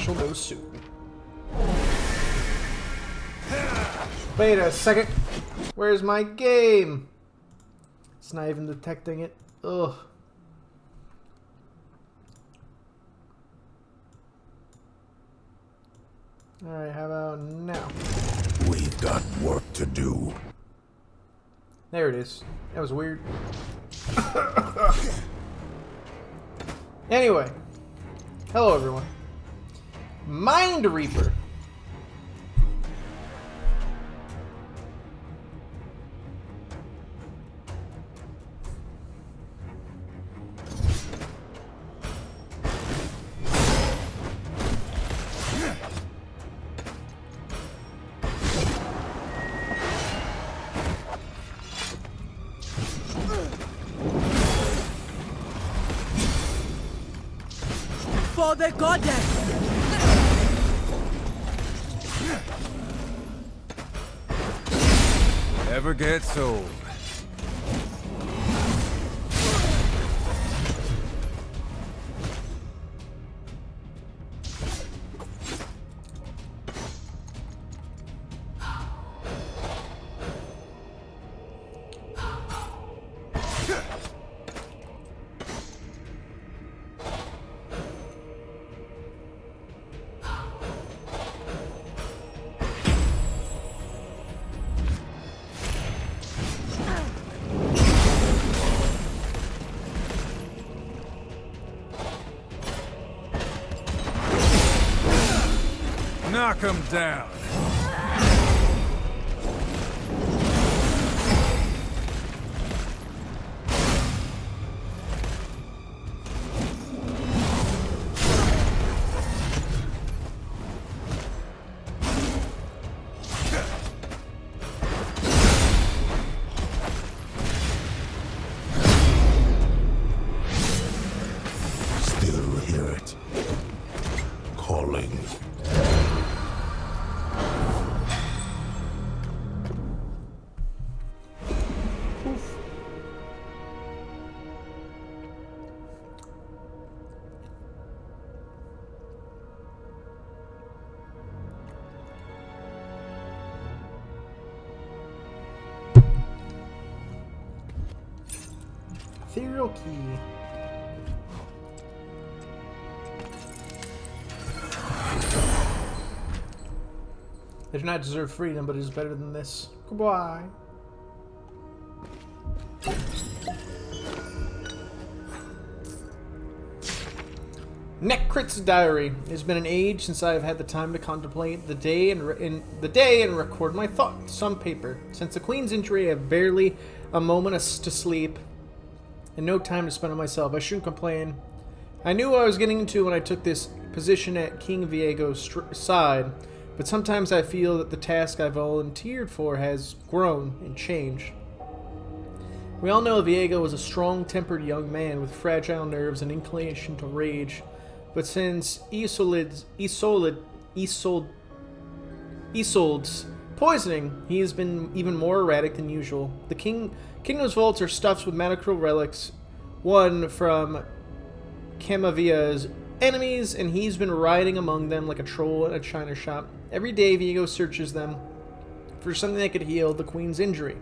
shall know soon. Wait a second. Where's my game? It's not even detecting it. Ugh. Alright, how about now? We've got work to do. There it is. That was weird. Anyway. Hello, everyone. Mind Reaper. For the goddess! Never gets old. Knock him down. Still hear it. Calling. Ethereal key. I do not deserve freedom, but it is better than this. Goodbye. Necrit's diary. It has been an age since I have had the time to contemplate the day and record my thoughts on paper. Since the Queen's injury, I have barely a moment to sleep and no time to spend on myself. I shouldn't complain. I knew what I was getting into when I took this position at King Viego's side, but sometimes I feel that the task I volunteered for has grown and changed. We all know Viego was a strong-tempered young man with fragile nerves and inclination to rage, but since Isolde's poisoning, he has been even more erratic than usual. The kingdom's vaults are stuffed with magical relics, one from Camavia's enemies, and he's been riding among them like a troll in a china shop. Every day, Viego searches them for something that could heal the Queen's injury,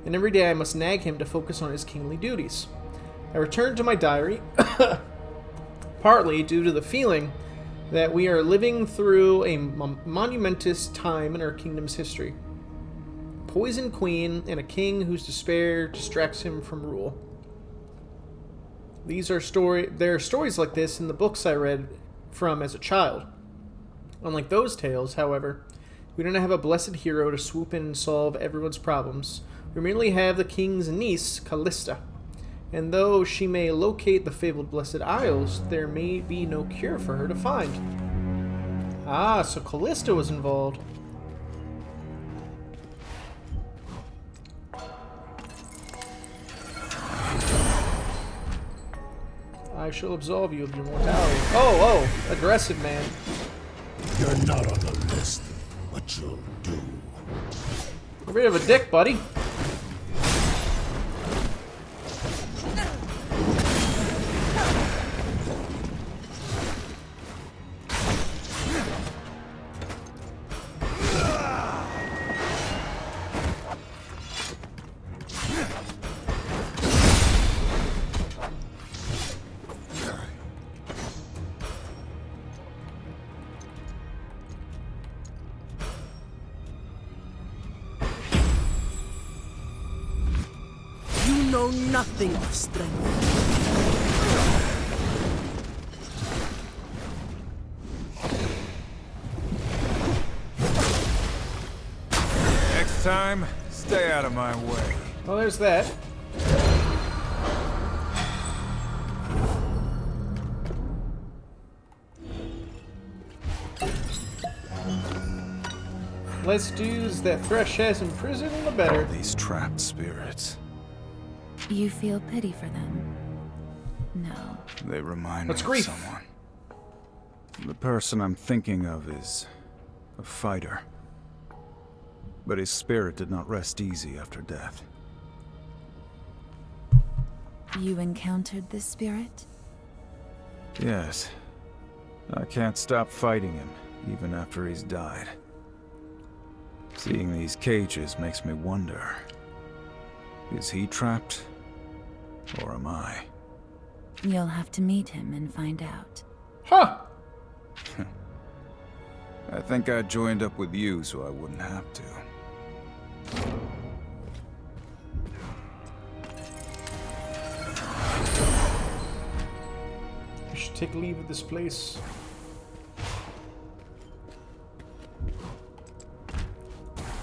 and every day I must nag him to focus on his kingly duties. I return to my diary, partly due to the feeling that we are living through a monumentous time in our kingdom's history. Poison Queen and a king whose despair distracts him from rule. There are stories like this in the books I read from as a child. Unlike those tales, however, we don't have a blessed hero to swoop in and solve everyone's problems. We merely have the king's niece, Callista. And though she may locate the fabled Blessed Isles, there may be no cure for her to find. Ah, so Callista was involved. I shall absolve you of your mortality. Oh, aggressive man. You're not on the list, but you'll do. You're a bit of a dick, buddy. know nothing of strength. Next time, stay out of my way. Well, there's that. Less dudes that Thresh has in prison, the better. These trapped spirits. You feel pity for them? No. They remind What's me grief? of someone. The person I'm thinking of is a fighter. But his spirit did not rest easy after death. You encountered this spirit? Yes. I can't stop fighting him, even after he's died. Seeing these cages makes me wonder. Is he trapped? Or am I? You'll have to meet him and find out. Huh! I think I joined up with you so I wouldn't have to. We should take leave of this place.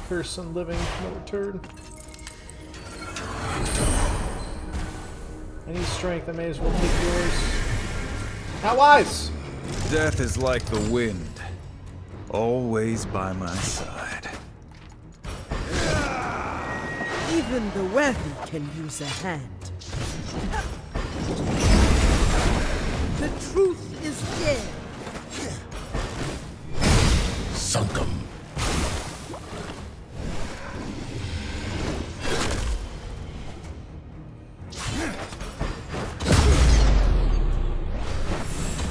Curse on living, no return. I need strength, I may as well take yours. Not wise! Death is like the wind, always by my side. Even the wealthy can use a hand. The truth is dead. Sunkum.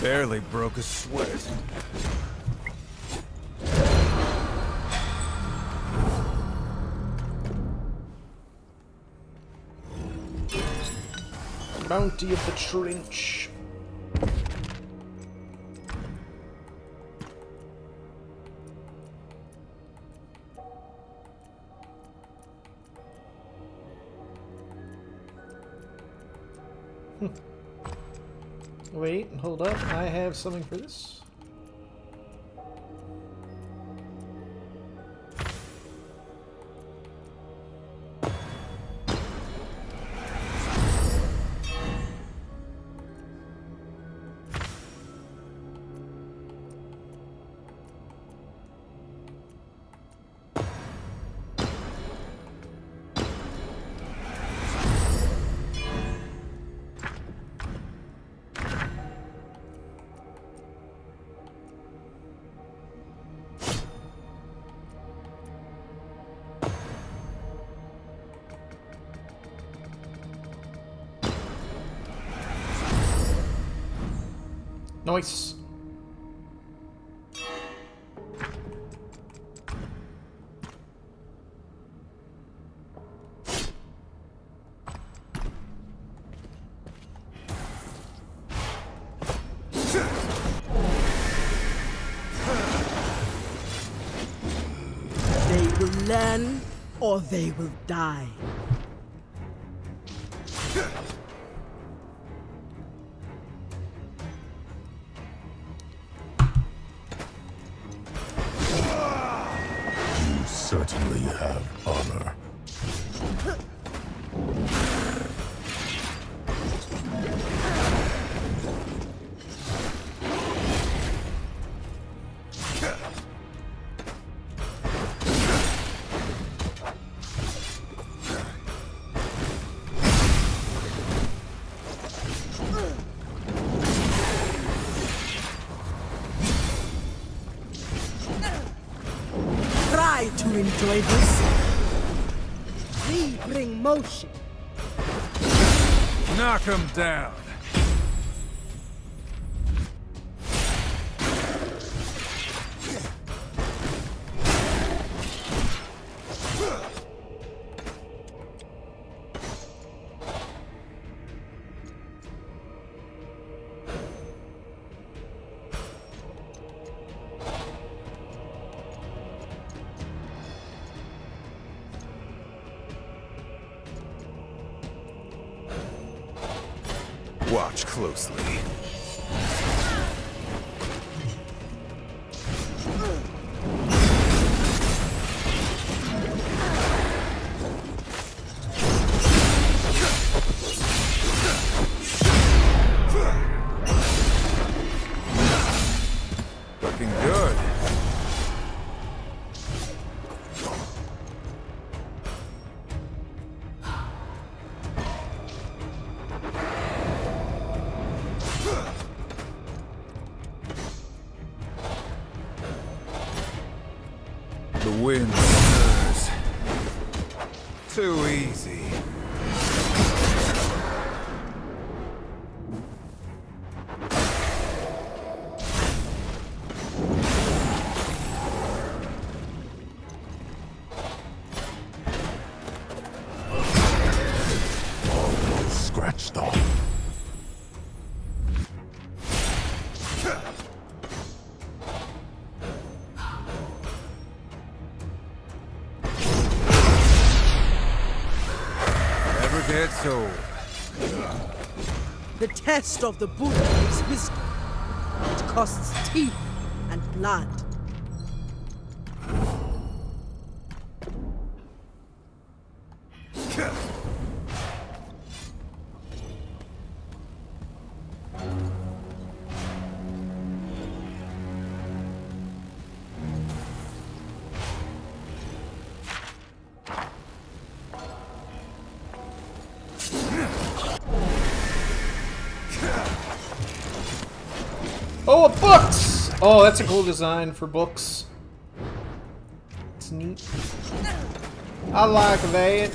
Barely broke a sweat. Bounty of the Trench. Wait, hold up. I have something for this. Nice. They will learn or they will die. You certainly have honor. Try to enjoy this. We bring motion. Knock him down. Watch closely. Looking good. The wind stirs. Too easy. Scratched off. Never gets old. The test of the Buddha is wisdom. It costs teeth and blood. Oh, books! Oh, that's a cool design for books. It's neat. I like that.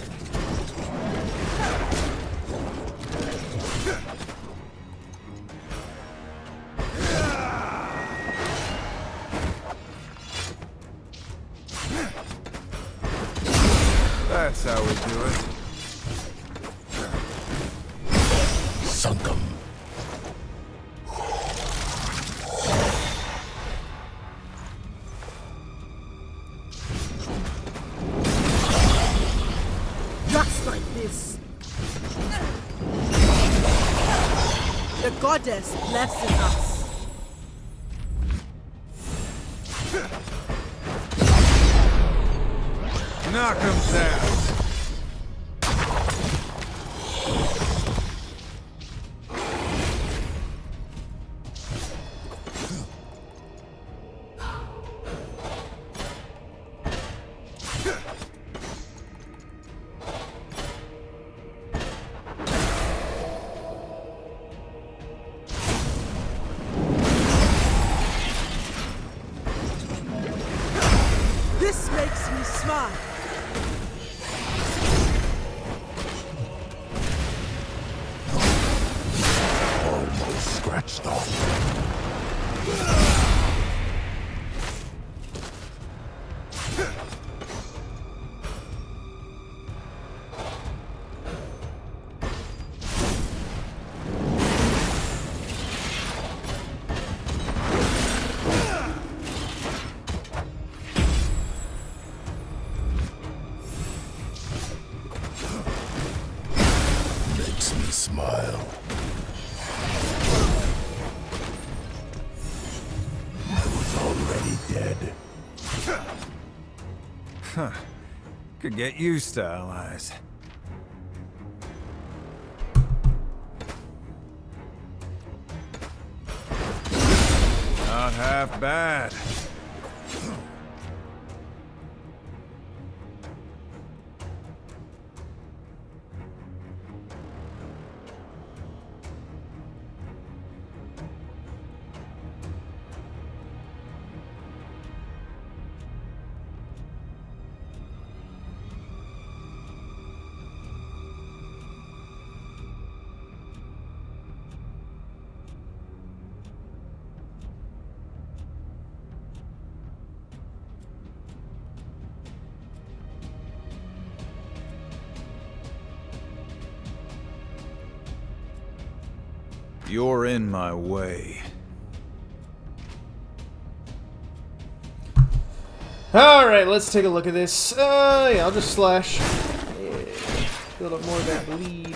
That's how we do it. Sunk 'em. Just like this. The goddess blesses us. Knock 'em down. This makes me smile. Almost scratched off. Makes me smile. I was already dead. Huh. Could get used to allies. Not half bad. You're in my way. Alright, let's take a look at this. Yeah, I'll just slash. Yeah, build up more of that bleed.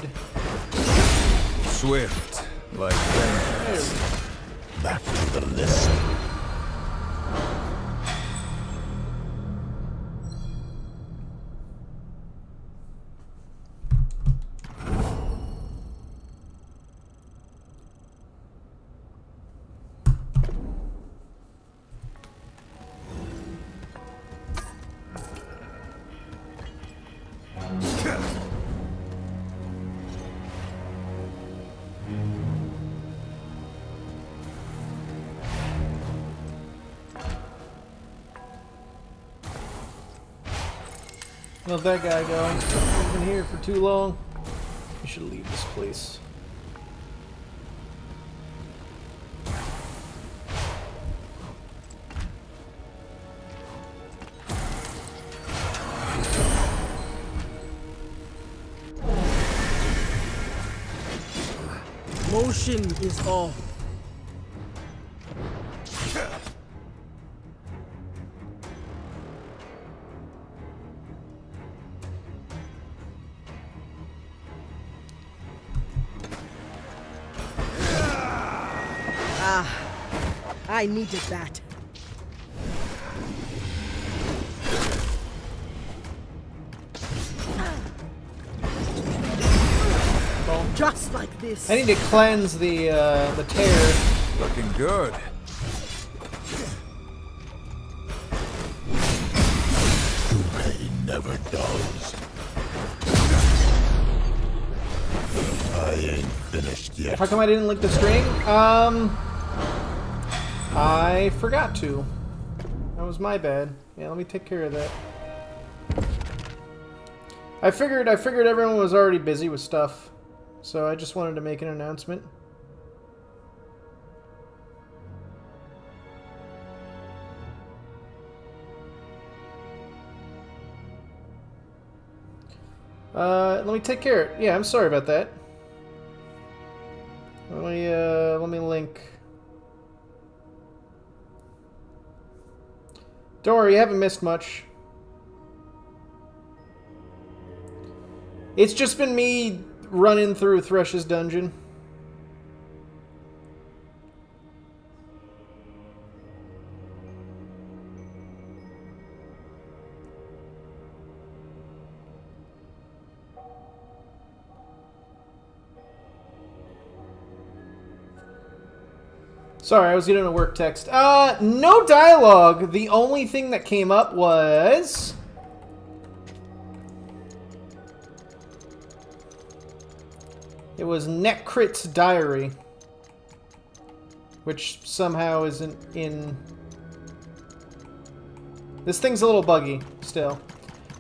Swift. Like vengeance. Back to the list. Let that guy go. He's been here for too long. We should leave this place. Motion is off. I needed that. Just like this. I need to cleanse the tear. Looking good. Pain never does. I ain't finished yet. How come I didn't lick the string? I forgot to. That was my bad. Yeah, let me take care of that. I figured everyone was already busy with stuff, so I just wanted to make an announcement. Let me take care of it. Yeah, I'm sorry about that. Let me link. Don't worry, you haven't missed much. It's just been me running through Thresh's dungeon. Sorry, I was getting a work text. No dialogue. The only thing that came up was... it was Necrit's diary. Which somehow isn't in... This thing's a little buggy, still.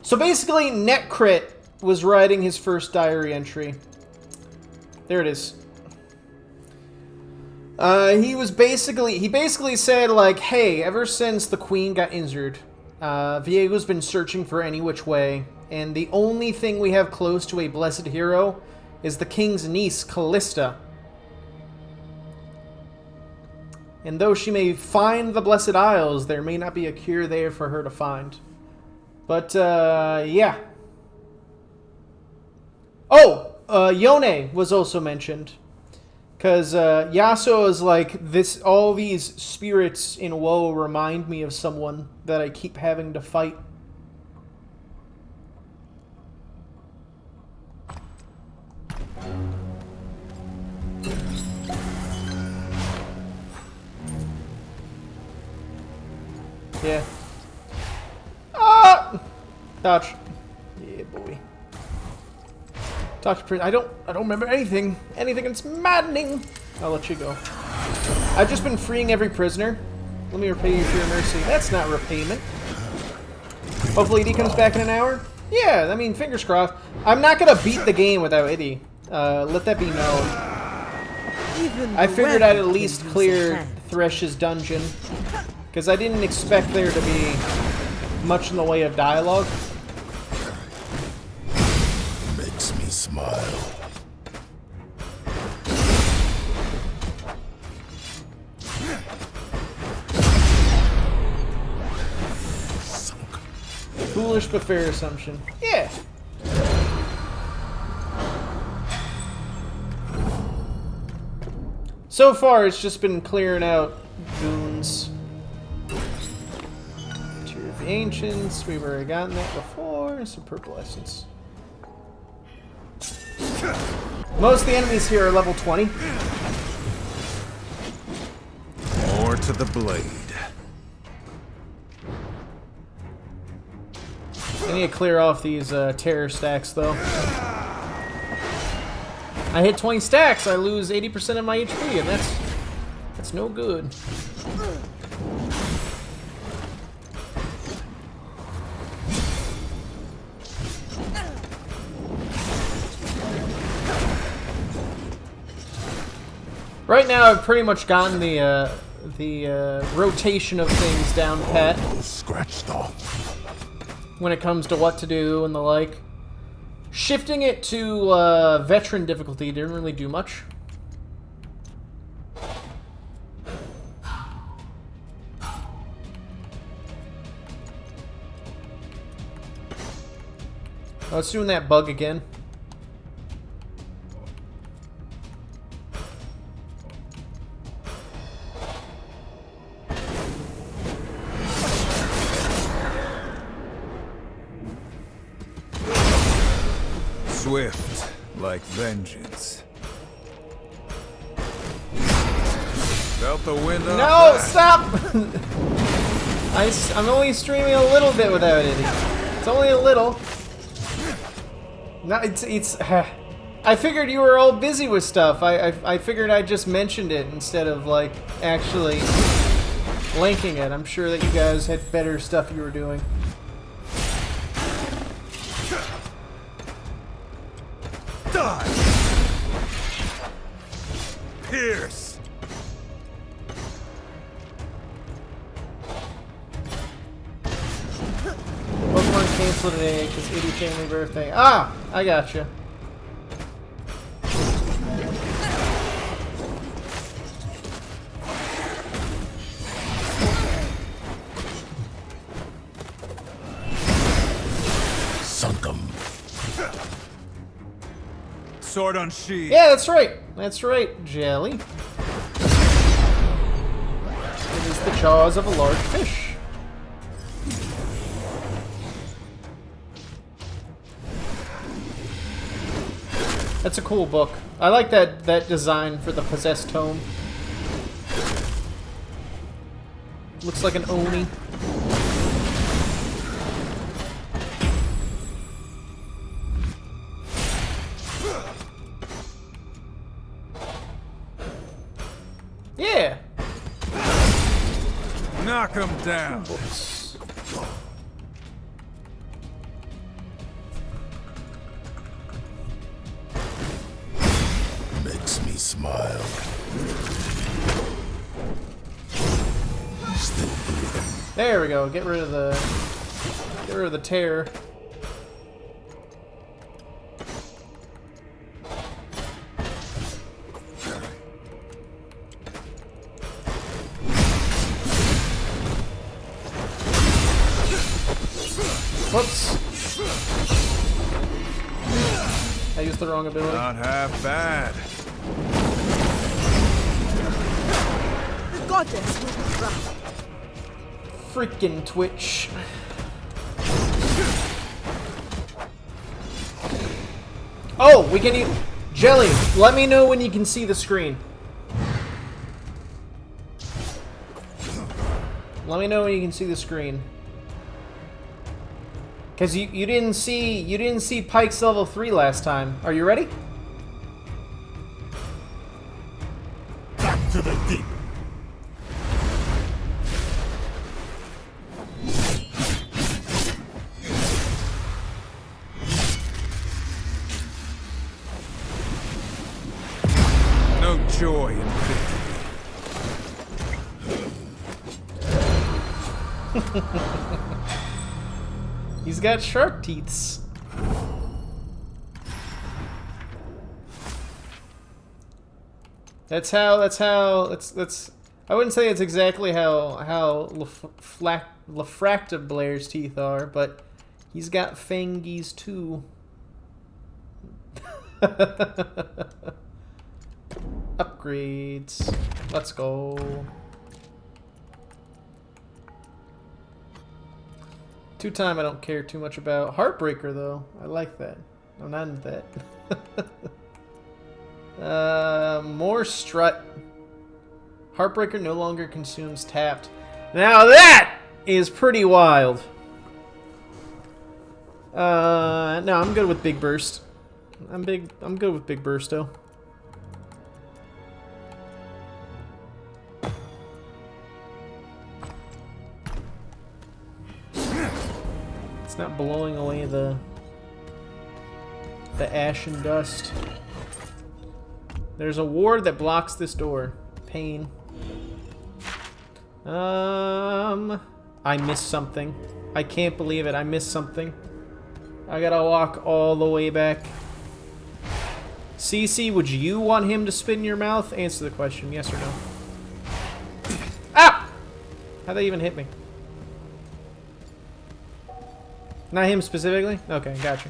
So basically, Necrit was writing his first diary entry. There it is. He basically said, like, hey, ever since the Queen got injured, Viego's been searching for any which way, and the only thing we have close to a blessed hero is the King's niece, Callista. And though she may find the Blessed Isles, there may not be a cure there for her to find. But, yeah. Oh! Yone was also mentioned. Because Yasuo is like, all these spirits in WoW remind me of someone that I keep having to fight. Yeah. Ah! Dodge. Yeah, boy. Talk to Prince. I don't remember anything. It's maddening. I'll let you go. I've just been freeing every prisoner. Let me repay you for your mercy. That's not repayment. Hopefully Eddie comes back in an hour. Yeah, I mean, fingers crossed. I'm not gonna beat the game without Eddie. Let that be known. I figured I'd at least clear Thresh's dungeon. Because I didn't expect there to be much in the way of dialogue. Makes me smile. Foolish but fair assumption. Yeah. So far, it's just been clearing out goons. Tear of the Ancients. We've already gotten that before. Some purple essence. Most of the enemies here are level 20. More to the blade. I need to clear off these terror stacks, though. I hit 20 stacks, I lose 80% of my HP, and that's no good. Right now, I've pretty much gotten the rotation of things down pat Scratched off. when it comes to what to do and the like. Shifting it to veteran difficulty didn't really do much. Oh, it's doing that bug again. Swift, like vengeance. Felt the wind off No, that. stop! I'm only streaming a little bit without it. It's only a little. No, it's. I figured you were all busy with stuff. I figured I just mentioned it instead of like actually linking it. I'm sure that you guys had better stuff you were doing. Die! Pierce! Pokemon canceled today because 80 family birthday. Ah! I gotcha. Sunk 'em. Sword unsheathed. Yeah, that's right. That's right, Jelly. It is the jaws of a large fish. That's a cool book. I like that design for the Possessed Tome. Looks like an Oni. Yeah. Knock him down. Books. Makes me smile. Still breathing. There we go. Get rid of the tear. Whoops. I used the wrong ability. Not half bad. The goddess will be proud. Freaking Twitch. Oh, we can use... Jelly, let me know when you can see the screen. Let me know when you can see the screen. Cause you didn't see Pike's level 3 last time. Are you ready? Back to the deep. No joy in victory. He's got shark teeths. That's I wouldn't say it's exactly how Lefracta Blair's teeth are, but he's got fangies too. Upgrades. Let's go. 2-time I don't care too much about. Heartbreaker though. I like that. I'm not into that. More strut. Heartbreaker no longer consumes tapped. Now that is pretty wild. No, I'm good with Big Burst. I'm good with Big Bursto. It's not blowing away the ash and dust. There's a ward that blocks this door. Pain. I missed something. I can't believe it. I missed something. I gotta walk all the way back. CC, would you want him to spit in your mouth? Answer the question, yes or no. Ah! How'd they even hit me? Not him specifically? Okay, gotcha.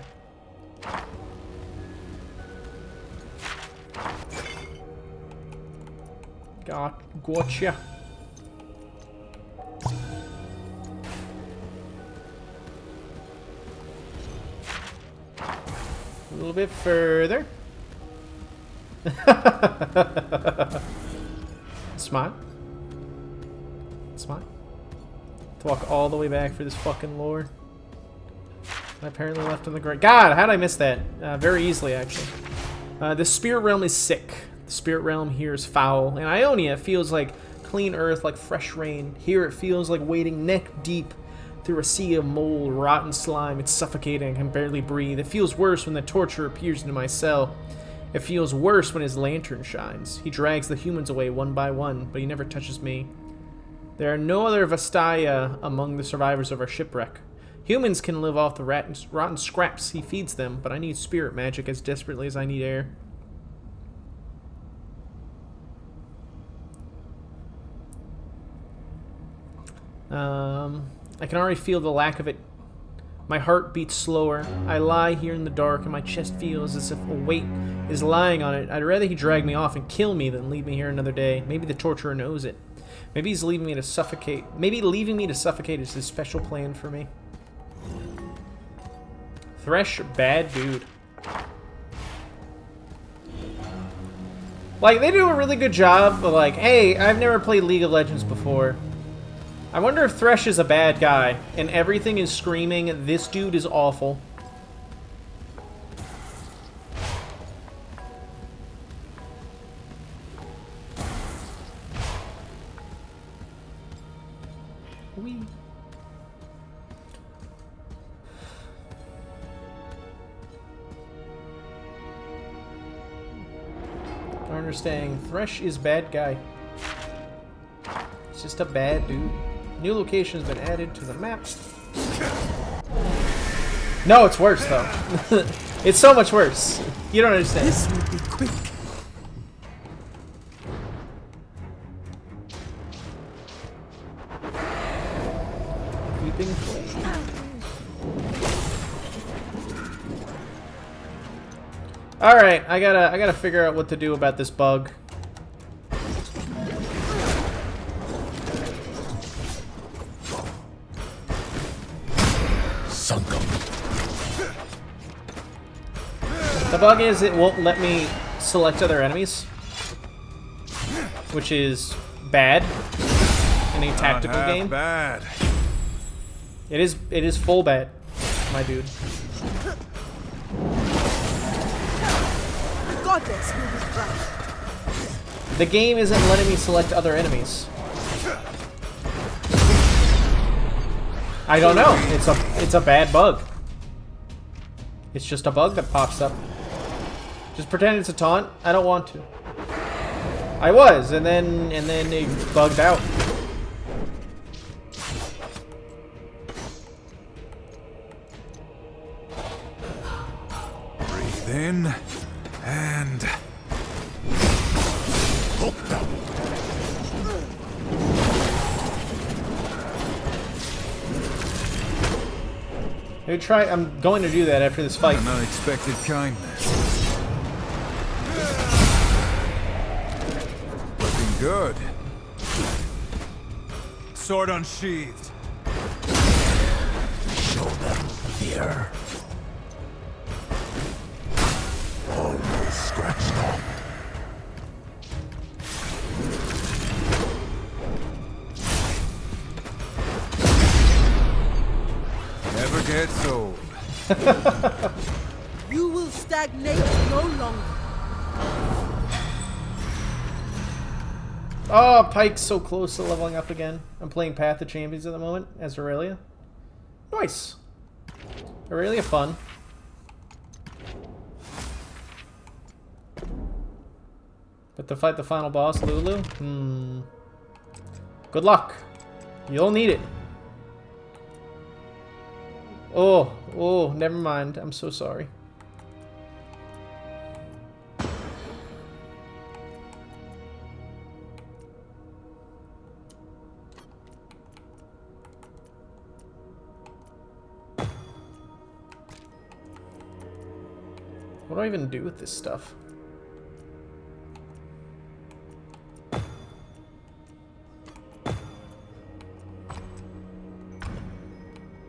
Gotcha. A little bit further. Smile. Smile. To walk all the way back for this fucking lore. I apparently left on the ground. God, how did I miss that? Very easily, actually. The spirit realm is sick. The spirit realm here is foul. And Ionia feels like clean earth, like fresh rain. Here it feels like wading neck deep through a sea of mold, rotten slime. It's suffocating. I can barely breathe. It feels worse when the torturer appears into my cell. It feels worse when his lantern shines. He drags the humans away one by one, but he never touches me. There are no other Vastaya among the survivors of our shipwreck. Humans can live off the rotten scraps he feeds them, but I need spirit magic as desperately as I need air. I can already feel the lack of it. My heart beats slower. I lie here in the dark and my chest feels as if a weight is lying on it. I'd rather he drag me off and kill me than leave me here another day. Maybe the torturer knows it. Maybe he's leaving me to suffocate. Maybe leaving me to suffocate is his special plan for me. Thresh, bad dude. Like, they do a really good job of like, hey, I've never played League of Legends before. I wonder if Thresh is a bad guy, and everything is screaming, this dude is awful. Whee. Don't understand. Thresh is bad guy. It's just a bad dude. New location has been added to the map. No, it's worse though. It's so much worse. You don't understand. This will be quick. Creeping flame. All right, I gotta figure out what to do about this bug. The bug is it won't let me select other enemies, which is bad in a tactical game. Bad. It is full bad, my dude. Goddess will be proud. The game isn't letting me select other enemies. I don't know. It's a bad bug. It's just a bug that pops up. Just pretend it's a taunt. I don't want to. I was, and then it bugged out. Breathe in and maybe try. I'm going to do that after this fight. an unexpected kindness. Good. Sword unsheathed. Show them fear. Almost scratched off. Never gets old. You will stagnate no longer. Oh, Pike's so close to leveling up again. I'm playing Path of Champions at the moment as Aurelia. Nice. Aurelia fun. But to fight the final boss, Lulu? Good luck. You'll need it. Oh, never mind. I'm so sorry. What do I even do with this stuff? Guess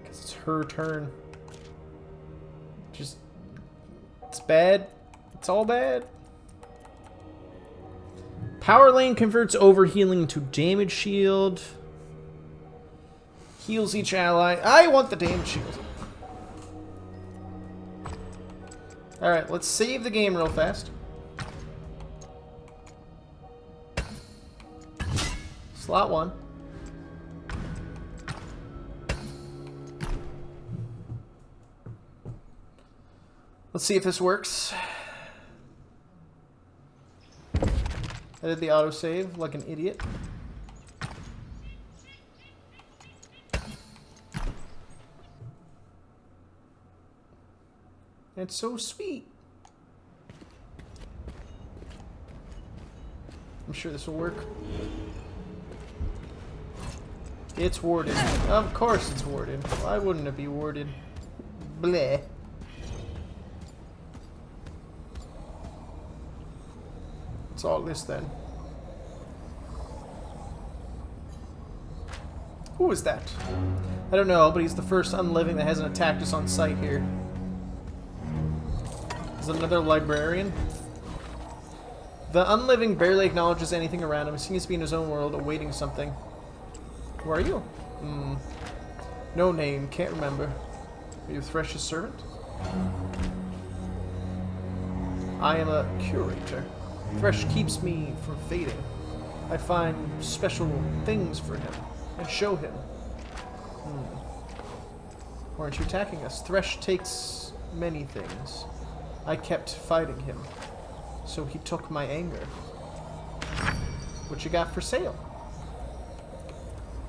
it's her turn. Just... It's bad. It's all bad. Power Lane converts overhealing to damage shield. Heals each ally. I want the damage shield. Alright, let's save the game real fast. Slot 1. Let's see if this works. I did the autosave like an idiot. It's so sweet. I'm sure this will work. It's warded. Of course it's warded. Why wouldn't it be warded? Bleh. What's all this then? Who is that? I don't know, but he's the first unliving that hasn't attacked us on sight here. Is it another librarian? The unliving barely acknowledges anything around him. He seems to be in his own world, awaiting something. Who are you? No name, can't remember. Are you Thresh's servant? I am a curator. Thresh keeps me from fading. I find special things for him and show him. Why aren't you attacking us? Thresh takes many things. I kept fighting him, so he took my anger. What you got for sale?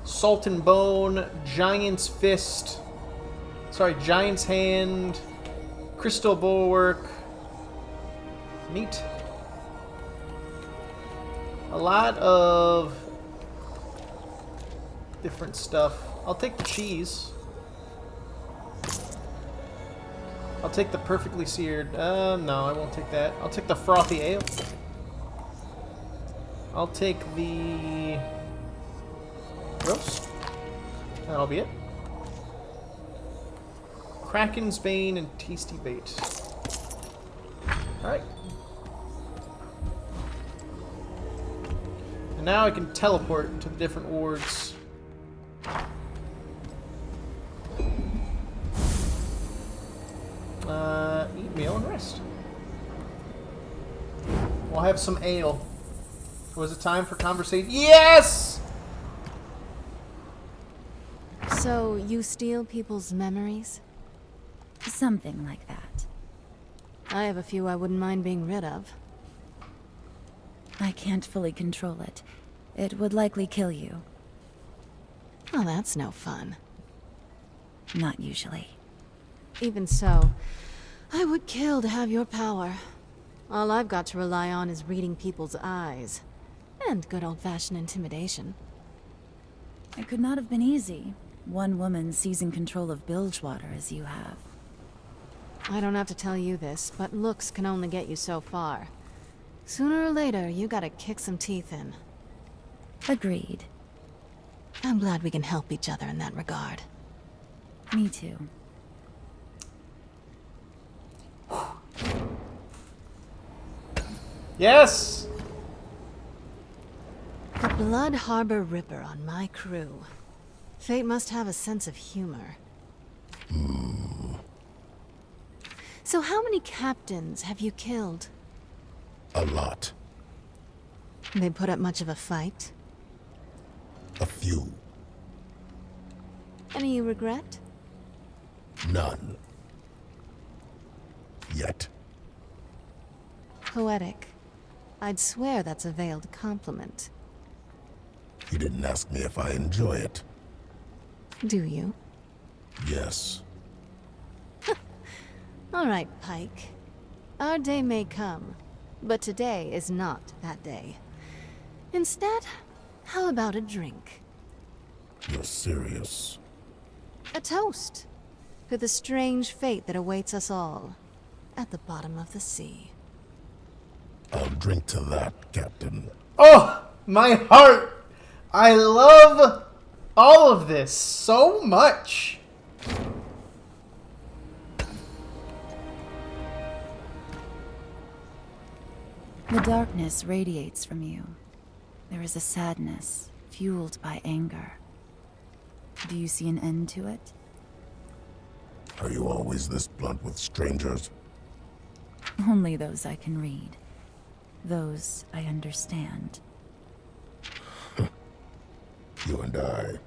Salt and Bone, Giant's Fist, Giant's Hand, Crystal Bulwark. Neat. A lot of different stuff. I'll take the cheese. I'll take the perfectly seared. No, I won't take that. I'll take the frothy ale. I'll take the roast. That'll be it. Kraken's Bane and Tasty Bait. Alright. And now I can teleport to the different wards. Eat meal and rest. We'll have some ale. Was it time for conversation? Yes! So, you steal people's memories? Something like that. I have a few I wouldn't mind being rid of. I can't fully control it. It would likely kill you. Well, that's no fun. Not usually. Even so, I would kill to have your power. All I've got to rely on is reading people's eyes. And good old-fashioned intimidation. It could not have been easy. One woman seizing control of Bilgewater as you have. I don't have to tell you this, but looks can only get you so far. Sooner or later, you gotta kick some teeth in. Agreed. I'm glad we can help each other in that regard. Me too. Yes! The Blood Harbor Ripper on my crew. Fate must have a sense of humor. So how many captains have you killed? A lot. They put up much of a fight? A few. Any you regret? None. Yet. Poetic. I'd swear that's a veiled compliment. You didn't ask me if I enjoy it. Do you? Yes. All right, Pike. Our day may come, but today is not that day. Instead, how about a drink? You're serious. A toast to the strange fate that awaits us all at the bottom of the sea. I'll drink to that, Captain. Oh, my heart! I love all of this so much. The darkness radiates from you. There is a sadness fueled by anger. Do you see an end to it? Are you always this blunt with strangers? Only those I can read. Those I understand. You and I.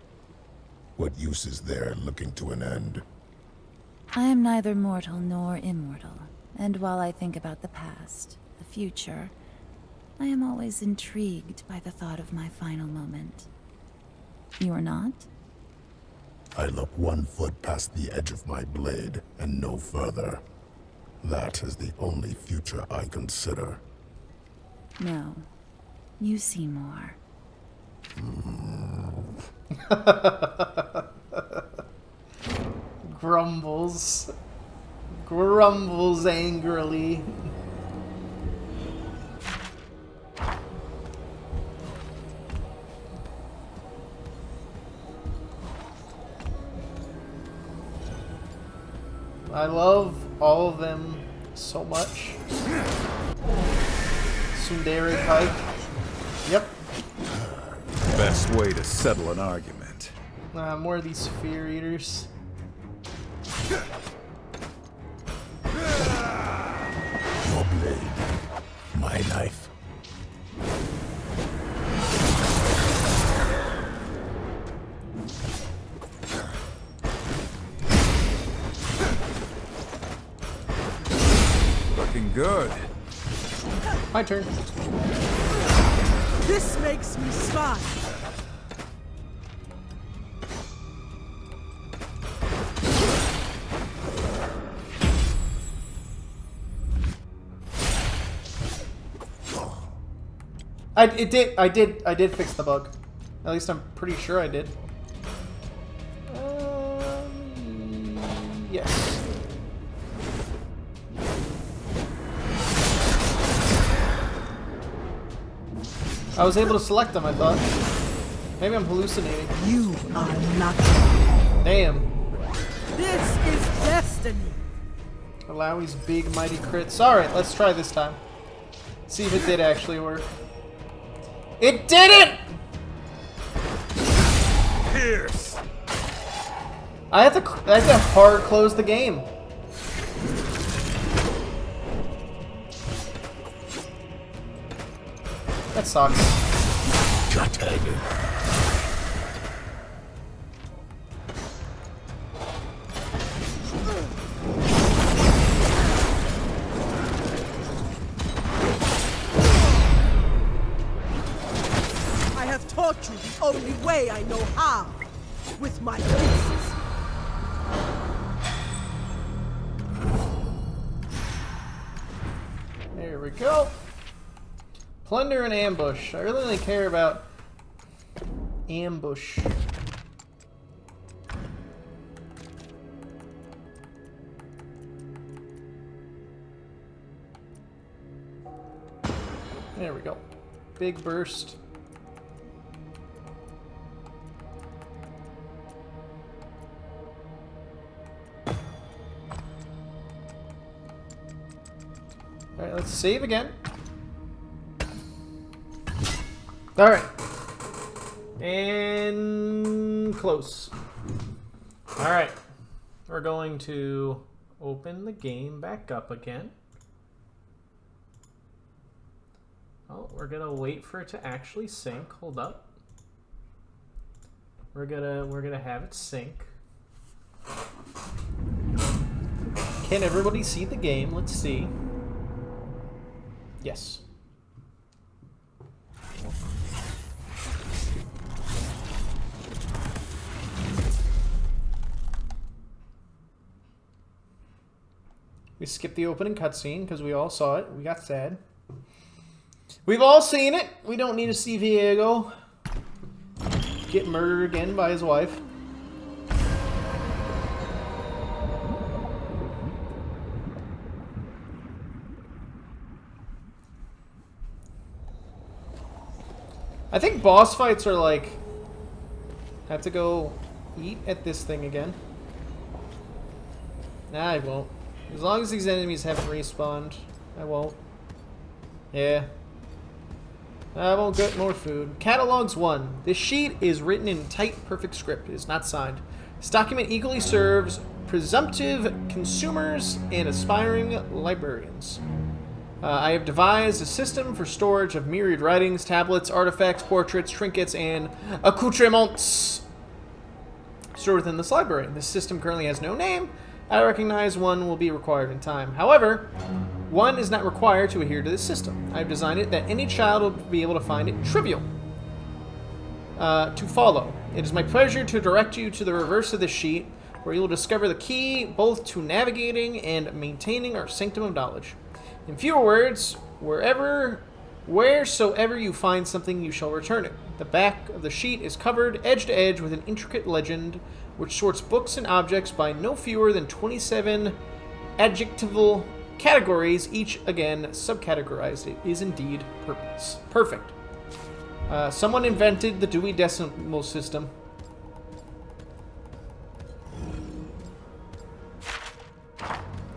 What use is there looking to an end? I am neither mortal nor immortal, and while I think about the past, the future, I am always intrigued by the thought of my final moment. You are not? I look 1 foot past the edge of my blade, and no further. That is the only future I consider. No. You see more. Grumbles. Grumbles angrily. I love all of them so much. Tsundere Pike. Yep. Best way to settle an argument. More of these sphere eaters. Your blade. My knife. Looking good. My turn. This makes me smile. I did fix the bug. At least I'm pretty sure I did. Yes. I was able to select them, I thought. Maybe I'm hallucinating. You are not. Damn. This is destiny. Alawi's big mighty crits. Alright, let's try this time. See if it did actually work. It didn't! Pierce! I had to hard close the game. That sucks. Gutted. I have taught you the only way I know how. With my fists. There we go. Plunder and ambush. I really only care about ambush. There we go. Big burst. Alright, let's save again. Alright. And close. Alright. We're going to open the game back up again. Oh, we're gonna wait for it to actually sync. Hold up. We're gonna have it sync. Can everybody see the game? Let's see. Yes. We skipped the opening cutscene because we all saw it. We got sad. We've all seen it. We don't need to see Viego get murdered again by his wife. I think boss fights are like... I have to go eat at this thing again. Nah, I won't. As long as these enemies haven't respawned, I won't. Yeah. I won't get more food. Catalogs 1. This sheet is written in tight, perfect script. It is not signed. This document equally serves presumptive consumers and aspiring librarians. I have devised a system for storage of myriad writings, tablets, artifacts, portraits, trinkets, and accoutrements stored within this library. This system currently has no name. I recognize one will be required in time. However, one is not required to adhere to this system. I have designed it that any child will be able to find it trivial to follow. It is my pleasure to direct you to the reverse of this sheet, where you will discover the key both to navigating and maintaining our sanctum of knowledge. In fewer words, wheresoever you find something, you shall return it. The back of the sheet is covered edge to edge with an intricate legend which sorts books and objects by no fewer than 27 adjectival categories, each again subcategorized. It is indeed perfect. Someone invented the Dewey Decimal System.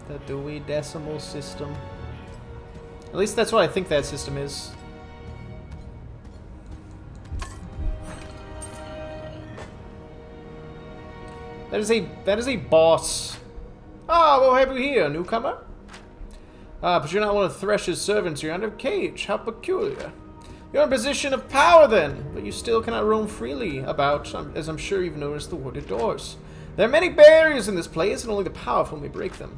The Dewey Decimal System. At least that's what I think that system is. That is a boss. Ah, what have you here, newcomer? But you're not one of Thresh's servants. You're under a cage. How peculiar. You're in a position of power, then, but you still cannot roam freely about, as I'm sure you've noticed the wooded doors. There are many barriers in this place, and only the powerful may break them.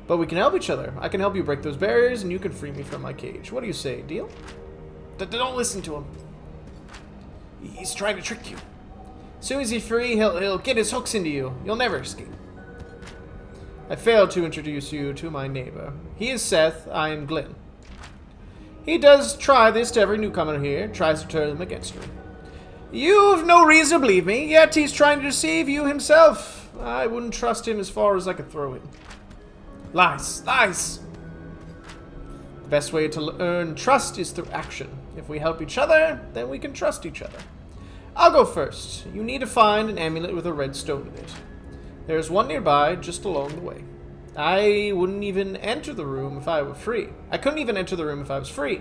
But we can help each other. I can help you break those barriers, and you can free me from my cage. What do you say? Deal? Don't listen to him. He's trying to trick you. As soon as he's free, he'll get his hooks into you. You'll never escape. I failed to introduce you to my neighbor. He is Seth. I am Glenn. He does try this to every newcomer here. Tries to turn them against me. You've no reason to believe me, yet he's trying to deceive you himself. I wouldn't trust him as far as I could throw him. Lies. Lies. The best way to earn trust is through action. If we help each other, then we can trust each other. I'll go first. You need to find an amulet with a red stone in it. There's one nearby, just along the way. I wouldn't even enter the room if I were free. I couldn't even enter the room if I was free.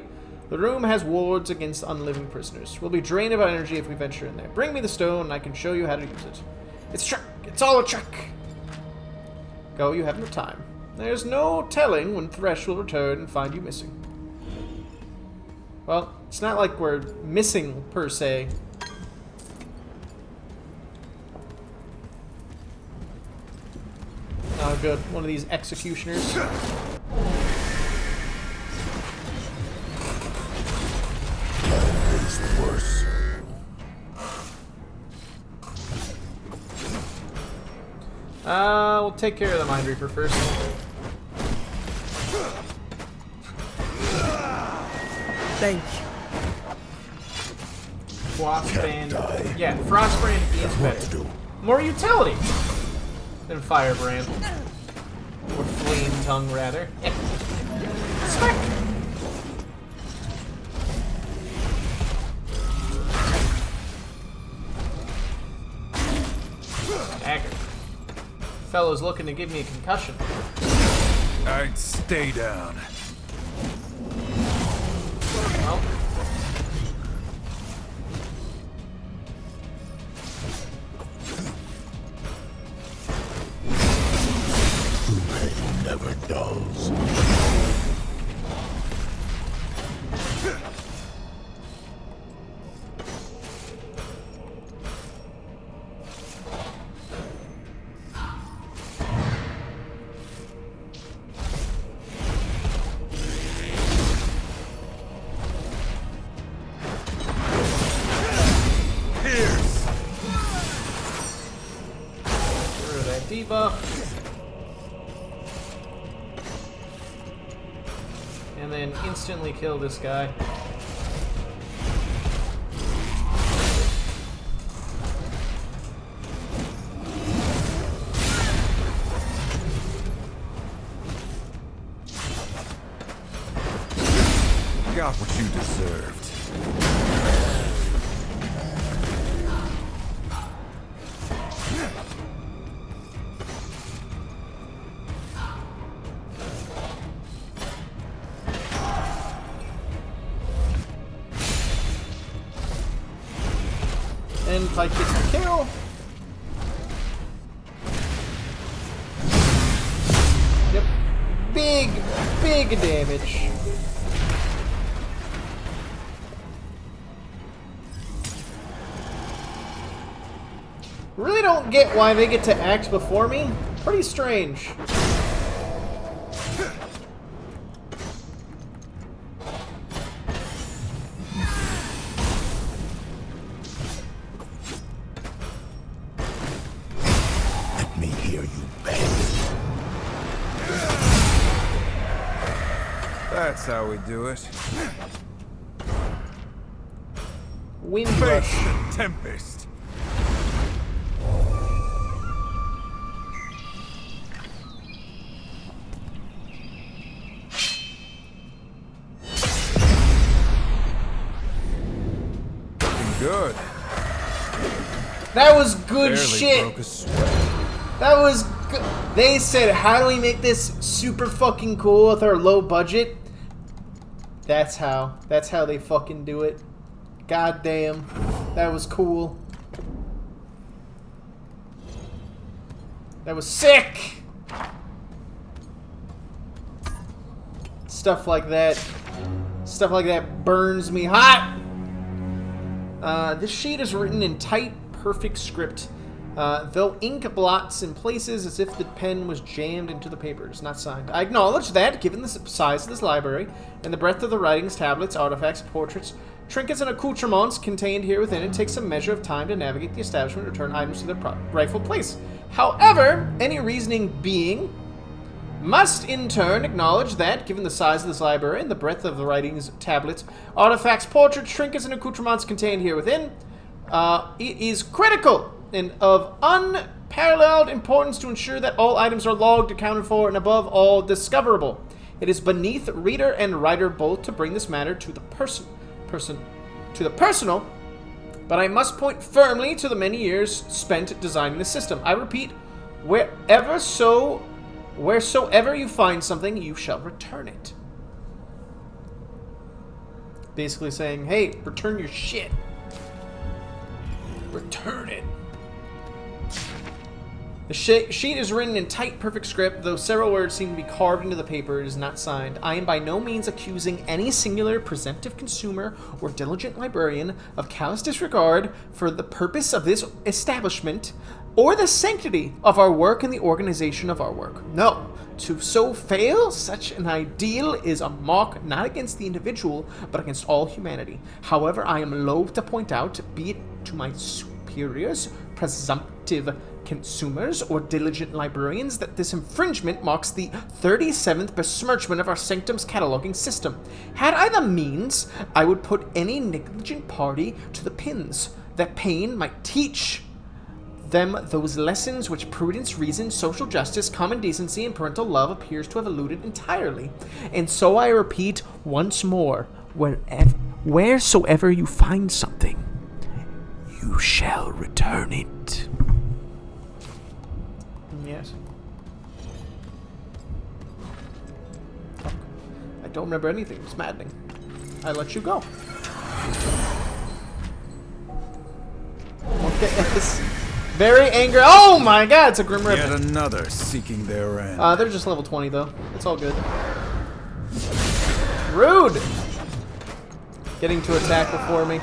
The room has wards against unliving prisoners. We'll be drained of energy if we venture in there. Bring me the stone and I can show you how to use it. It's a trick. It's all a trick. Go, you have no time. There's no telling when Thresh will return and find you missing. Well, it's not like we're missing, per se. Oh, good. One of these executioners. It's worse. We'll take care of the Mind Reaper first. Thank you. Frostbrand. Yeah, Frostbrand is better. More utility than Firebrand. Or Flame Tongue, rather. Smack! Dagger. Fellow's looking to give me a concussion. I'd stay down. Well. True pain never dulls. Debuff. And then instantly kill this guy. Got what you deserved. And Pike gets the kill. Yep. Big damage. Really don't get why they get to act before me. Pretty strange. Let me hear you beg. That's how we do it. Windrush. Face the tempest. Good. That was good Barely shit. broke a sweat. That was good. They said, how do we make this super fucking cool with our low budget? That's how. That's how they fucking do it. God damn. That was cool. That was sick. Stuff like that. Stuff like that burns me hot. This sheet is written in tight, perfect script, though ink blots in places as if the pen was jammed into the papers, not signed. I acknowledge that, given the size of this library, and the breadth of the writings, tablets, artifacts, portraits, trinkets, and accoutrements contained here within, it takes some measure of time to navigate the establishment and return items to their rightful place. However, any reasoning being must in turn acknowledge that, given the size of this library and the breadth of the writings, tablets, artifacts, portraits, trinkets, and accoutrements contained here within, it is critical and of unparalleled importance to ensure that all items are logged, accounted for, and above all, discoverable. It is beneath reader and writer both to bring this matter to the personal, but I must point firmly to the many years spent designing the system. I repeat, wheresoever you find something, you shall return it. Basically saying, hey, return your shit. Return it. The sheet is written in tight, perfect script, though several words seem to be carved into the paper. It is not signed. I am by no means accusing any singular presumptive consumer or diligent librarian of callous disregard for the purpose of this establishment or the sanctity of our work and the organization of our work. No. To so fail such an ideal is a mark not against the individual, but against all humanity. However, I am loath to point out, be it to my superiors, presumptive consumers, or diligent librarians, that this infringement marks the 37th besmirchment of our sanctum's cataloging system. Had I the means, I would put any negligent party to the pins. That pain might teach them those lessons which prudence, reason, social justice, common decency, and parental love appears to have eluded entirely. And so I repeat once more, wheresoever you find something, you shall return it. Yes. I don't remember anything. It's maddening. I let you go. Okay, it's very angry. Oh my god, it's a Grim Reaper. Yet another seeking their end. They're just level 20 though. It's all good. Rude! Getting to attack before me.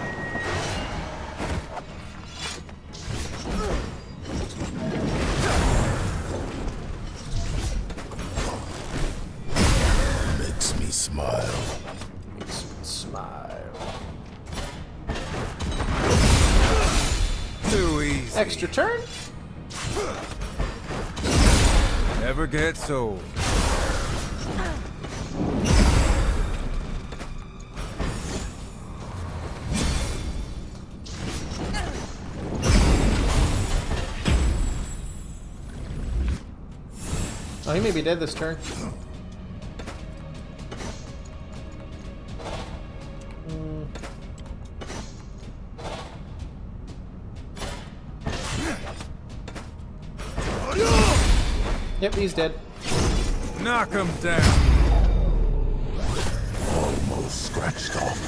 Makes me smile. Makes me smile. Too easy. Extra turn? Never gets old. Oh, he may be dead this turn. Yep, he's dead. Knock him down. Almost scratched off.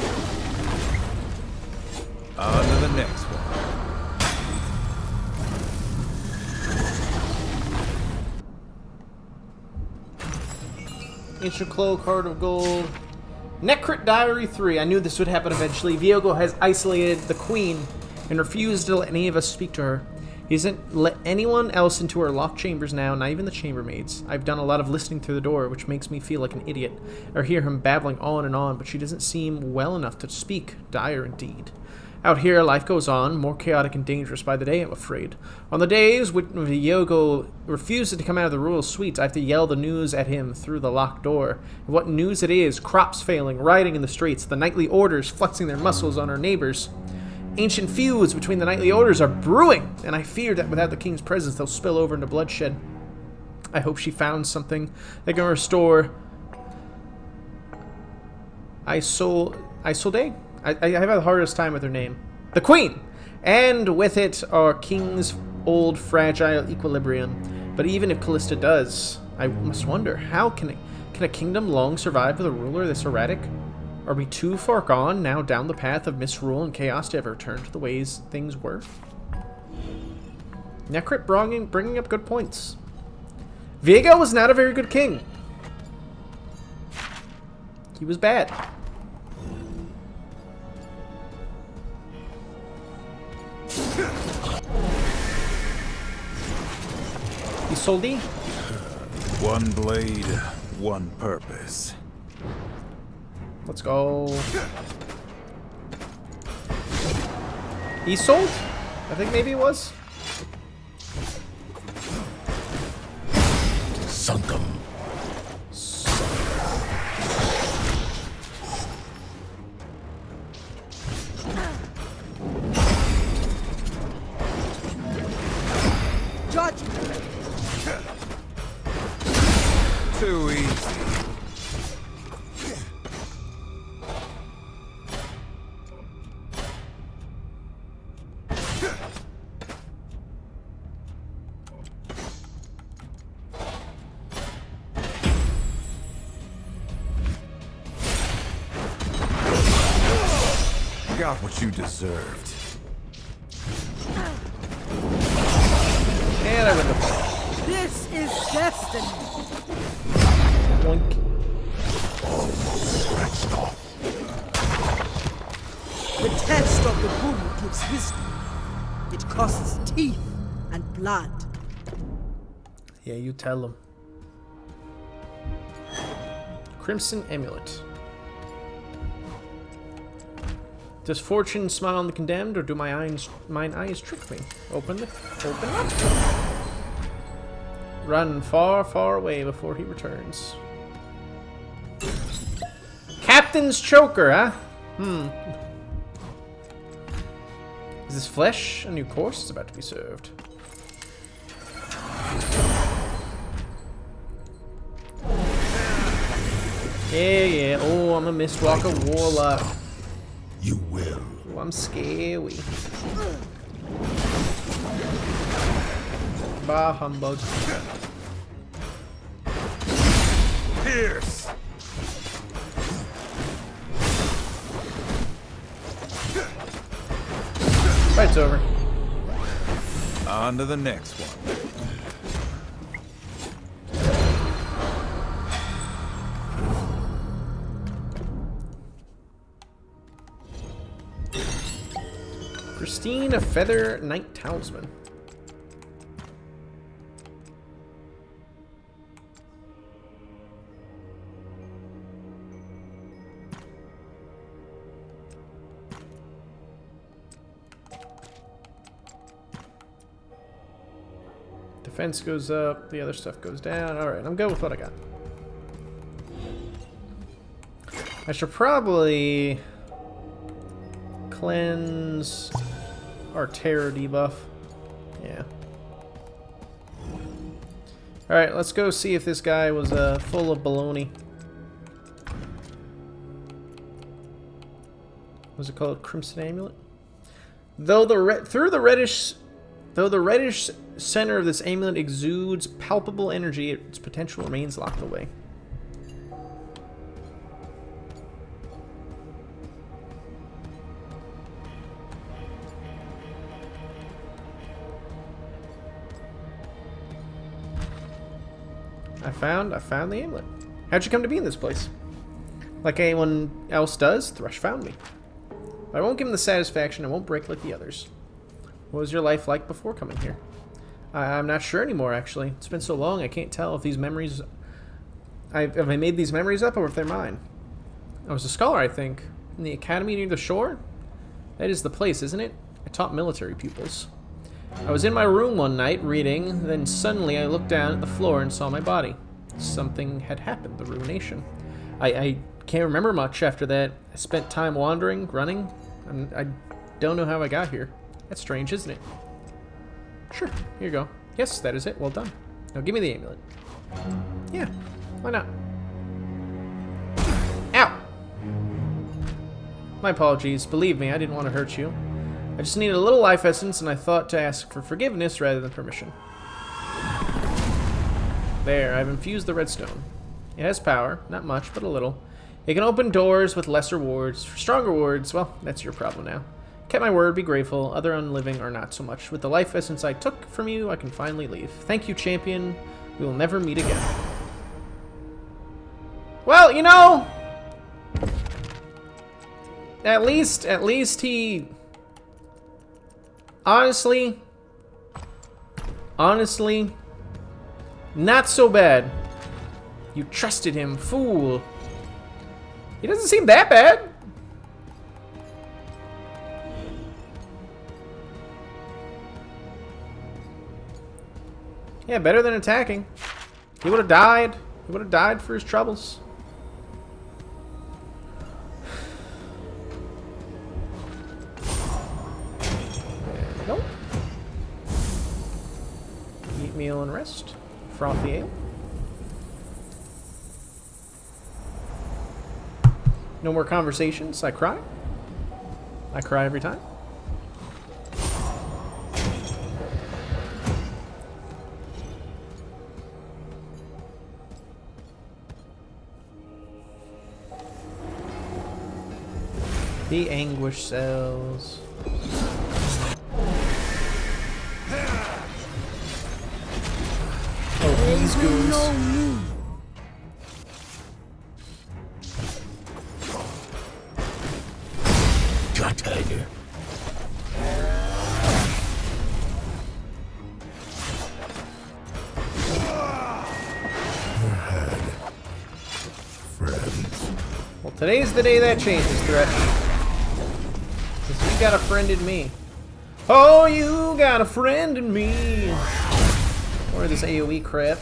On to the next one. Ancient Cloak, Heart of Gold. Necrit Diary 3. I knew this would happen eventually. Viego has isolated the Queen and refused to let any of us speak to her. He doesn't let anyone else into her locked chambers now, not even the chambermaids. I've done a lot of listening through the door, which makes me feel like an idiot. I hear him babbling on and on, but she doesn't seem well enough to speak. Dire indeed. Out here, life goes on, more chaotic and dangerous by the day, I'm afraid. On the days when Viego refuses to come out of the royal suites, I have to yell the news at him through the locked door. And what news it is: crops failing, rioting in the streets, the nightly orders flexing their muscles on our neighbors. Ancient feuds between the nightly orders are brewing, and I fear that without the king's presence, they'll spill over into bloodshed. I hope she found something that can restore Isolde. I have the hardest time with her name. The Queen! And with it, our king's old, fragile equilibrium. But even if Callista does, I must wonder, how can a kingdom long survive with a ruler this erratic? Are we too far gone now down the path of misrule and chaos to ever return to the ways things were? Necrit bringing up good points. Viego was not a very good king. He was bad. Isolde? One blade, one purpose. Let's go. Isolde? I think maybe it was. Sunkum. Judgment. Too easy. Got what you deserved. And I win the ball. This is destiny. Boink. Scratched off. The test of the bull gives wisdom. It costs teeth and blood. Yeah, you tell them. Crimson Amulet. Does fortune smile on the condemned, or do mine eyes trick me? Open up. Run far, far away before he returns. Captain's Choker, huh? Is this flesh? A new course is about to be served. Yeah. Oh, I'm a Mistwalker Warlock. You will. Oh, I'm scary. Bah, humbug. Pierce. Fight's over. On to the next one. Pristine Feather Knight Talisman. Defense goes up, the other stuff goes down. Alright, I'm good with what I got. I should probably cleanse our terror debuff. Yeah. Alright, let's go see if this guy was full of baloney. What's it called? Crimson Amulet? Though the reddish center of this amulet exudes palpable energy, its potential remains locked away. I found the amulet. How'd you come to be in this place? Like anyone else does, Thrush found me. But I won't give him the satisfaction, I won't break like the others. What was your life like before coming here? I'm not sure anymore, actually. It's been so long, I can't tell if these memories... Have I made these memories up, or if they're mine? I was a scholar, I think. In the academy near the shore? That is the place, isn't it? I taught military pupils. I was in my room one night, reading, then suddenly I looked down at the floor and saw my body. Something had happened, the ruination. I can't remember much after that. I spent time wandering, running. I don't know how I got here. That's strange, isn't it? Sure, here you go. Yes, that is it. Well done. Now give me the amulet. Yeah, why not? Ow! My apologies. Believe me, I didn't want to hurt you. I just needed a little life essence, and I thought to ask for forgiveness rather than permission. There, I've infused the redstone. It has power, not much, but a little. It can open doors with less rewards. For stronger rewards, well, that's your problem now. Kept my word, be grateful. Other unliving are not so much. With the life essence I took from you, I can finally leave. Thank you, champion. We will never meet again. Well, you know... At least he... Honestly, not so bad. You trusted him, fool. He doesn't seem that bad. Yeah, better than attacking. He would have died. He would have died for his troubles. There we go. Eat, meal, and rest. Frothy ale. No more conversations. I cry. I cry every time. The anguish cells. Oh, these goons. Gutted. Friends. Well, today's the day that changes, Thresh. Because you got a friend in me. Oh, you got a friend in me. Or this AoE crap.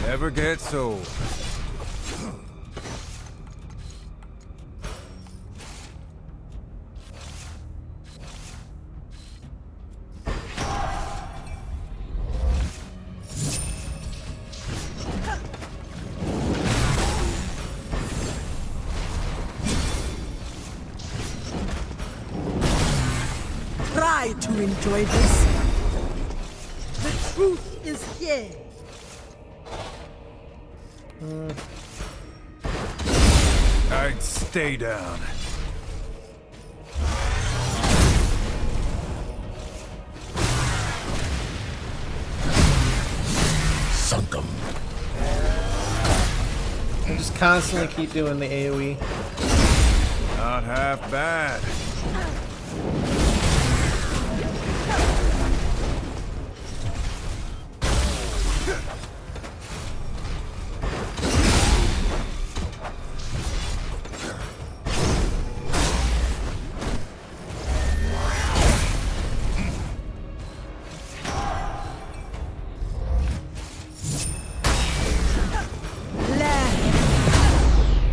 Never gets old. Try to enjoy this. The truth is here. I'd stay down. constantly keep doing the AoE. Not half bad.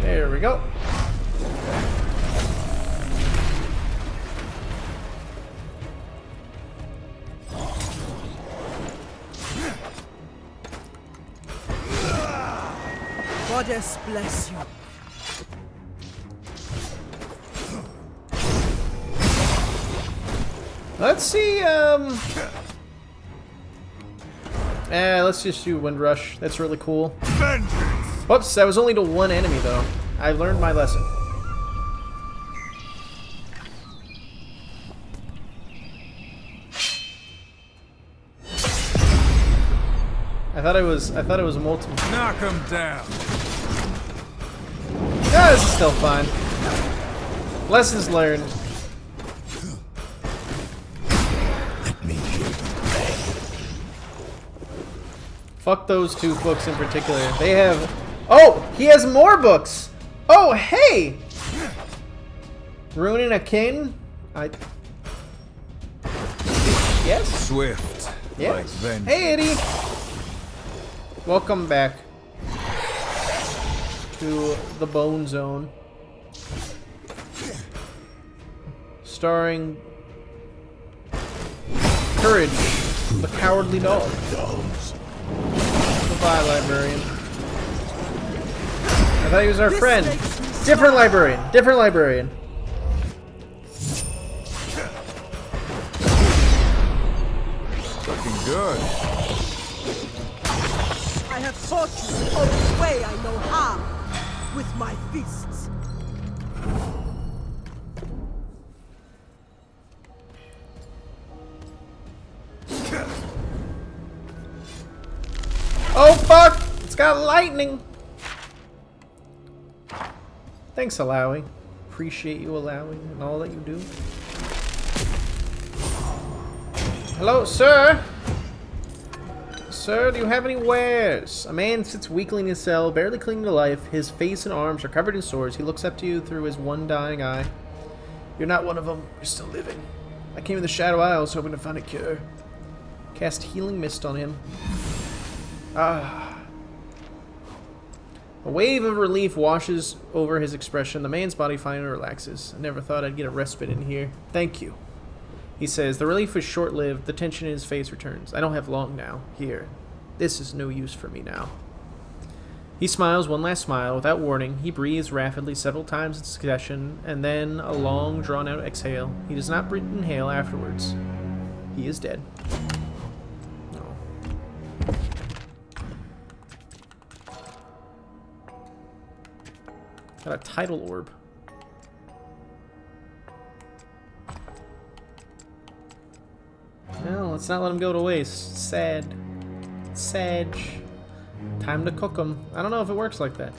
There we go. Goddess bless you. Let's see, let's just do Wind Rush. That's really cool. Whoops, that was only to one enemy, though. I learned my lesson. I thought it was multiple. Knock him down. No, this is still fine. Lessons learned. Fuck those two books in particular. They have... Oh! He has more books! Oh, hey! Ruining a king? Yes? Swift. Yes. Like vengeance. Hey, Eddie! Welcome back to the Bone Zone. Starring Courage, the Cowardly Dog. Goodbye, librarian. I thought he was our friend. Different librarian. Different librarian. Looking good. I have taught you the only way I know how, with my fists. Oh fuck! It's got lightning! Thanks, Alawi. Appreciate you allowing and all that you do. Hello, sir? Sir, do you have any wares? A man sits weakly in his cell, barely clinging to life. His face and arms are covered in sores. He looks up to you through his one dying eye. You're not one of them. You're still living. I came to the Shadow Isles hoping to find a cure. Cast Healing Mist on him. Ah. A wave of relief washes over his expression. The man's body finally relaxes. I never thought I'd get a respite in here. Thank you. He says, the relief is short-lived. The tension in his face returns. I don't have long now. Here. This is no use for me now. He smiles one last smile. Without warning, he breathes rapidly several times in succession, and then a long, drawn-out exhale. He does not inhale afterwards. He is dead. No. Got a tidal orb. Well, let's not let him go to waste. Sad. Sad. Time to cook him. I don't know if it works like that.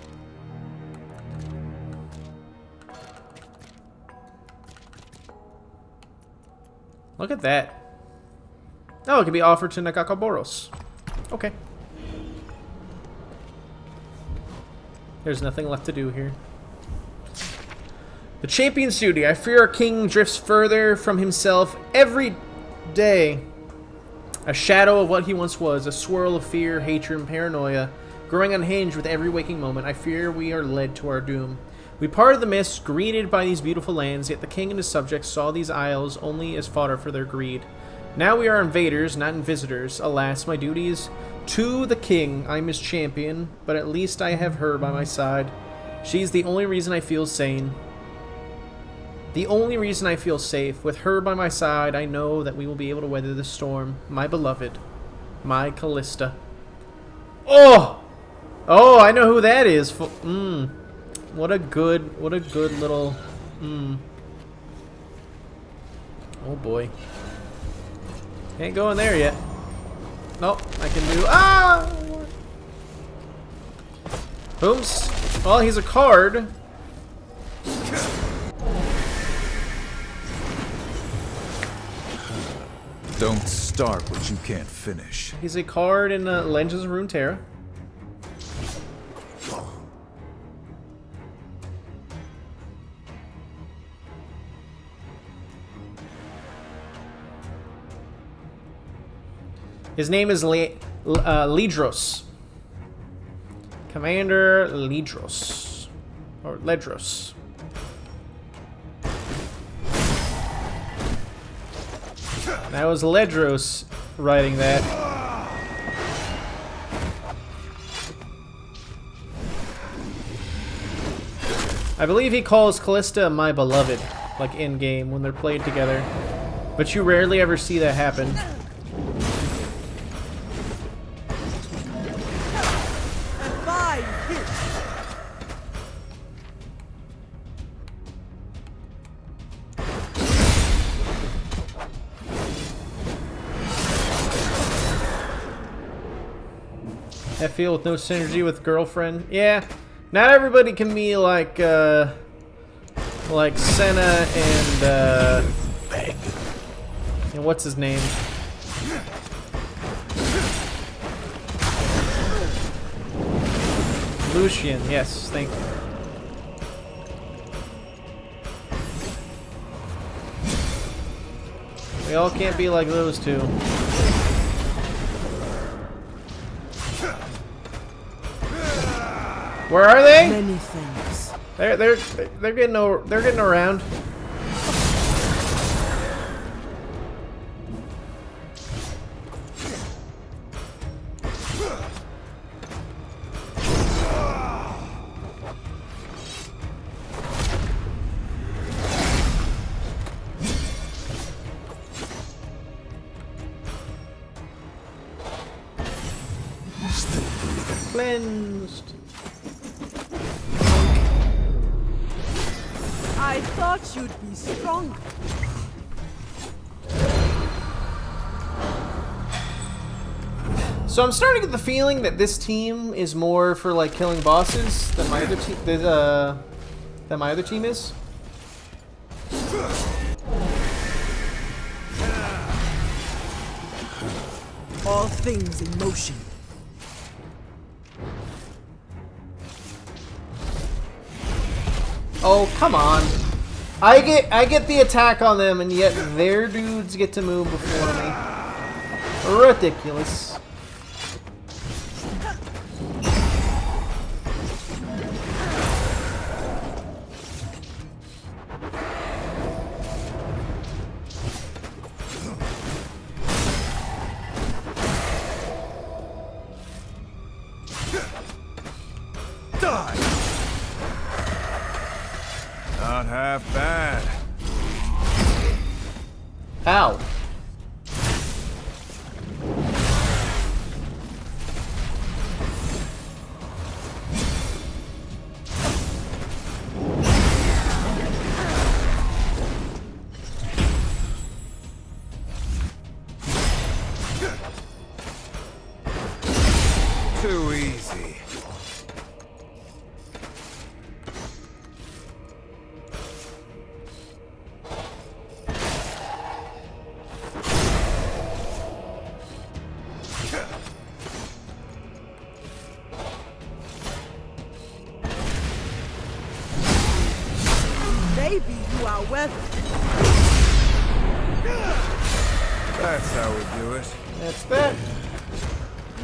Look at that. Oh, it can be offered to Nakakaboros. Okay. There's nothing left to do here. The champion's duty. I fear our king drifts further from himself every day. A shadow of what he once was, a swirl of fear, hatred, and paranoia, growing unhinged with every waking moment. I fear we are led to our doom. We parted the mist, greeted by these beautiful lands, yet the king and his subjects saw these isles only as fodder for their greed. Now we are invaders, not visitors. Alas, my duty is to the king. I'm his champion, but at least I have her by my side. She's the only reason I feel sane. The only reason I feel safe. With her by my side, I know that we will be able to weather the storm. My beloved. My Callista. Oh! Oh, I know who that is. What a good little... Oh boy. Can't go in there yet. Nope, I can do... Ah! Booms. Well, he's a card. Don't start what you can't finish. He's a card in Legends of Runeterra. His name is Ledros. Commander Ledros. Or Ledros. That was Ledros writing that. I believe he calls Callista my beloved, like in game when they're played together. But you rarely ever see that happen. That feel with no synergy with girlfriend. Yeah, not everybody can be like Senna and what's his name? Lucian. Yes, thank you. We all can't be like those two. Where are they? Many things. They're getting around. Cleansed. I thought you'd be strong. So I'm starting to get the feeling that this team is more for like killing bosses than my other team. Than my other team is. All things in motion. Oh, come on. I get the attack on them and yet their dudes get to move before me. Ridiculous. Not half bad. Ow. Too easy. Maybe you are worth That's how we do it. That's that.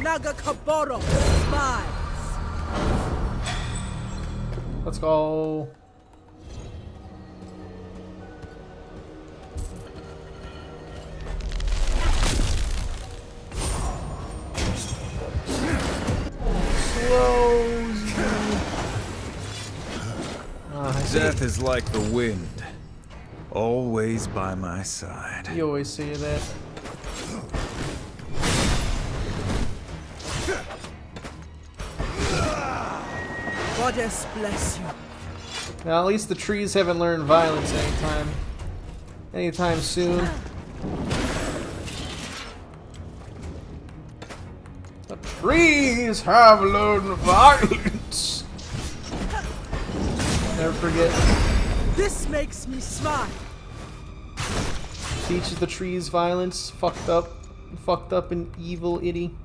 Naga Kaboro smiles. Let's go. Slows. Death is like the wind, always by my side. You always say that. Goddess bless you. Now, at least the trees haven't learned violence anytime soon. The trees have learned violence. Never forget. This makes me smile. Teaches the trees violence. Fucked up. Fucked up and evil itty.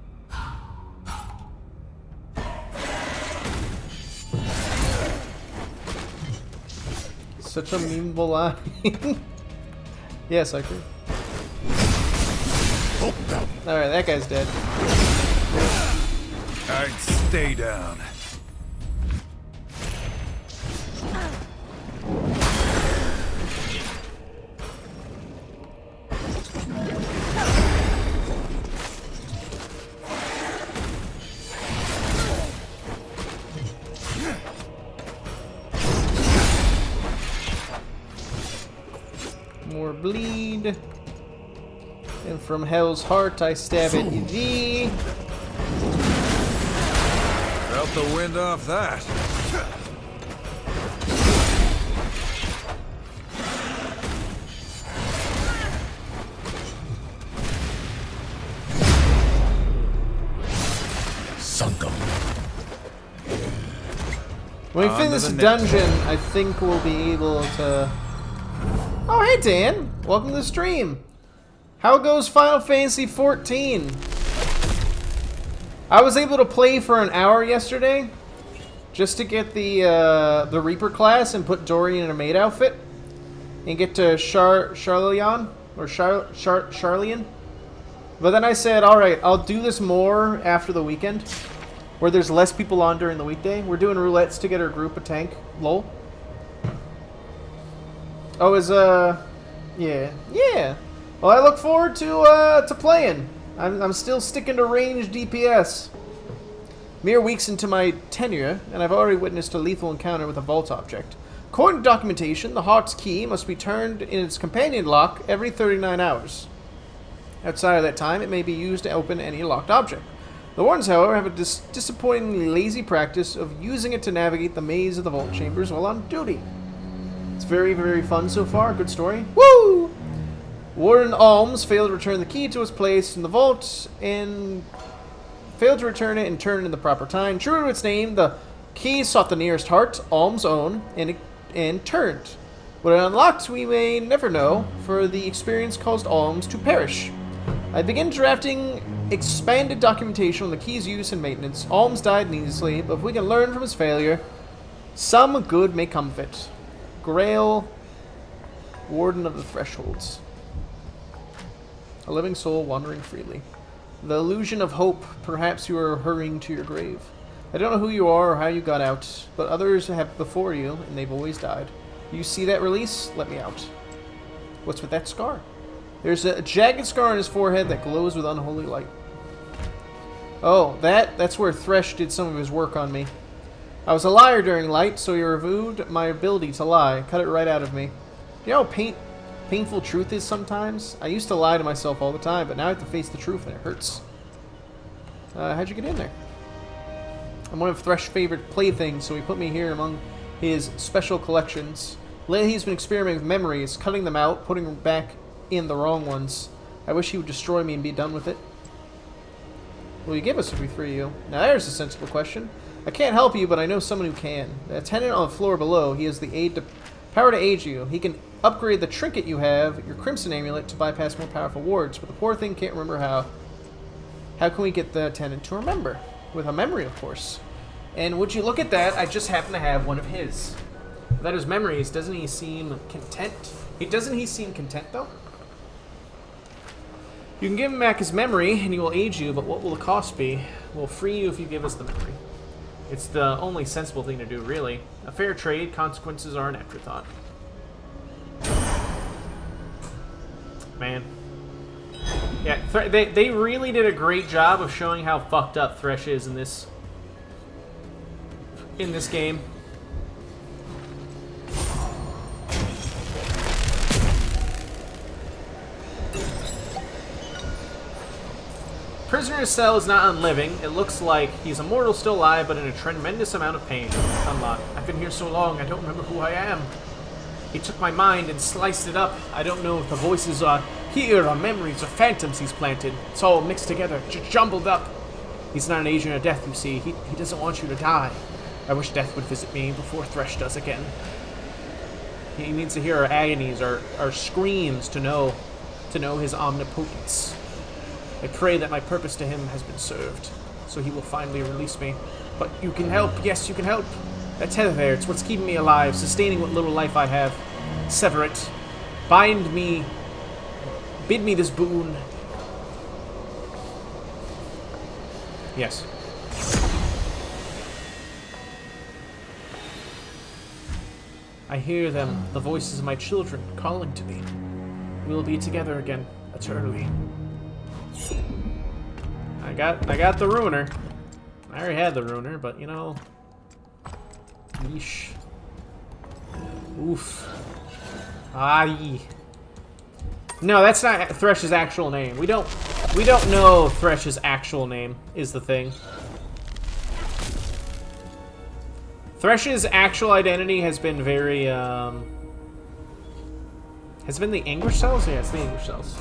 Such a memeable line. Yes, I agree. Alright, that guy's dead. I'd stay down. More bleed. And from hell's heart I stab at thee. Felt the wind off that. Sunk 'em. When we On finish to this the dungeon, I think we'll be able to... Oh, hey Dan! Welcome to the stream! How goes Final Fantasy XIV? I was able to play for an hour yesterday, just to get the Reaper class and put Dorian in a maid outfit, and get to Charlian, or Charlian. But then I said, alright, I'll do this more after the weekend, where there's less people on during the weekday. We're doing roulettes to get our group a tank. Lol. Oh, yeah. Well, I look forward to playing. I'm still sticking to ranged DPS. Mere weeks into my tenure, and I've already witnessed a lethal encounter with a vault object. According to documentation, the Heart's key must be turned in its companion lock every 39 hours. Outside of that time, it may be used to open any locked object. The Wardens, however, have a disappointingly lazy practice of using it to navigate the maze of the vault chambers while on duty. It's very, very fun so far. Good story. Woo! Warden Alms failed to return the key to its place in the vault and failed to return it and turn it in the proper time. True to its name, the key sought the nearest heart, Alms' own, and turned. What it unlocked, we may never know, for the experience caused Alms to perish. I begin drafting expanded documentation on the key's use and maintenance. Alms died needlessly, but if we can learn from his failure, some good may come of it. Grail, Warden of the Thresholds. A living soul wandering freely. The illusion of hope. Perhaps you are hurrying to your grave. I don't know who you are or how you got out, but others have before you, and they've always died. You see that release? Let me out. What's with that scar? There's a jagged scar on his forehead that glows with unholy light. Oh, that's where Thresh did some of his work on me. I was a liar during light, so he removed my ability to lie. Cut it right out of me. You know how painful truth is sometimes? I used to lie to myself all the time, but now I have to face the truth and it hurts. How'd you get in there? I'm one of Thresh's favorite playthings, so he put me here among his special collections. Lately he's been experimenting with memories, cutting them out, putting them back in the wrong ones. I wish he would destroy me and be done with it. Will you give us if we free you? Now there's a sensible question. I can't help you, but I know someone who can. The attendant on the floor below. He has the power to aid you. He can upgrade the trinket you have, your Crimson Amulet, to bypass more powerful wards, but the poor thing can't remember how. How can we get the attendant to remember? With a memory, of course. And would you look at that, I just happen to have one of his. Without his memories, doesn't he seem content? Doesn't he seem content, though? You can give him back his memory, and he will aid you, but what will the cost be? We'll free you if you give us the memory. It's the only sensible thing to do, really. A fair trade, consequences are an afterthought. Man. Yeah, they really did a great job of showing how fucked up Thresh is in this game. Prisoner's cell is not unliving. It looks like he's immortal, still alive, but in a tremendous amount of pain. Unlocked. I've been here so long, I don't remember who I am. He took my mind and sliced it up. I don't know if the voices are here or memories or phantoms he's planted. It's all mixed together, jumbled up. He's not an agent of death, you see. He doesn't want you to die. I wish death would visit me before Thresh does again. He needs to hear our agonies, our screams to know his omnipotence. I pray that my purpose to him has been served, so he will finally release me. But you can help, yes, you can help. That tether there, it's what's keeping me alive, sustaining what little life I have. Sever it. Bind me. Bid me this boon. Yes. I hear them, the voices of my children, calling to me. We will be together again, eternally. I got the ruiner. I already had the ruiner, but you know. Yeesh. Oof. Aye. No, that's not Thresh's actual name. We don't know Thresh's actual name is the thing. Thresh's actual identity has been very has been the English cells? Yeah, it's the English cells.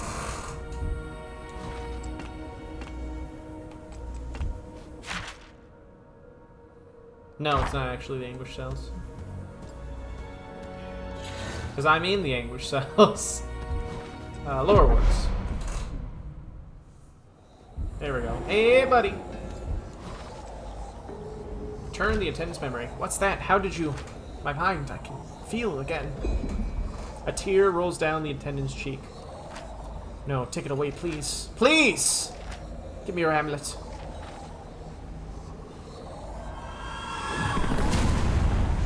No, it's not actually the English cells. Because I mean the English cells. Lower words. There we go. Hey, buddy. Turn the attendance memory. What's that? How did you... My mind, I can feel again. A tear rolls down the attendant's cheek. No, take it away, please. Please! Give me your amulet.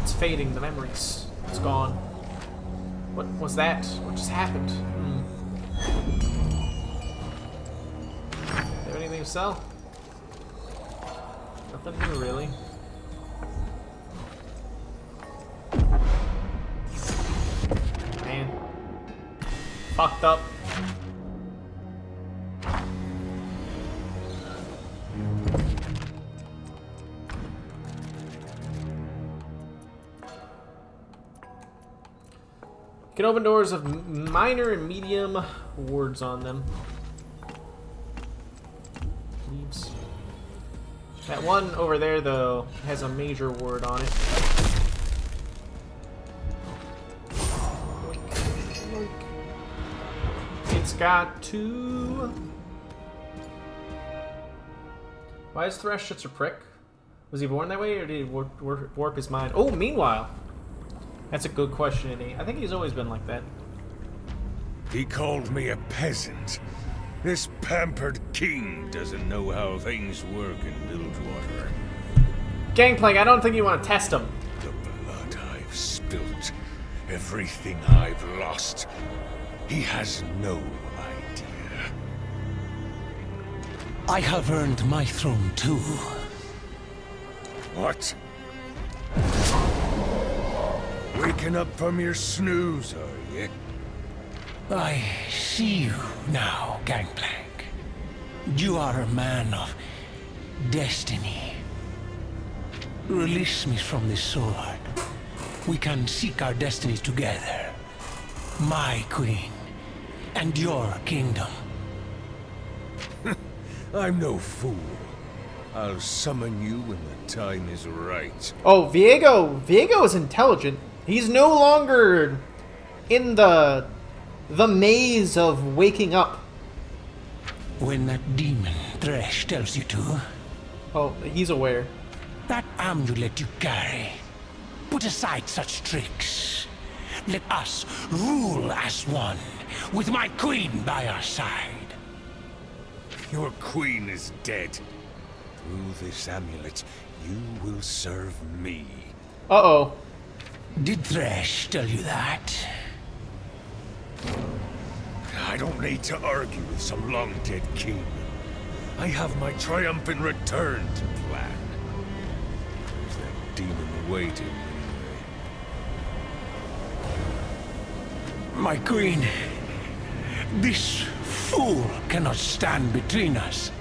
It's fading, the memories. It's gone. What was that? What just happened? Have anything to sell? Nothing new, really. Man. Fucked up. Can open doors of minor and medium words on them. Leaves. That one over there, though, has a major word on it. It's got two. Why is Thresh such a prick? Was he born that way, or did he warp his mind? Oh, meanwhile. That's a good question, Eddie. I think he's always been like that. He called me a peasant. This pampered king doesn't know how things work in Bilgewater. Gangplank, I don't think you want to test him. The blood I've spilt, everything I've lost. He has no idea. I have earned my throne too. What? Waking up from your snooze, are you? I see you now, Gangplank. You are a man of destiny. Release me from this sword. We can seek our destinies together. My queen, and your kingdom. I'm no fool. I'll summon you when the time is right. Oh, Viego is intelligent. He's no longer in the maze of waking up. When that demon Thresh tells you to. Oh, he's aware. That amulet you carry. Put aside such tricks. Let us rule as one, with my queen by our side. Your queen is dead. Through this amulet, you will serve me. Uh-oh. Did Thresh tell you that? I don't need to argue with some long-dead king. I have my triumphant return to plan. There's that demon waiting. My queen, this fool cannot stand between us.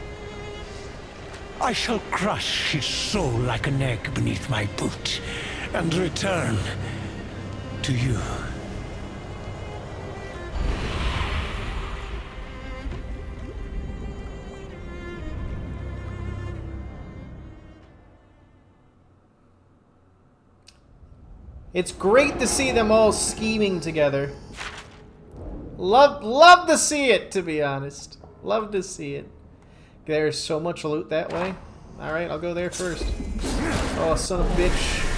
I shall crush his soul like an egg beneath my boot and return to you. It's great to see them all scheming together. Love to see it, to be honest. Love to see it. There's so much loot that way. Alright, I'll go there first. Oh, son of a bitch.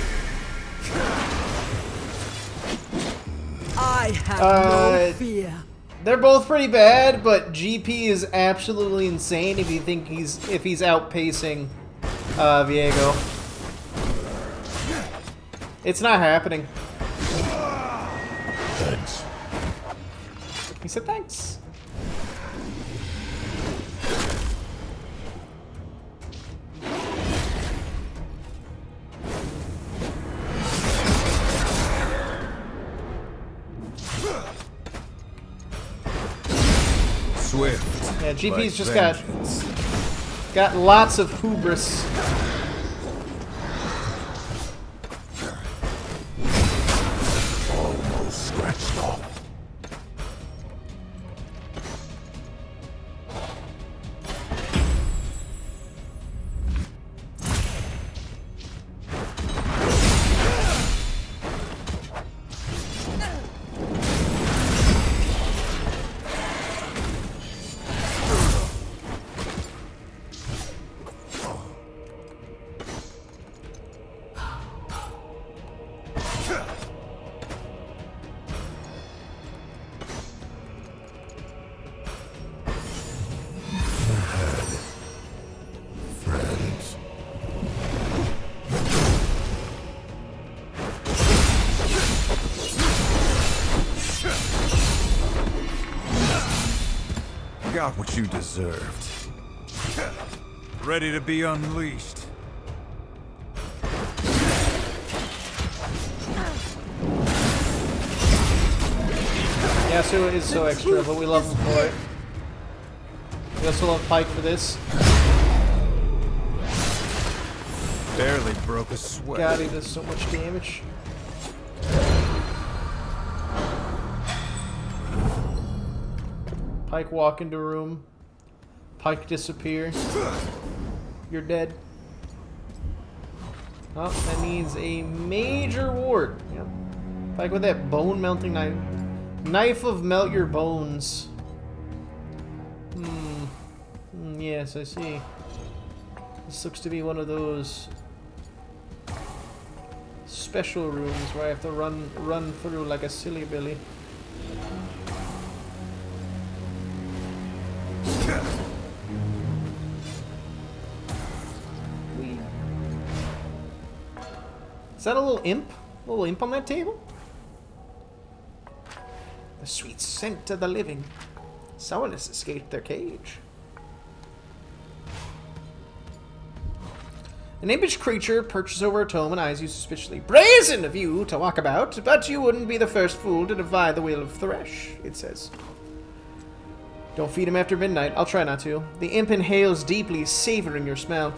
I have no fear. They're both pretty bad, but GP is absolutely insane if he's outpacing Viego. It's not happening. Thanks. He said thanks. Swift. Yeah, GP's like just vengeance. got lots of hubris. Almost scratched off. Friends. Got what you deserved. Ready to be unleashed. Yasuo is so extra, but we love him for it. We also love Pike for this. Barely broke a sweat. God, he does so much damage. Pike walk into room. Pike disappear. You're dead. Oh, that needs a major ward. Yep. Pike with that bone melting knife. Knife of melt your bones. Yes, I see. This looks to be one of those special rooms where I have to run through like a silly billy. Is that a little imp? A little imp on that table? The sweet scent of the living. Someone has escaped their cage. An impish creature perches over a tome and eyes you suspiciously. Brazen of you to walk about, but you wouldn't be the first fool to defy the will of Thresh, it says. Don't feed him after midnight. I'll try not to. The imp inhales deeply, savoring your smell.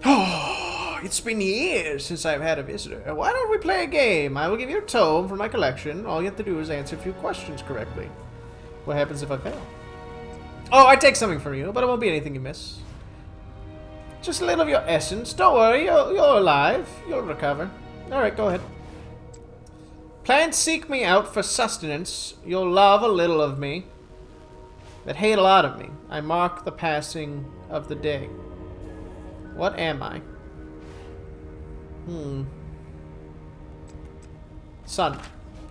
Oh, it's been years since I've had a visitor. Why don't we play a game? I will give you a tome from my collection. All you have to do is answer a few questions correctly. What happens if I fail? Oh, I take something from you, but it won't be anything you miss. Just a little of your essence. Don't worry, you're alive. You'll recover. Alright, go ahead. Plants seek me out for sustenance. You'll love a little of me, but hate a lot of me. I mark the passing of the day. What am I? Sun.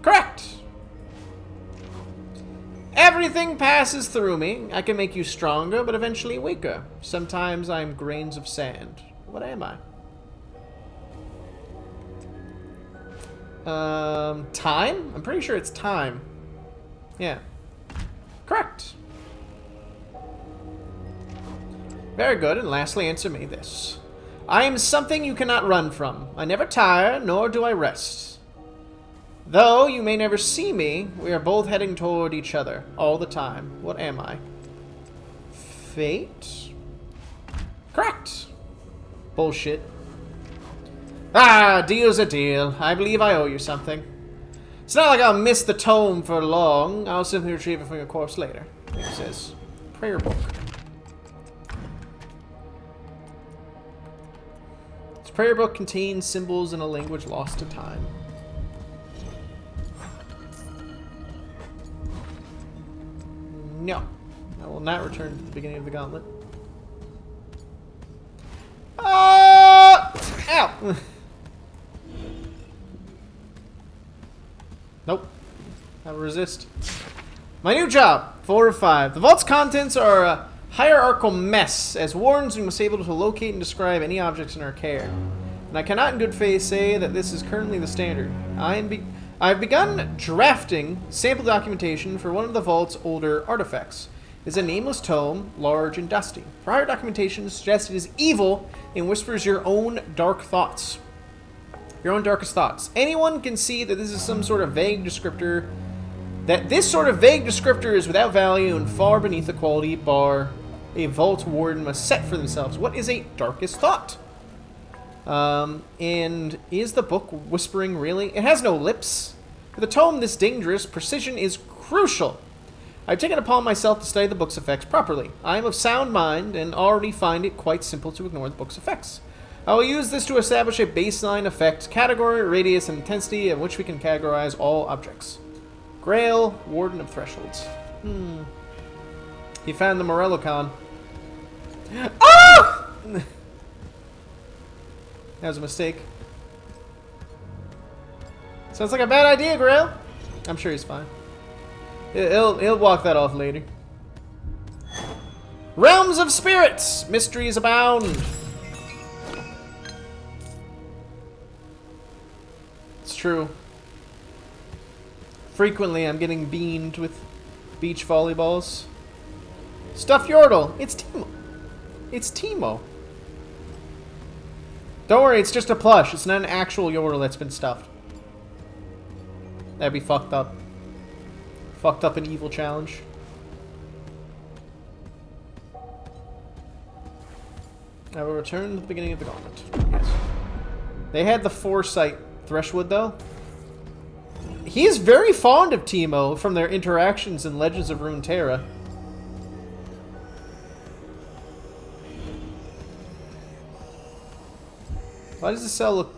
Correct! Everything passes through me. I can make you stronger, but eventually weaker. Sometimes I'm grains of sand. What am I? Time? I'm pretty sure it's time. Yeah. Correct. Very good, and lastly answer me this. I am something you cannot run from. I never tire, nor do I rest. Though you may never see me, we are both heading toward each other all the time. What am I? Fate? Correct. Bullshit. Ah, deal's a deal. I believe I owe you something. It's not like I'll miss the tome for long. I'll simply retrieve it from your corpse later. It says, prayer book. This prayer book contains symbols in a language lost to time. not return to the beginning of the gauntlet. Ow! Nope. I will resist. My new job, 4 of 5. The vault's contents are a hierarchical mess. As wardens, we must be able to locate and describe any objects in our care. And I cannot in good faith say that this is currently the standard. I've begun drafting sample documentation for one of the vault's older artifacts. It's a nameless tome, large and dusty. Prior documentation suggests it is evil and whispers your own dark thoughts. Your own darkest thoughts. Anyone can see that this is some sort of vague descriptor. That this sort of vague descriptor is without value and far beneath the quality bar a vault warden must set for themselves. What is a darkest thought? And is the book whispering really? It has no lips. For the tome this dangerous, precision is crucial. I've taken upon myself to study the book's effects properly. I am of sound mind and already find it quite simple to ignore the book's effects. I will use this to establish a baseline effect category, radius, and intensity in which we can categorize all objects. Grail, Warden of Thresholds. He found the Morellocon. Oh! That was a mistake. Sounds like a bad idea, Grail. I'm sure he's fine. He'll walk that off later. Realms of Spirits! Mysteries abound! It's true. Frequently I'm getting beamed with beach volleyballs. Stuffed Yordle! It's Teemo. It's Teemo. Don't worry, it's just a plush. It's not an actual Yordle that's been stuffed. That'd be fucked up. Fucked up an evil challenge. I will return to the beginning of the gauntlet. Yes. They had the foresight Thrushwood, though. He's very fond of Teemo from their interactions in Legends of Runeterra. Why does this cell look...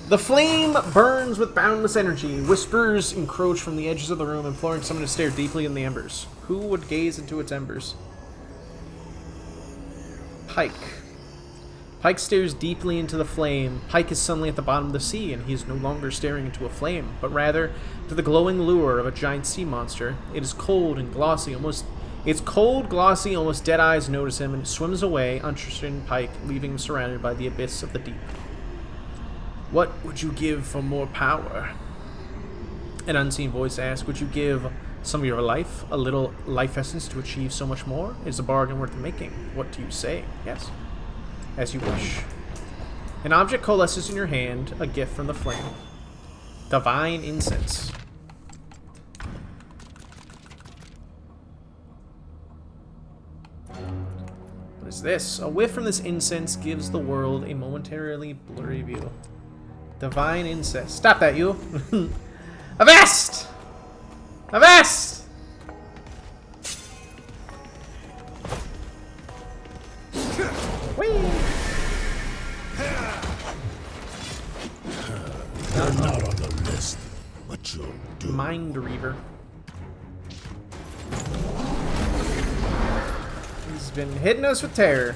The flame burns with boundless energy. Whispers encroach from the edges of the room, imploring someone to stare deeply in the embers. Who would gaze into its embers? Pike. Pike stares deeply into the flame. Pike is suddenly at the bottom of the sea, and he is no longer staring into a flame, but rather to the glowing lure of a giant sea monster. It is cold and glossy, almost dead eyes notice him, and it swims away, uninterested in Pike, leaving him surrounded by the abyss of the deep. What would you give for more power? An unseen voice asks. Would you give some of your life, a little life essence to achieve so much more? Is a bargain worth making? What do you say? Yes. As you wish. An object coalesces in your hand, a gift from the flame. Divine incense. What is this? A whiff from this incense gives the world a momentarily blurry view. Divine incense. Stop that, you! Avast! Avast! Whee! You're not on the list, but you'll do. Mind Reaver. He's been hitting us with terror.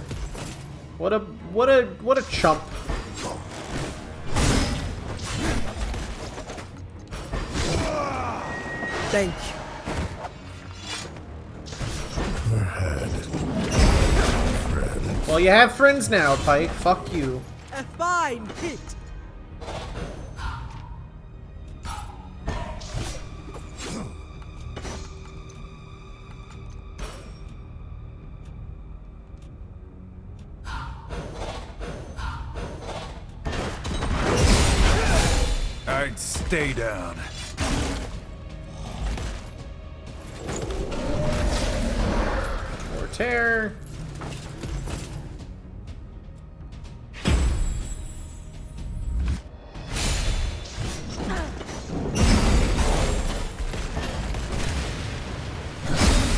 What a chump. Thank you. Well, you have friends now, Pike. Fuck you. A fine hit. I'd stay down. More terror.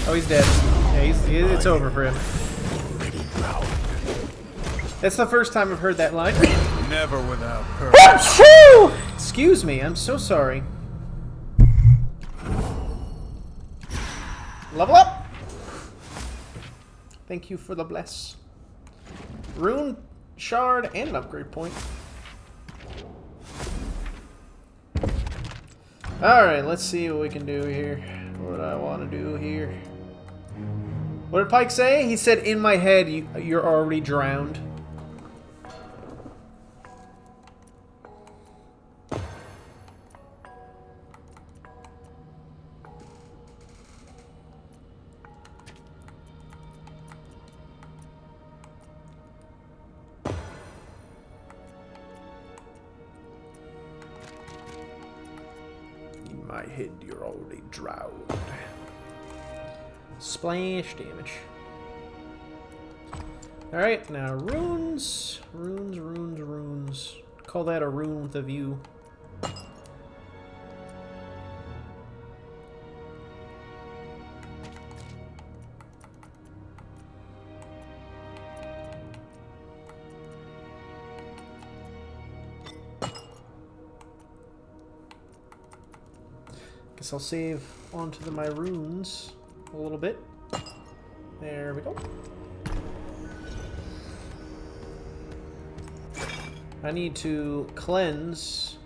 Oh, he's dead. Yeah, it's over for him. That's the first time I've heard that line. Never without courage. Excuse me, I'm so sorry. Level up! Thank you for the bless. Rune shard and an upgrade point. Alright, let's see what we can do here. What I want to do here. What did Pike say? He said, in my head, you're already drowned. In my head, you're already drowned. Splash damage. Alright, now runes. Runes. Call that a rune with a view. Guess I'll save onto my runes a little bit. There we go. I need to cleanse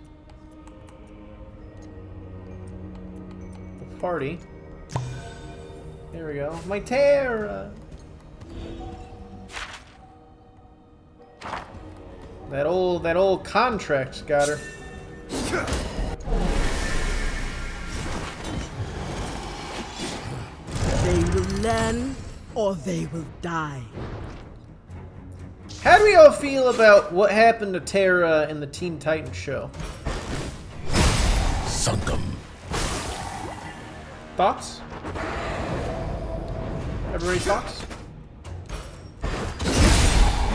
the party. There we go. My Terra! That old contract got her. They will learn, or they will die. How do we all feel about what happened to Terra in the Teen Titans show? Sunkum. Thoughts? Everybody's thoughts?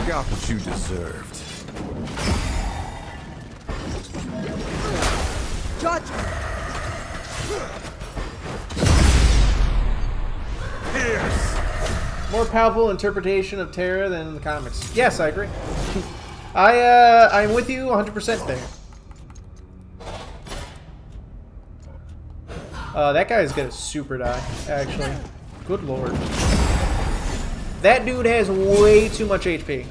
Got what you deserved. Judgment! More palpable interpretation of Terra than in the comics. Yes, I agree. I'm with you 100% there. That guy's gonna super die, actually. Good lord. That dude has way too much HP.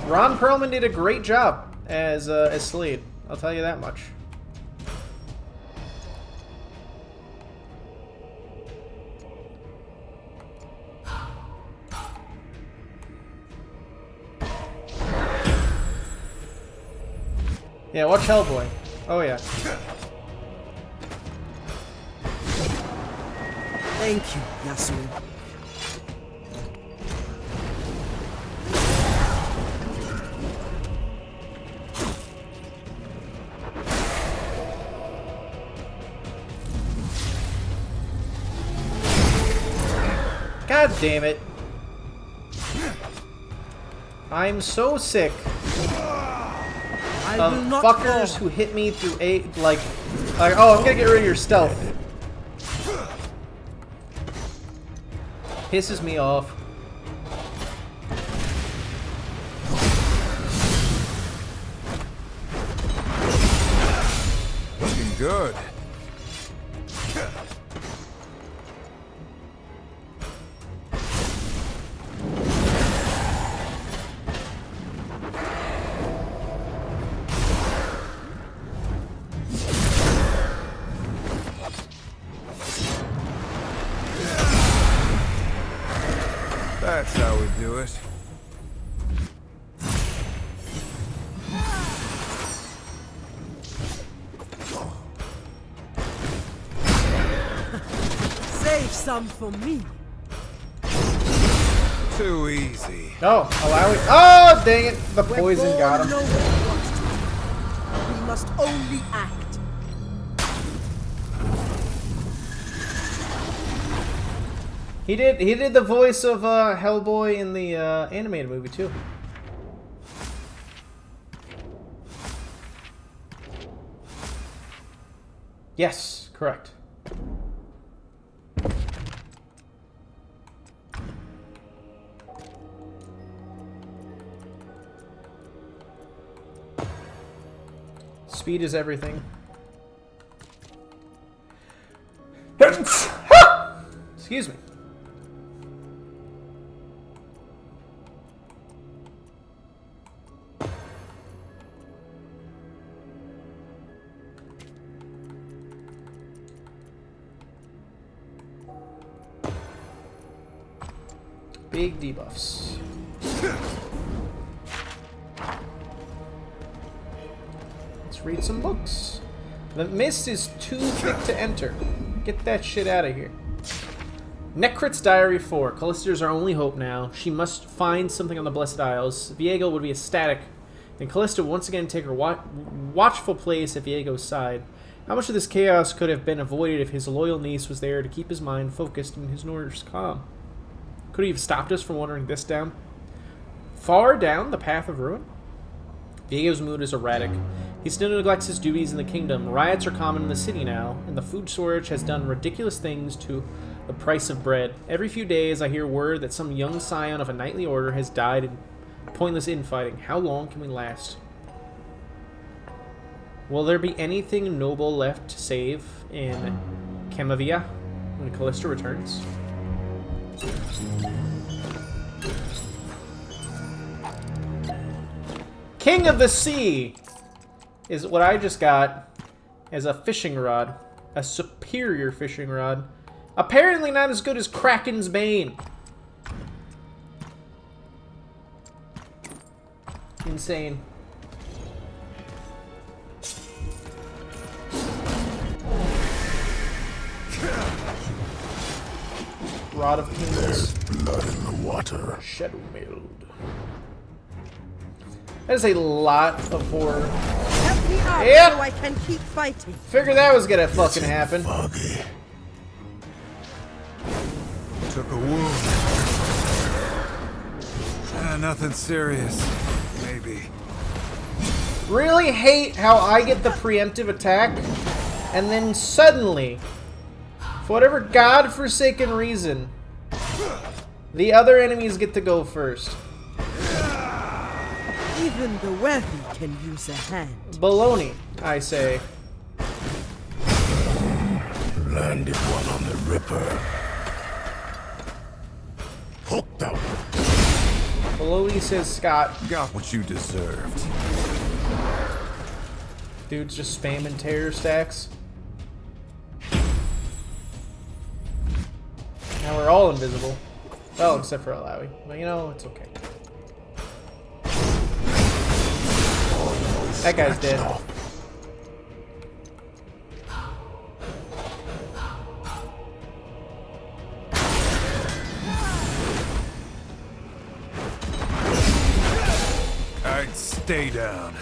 Ron Perlman did a great job as Slade. I'll tell you that much. Yeah, watch Hellboy. Oh yeah. Thank you, Yasuo. God damn it. I'm so sick I of will not fuckers fall. who hit me through like, oh, I'm gonna get rid of your stealth. Pisses me off. Looking good. That's how we do it. Save some for me. Too easy. Oh, allow it. Oh, dang it. The poison We're got born him. no one wants to. We must only act. He did the voice of Hellboy in the animated movie too. Yes, correct. Speed is everything. Excuse me. Big debuffs. Let's read some books. The mist is too thick to enter. Get that shit out of here. Necrit's Diary 4. Callista is our only hope now. She must find something on the Blessed Isles. Viego would be ecstatic. And Callista would once again take her watchful place at Viego's side. How much of this chaos could have been avoided if his loyal niece was there to keep his mind focused and his nerves calm? Could he have stopped us from wandering this down? Far down the path of ruin? Viego's mood is erratic. He still neglects his duties in the kingdom. Riots are common in the city now, and the food shortage has done ridiculous things to the price of bread. Every few days I hear word that some young scion of a knightly order has died in pointless infighting. How long can we last? Will there be anything noble left to save in Camavia when Callista returns? King of the Sea is what I just got as a fishing rod. A superior fishing rod. Apparently not as good as Kraken's Bane. Insane. Rod of Kings. Blood in the water. Shadow Mailed. That is a lot of horror. Help me out Yep. so I can keep fighting. Figured that was gonna fucking happen. Foggy. Took a wound. Nothing serious. Maybe. Really hate how I get the preemptive attack, and then suddenly, for whatever godforsaken reason, the other enemies get to go first. Even the wealthy can use a hand. Baloney, I say. Landed one on the Ripper. Hooked up. Baloney says Scott. Got what you deserved. Dude's just spamming terror stacks. Now we're all invisible. Well, except for Alawi. But you know, it's okay. That guy's dead. I'd stay down.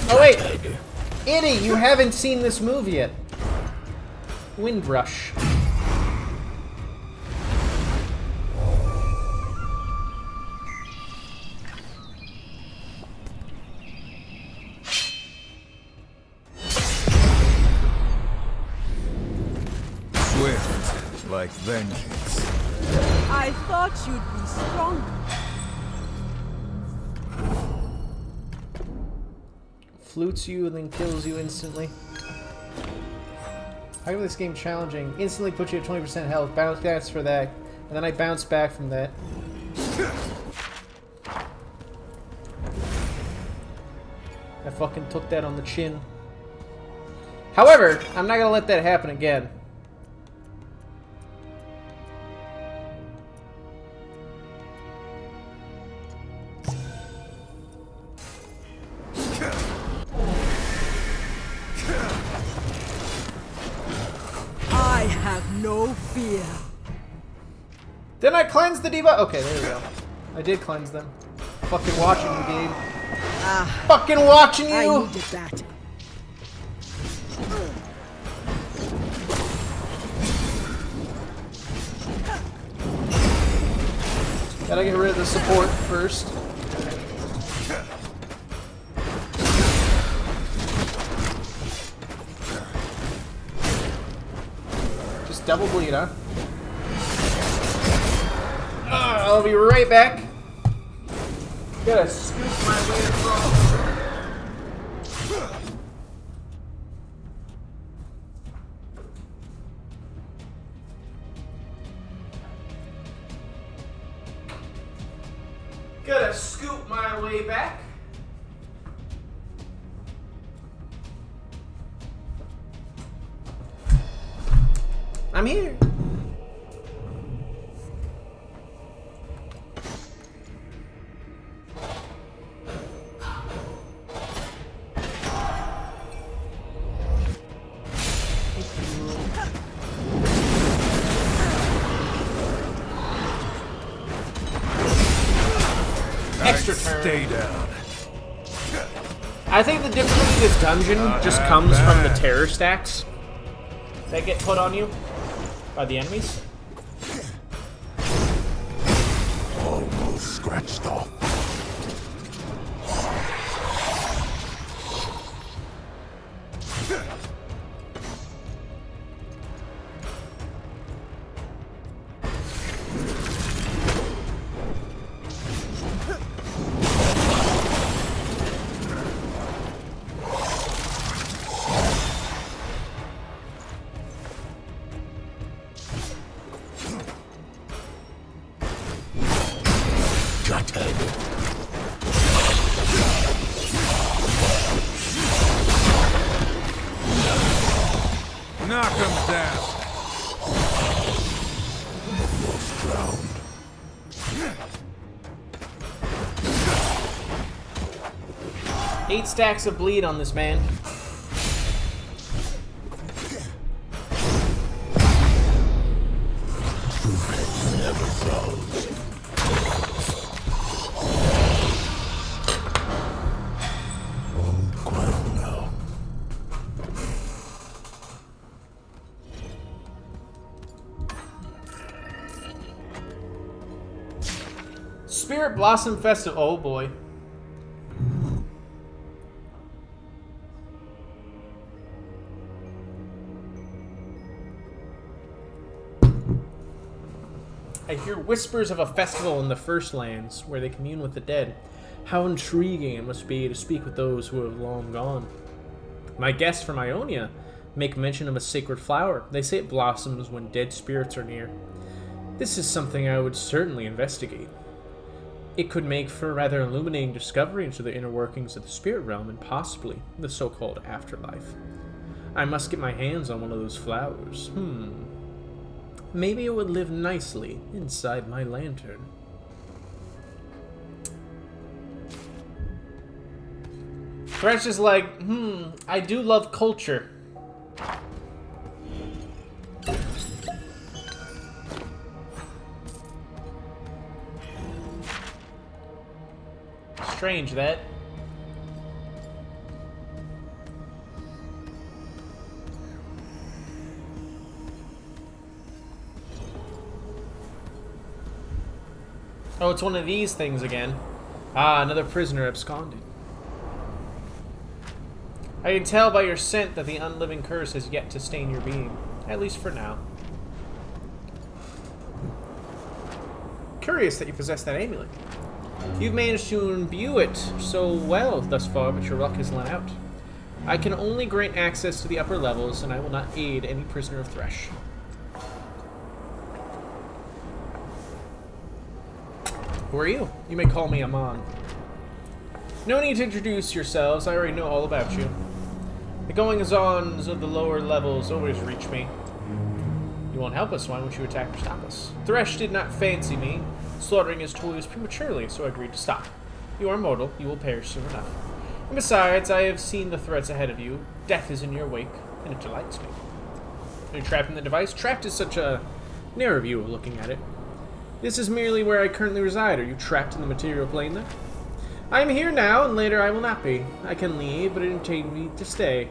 Oh wait! Itty, you haven't seen this move yet. Windrush. Swift, like vengeance. I thought you'd be stronger. Flutes you and then kills you instantly. How come this game challenging? Instantly puts you at 20% health. Bounce dance for that. And then I bounce back from that. I fucking took that on the chin. However, I'm not gonna let that happen again. I have no fear. Didn't I cleanse the debuff? Okay, there we go. I did cleanse them. Fucking watching the game. Ah, Fucking watching I you! needed that. Gotta get rid of the support first. double bleed, huh? I'll be right back. Gotta scoop my way across. Gotta scoop my way back. I'm here. Extra turn. Stay down. I think the difficulty of this dungeon just comes from the terror stacks that get put on you by the enemies. Almost scratched off. Knock him down. Almost drowned. 8 stacks of bleed on this man. Never froze. On the ground now. Spirit Blossom Festival. Oh boy. I hear whispers of a festival in the First Lands where they commune with the dead. How intriguing it must be to speak with those who have long gone. My guests from Ionia make mention of a sacred flower. They say it blossoms when dead spirits are near. This is something I would certainly investigate. It could make for a rather illuminating discovery into the inner workings of the spirit realm and possibly the so-called afterlife. I must get my hands on one of those flowers. Maybe it would live nicely inside my lantern. Thresh is like, I do love culture. Strange that. Oh, it's one of these things again. Ah, another prisoner absconded. I can tell by your scent that the unliving curse has yet to stain your being. At least for now. Curious that you possess that amulet. You've managed to imbue it so well thus far, but your luck has run out. I can only grant access to the upper levels, and I will not aid any prisoner of Thresh. Who are you? You may call me Amon. No need to introduce yourselves, I already know all about you. The goings-ons of the lower levels always reach me. You won't help us, why won't you attack or stop us? Thresh did not fancy me, slaughtering his toys prematurely, so I agreed to stop. You are mortal, you will perish soon enough. And besides, I have seen the threats ahead of you. Death is in your wake, and it delights me. Are you trapped in the device? Trapped is such a narrow view of looking at it. This is merely where I currently reside. Are you trapped in the material plane then? I am here now, and later I will not be. I can leave, but it entails me to stay.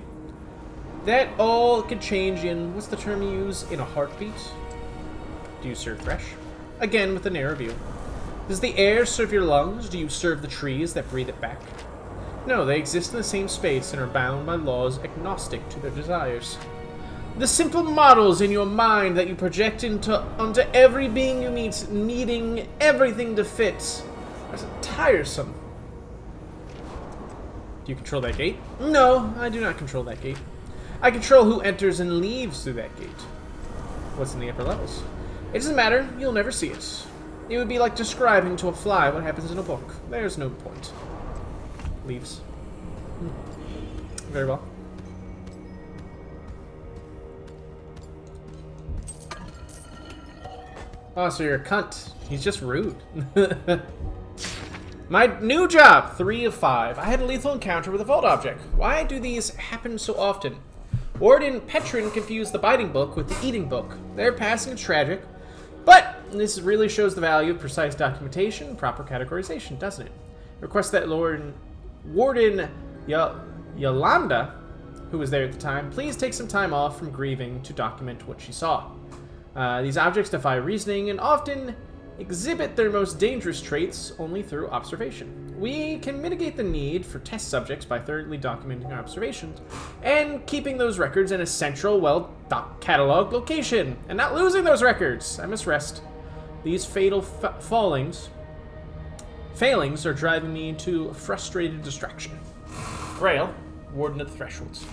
That all could change in, what's the term you use, in a heartbeat? Do you serve Thresh? Again, with a narrow view. Does the air serve your lungs? Do you serve the trees that breathe it back? No, they exist in the same space and are bound by laws agnostic to their desires. The simple models in your mind that you project onto every being you meet, needing everything to fit. That's tiresome. Do you control that gate? No, I do not control that gate. I control who enters and leaves through that gate. What's in the upper levels? It doesn't matter, you'll never see it. It would be like describing to a fly what happens in a book. There's no point. Leaves. Very well. Oh, so you're a cunt. He's just rude. My new job, 3 of 5. I had a lethal encounter with a vault object. Why do these happen so often? Warden Petrin confused the biting book with the eating book. Their passing is tragic, but this really shows the value of precise documentation and proper categorization, doesn't it? Request that Warden Yolanda, who was there at the time, please take some time off from grieving to document what she saw. These objects defy reasoning and often exhibit their most dangerous traits only through observation. We can mitigate the need for test subjects by thoroughly documenting our observations and keeping those records in a central, well-cataloged location, and not losing those records. I must rest. These fatal failings are driving me into a frustrated distraction. Grail, Warden of the Thresholds.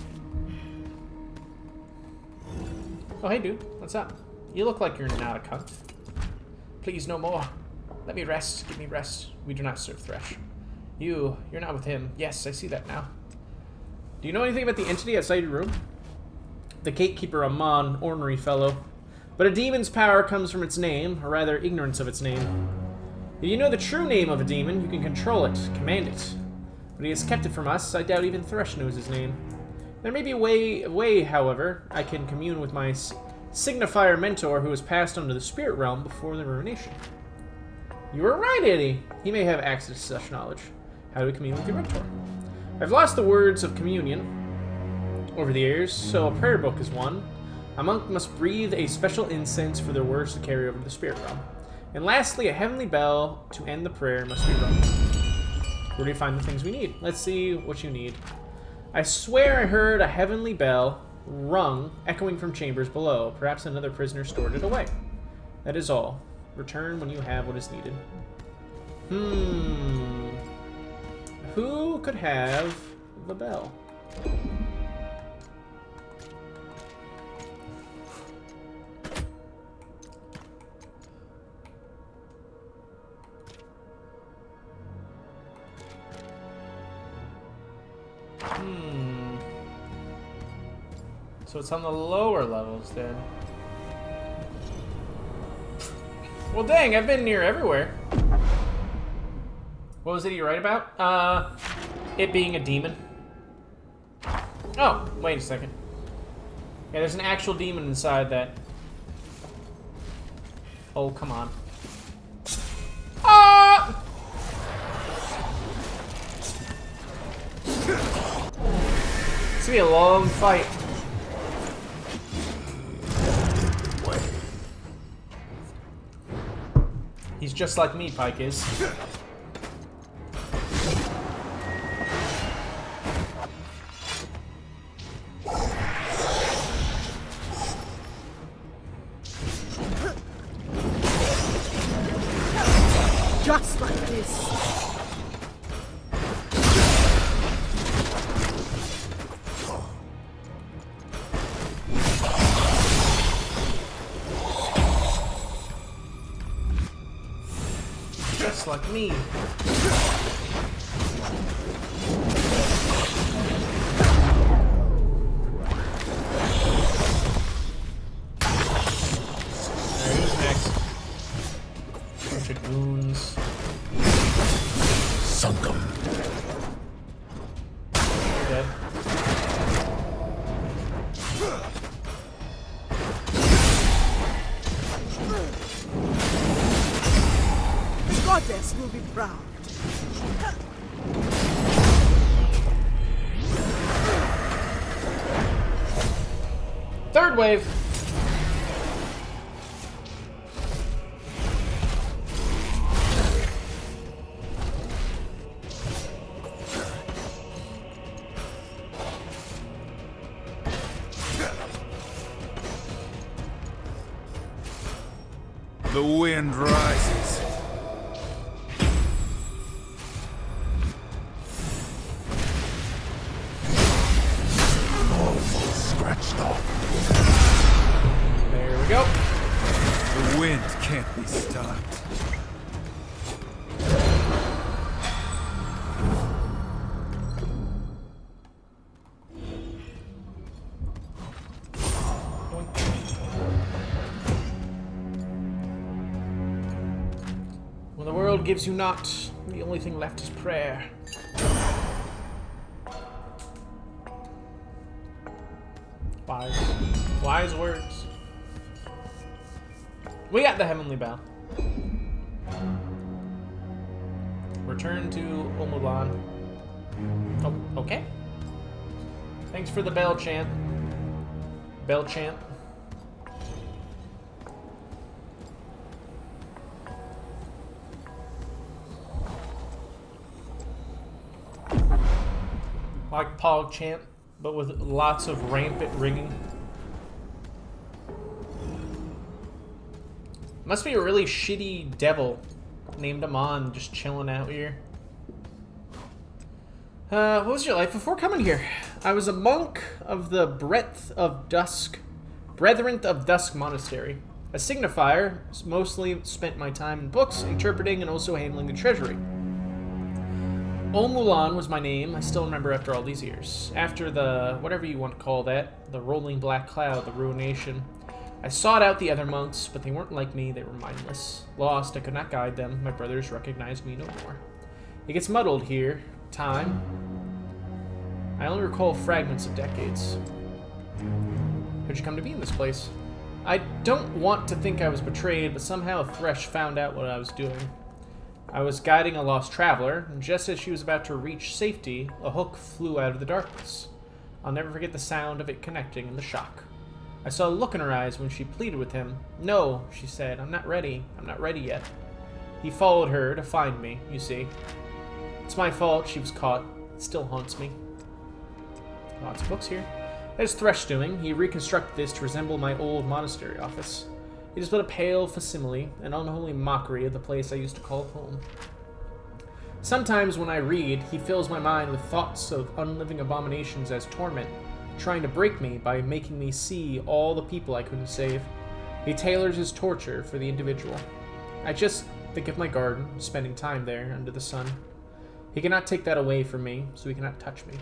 Oh, hey, dude. What's up? You look like you're not a cunt. Please, no more. Let me rest. Give me rest. We do not serve Thresh. You're not with him. Yes, I see that now. Do you know anything about the entity outside your room? The gatekeeper, a mon, ornery fellow. But a demon's power comes from its name, or rather, ignorance of its name. If you know the true name of a demon, you can control it, command it. But he has kept it from us. I doubt even Thresh knows his name. There may be a way, however, I can commune with my signifier mentor who was passed on to the spirit realm before the ruination. You were right, Eddie. He may have access to such knowledge. How do we commune with your mentor? I've lost the words of communion over the years, so a prayer book is one. A monk must breathe a special incense for their words to carry over to the spirit realm. And lastly, a heavenly bell to end the prayer must be rung. Where do you find the things we need? Let's see what you need. I swear I heard a heavenly bell rung, echoing from chambers below. Perhaps another prisoner stored it away. That is all. Return when you have what is needed. Who could have the bell? So it's on the lower levels then. Well, dang, I've been near everywhere. What was it you write about? It being a demon. Oh, wait a second. Yeah, there's an actual demon inside that. Oh, come on. Ah! It's gonna be a long fight. He's just like me, Pike is. Just like this. Just like me. Alright, who's next? Bunch of goons. Sunk 'em. Dead. Goddess will be proud. Third wave. The wind rises. Almost scratched off. There we go. The wind can't be stopped. When the world gives you not, the only thing left is prayer. Wise. Wise words. We got the Heavenly Bell. Return to Omulan. Oh, okay. Thanks for the bell chant. Bell chant. Like Pog chant, but with lots of rampant ringing. Must be a really shitty devil named Amon just chilling out here. What was your life before coming here? I was a monk of the Brethren of Dusk Monastery. A signifier, mostly spent my time in books, interpreting, and also handling the treasury. Omulan was my name, I still remember after all these years. After the, whatever you want to call that, the rolling black cloud, the ruination. I sought out the other monks, but they weren't like me, they were mindless. Lost, I could not guide them, my brothers recognized me no more. It gets muddled here. Time. I only recall fragments of decades. How'd you come to be in this place? I don't want to think I was betrayed, but somehow Thresh found out what I was doing. I was guiding a lost traveler, and just as she was about to reach safety, a hook flew out of the darkness. I'll never forget the sound of it connecting and the shock. I saw a look in her eyes when she pleaded with him. No, she said, I'm not ready. I'm not ready yet. He followed her to find me, you see. It's my fault she was caught. It still haunts me. Lots of books here. There's Thresh doing. He reconstructed this to resemble my old monastery office. It is but a pale facsimile, an unholy mockery of the place I used to call home. Sometimes when I read, he fills my mind with thoughts of unliving abominations as torment, trying to break me by making me see all the people I couldn't save. He tailors his torture for the individual. I just think of my garden, spending time there under the sun. He cannot take that away from me, so he cannot touch me.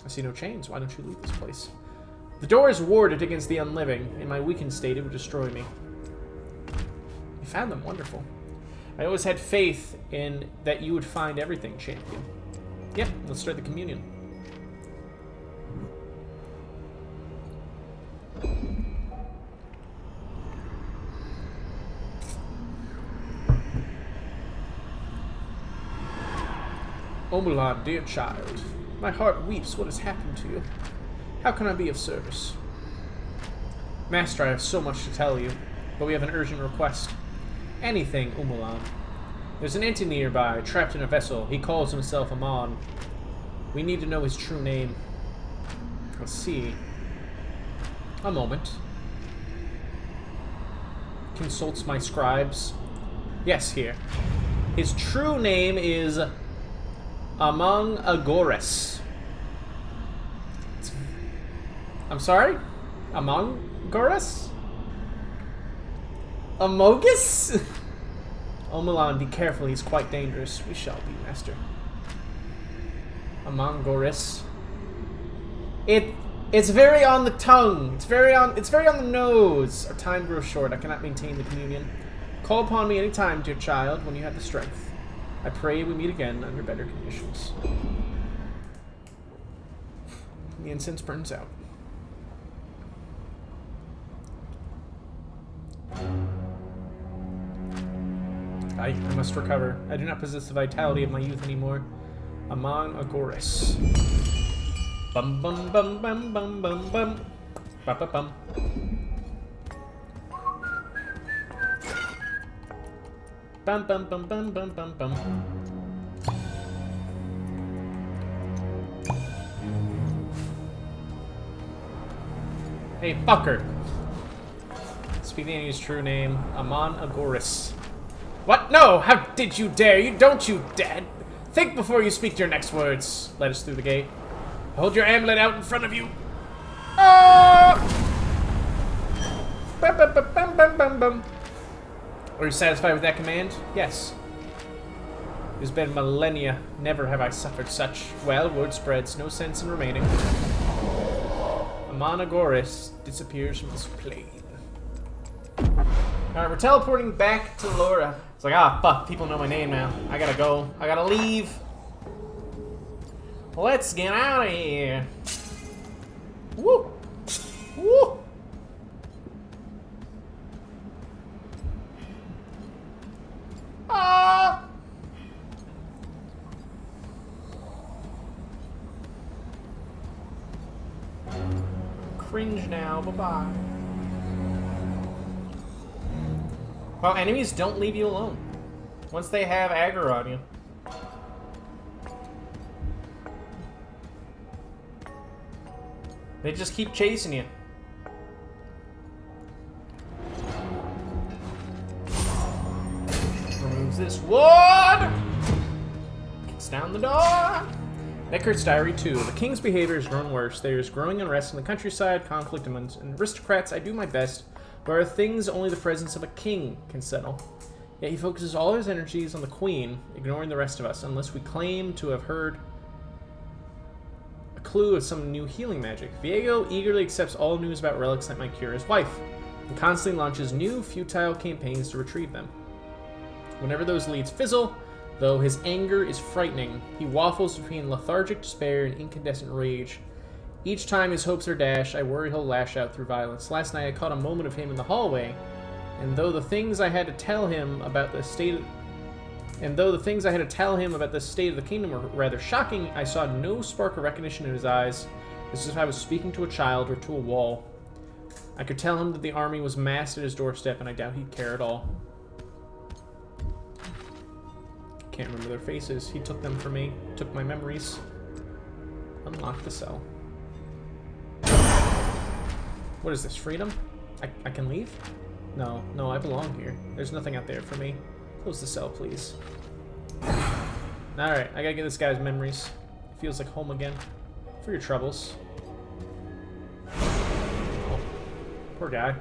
I see no chains. Why don't you leave this place? The door is warded against the unliving. In my weakened state, it would destroy me. You found them. Wonderful. I always had faith in that you would find everything, champion. Yep, let's start the communion. Omulan, dear child, my heart weeps what has happened to you. How can I be of service? Master, I have so much to tell you, but we have an urgent request. Anything, Omulan. There's an entity nearby, trapped in a vessel. He calls himself Amon. We need to know his true name. Let's see. A moment. Consults my scribes. Yes, here. His true name is Among Agores. I'm sorry? Among Agores? Amogus? Omulan, be careful, he's quite dangerous. We shall be, master. Among Agores. It's very on the tongue. It's very on the nose. Our time grows short. I cannot maintain the communion. Call upon me any time, dear child, when you have the strength. I pray we meet again under better conditions. The incense burns out. I must recover. I do not possess the vitality of my youth anymore. Among Agores. Bum bum bum bum bum bum bum. Bum bum bum. Bum bum bum bum bum bum bum. Hey, fucker. Speak the enemy's true name. Amon Agoris. What? No! How did you dare? Don't you dare! Think before you speak your next words. Let us through the gate. Hold your amulet out in front of you. Bum, bum, bum, bum, bum, bum, bum. Are you satisfied with that command? Yes. It has been millennia. Never have I suffered such. Well, word spreads. No sense in remaining. Amon Agoris disappears from this plane. Alright, we're teleporting back to Laura. It's like, ah, fuck, people know my name now. I gotta go. I gotta leave. Let's get out of here. Woo! Woo! Ah! Cringe now. Bye-bye. Well, enemies don't leave you alone. Once they have aggro on you. They just keep chasing you. Removes this wood! Kicks down the door! Neckart's Diary 2. The king's behavior has grown worse. There is growing unrest in the countryside, conflict among aristocrats. I do my best. But are things only the presence of a king can settle. Yet he focuses all his energies on the queen, ignoring the rest of us, unless we claim to have heard a clue of some new healing magic. Viego eagerly accepts all news about relics that might cure his wife, and constantly launches new, futile campaigns to retrieve them. Whenever those leads fizzle, though his anger is frightening, he waffles between lethargic despair and incandescent rage. Each time his hopes are dashed, I worry he'll lash out through violence. Last night I caught a moment of him in the hallway, and though the things I had to tell him about the state of the kingdom were rather shocking, I saw no spark of recognition in his eyes, as if I was speaking to a child or to a wall. I could tell him that the army was massed at his doorstep, and I doubt he'd care at all. Can't remember their faces. He took them from me, took my memories. Unlocked the cell. What is this, freedom? I can leave? No, I belong here. There's nothing out there for me. Close the cell, please. Alright, I gotta get this guy's memories. It feels like home again. For your troubles. Oh, poor guy.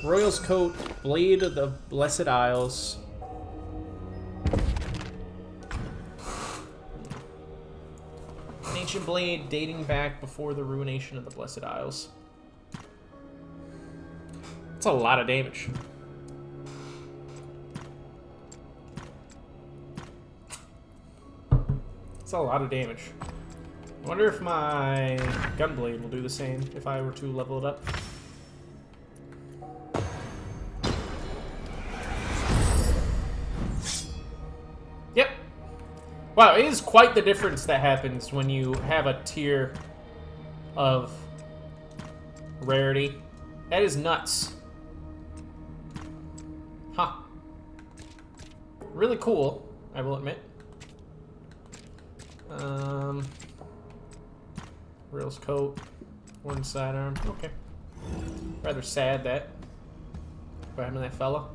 Royal's Coat, Blade of the Blessed Isles. An ancient blade dating back before the ruination of the Blessed Isles. That's a lot of damage. That's a lot of damage. I wonder if my gunblade will do the same if I were to level it up. Yep. Wow, it is quite the difference that happens when you have a tier of rarity. That is nuts. Huh. Really cool, I will admit. Rail's Coat, one sidearm. Okay. Rather sad that. What happened to that fella?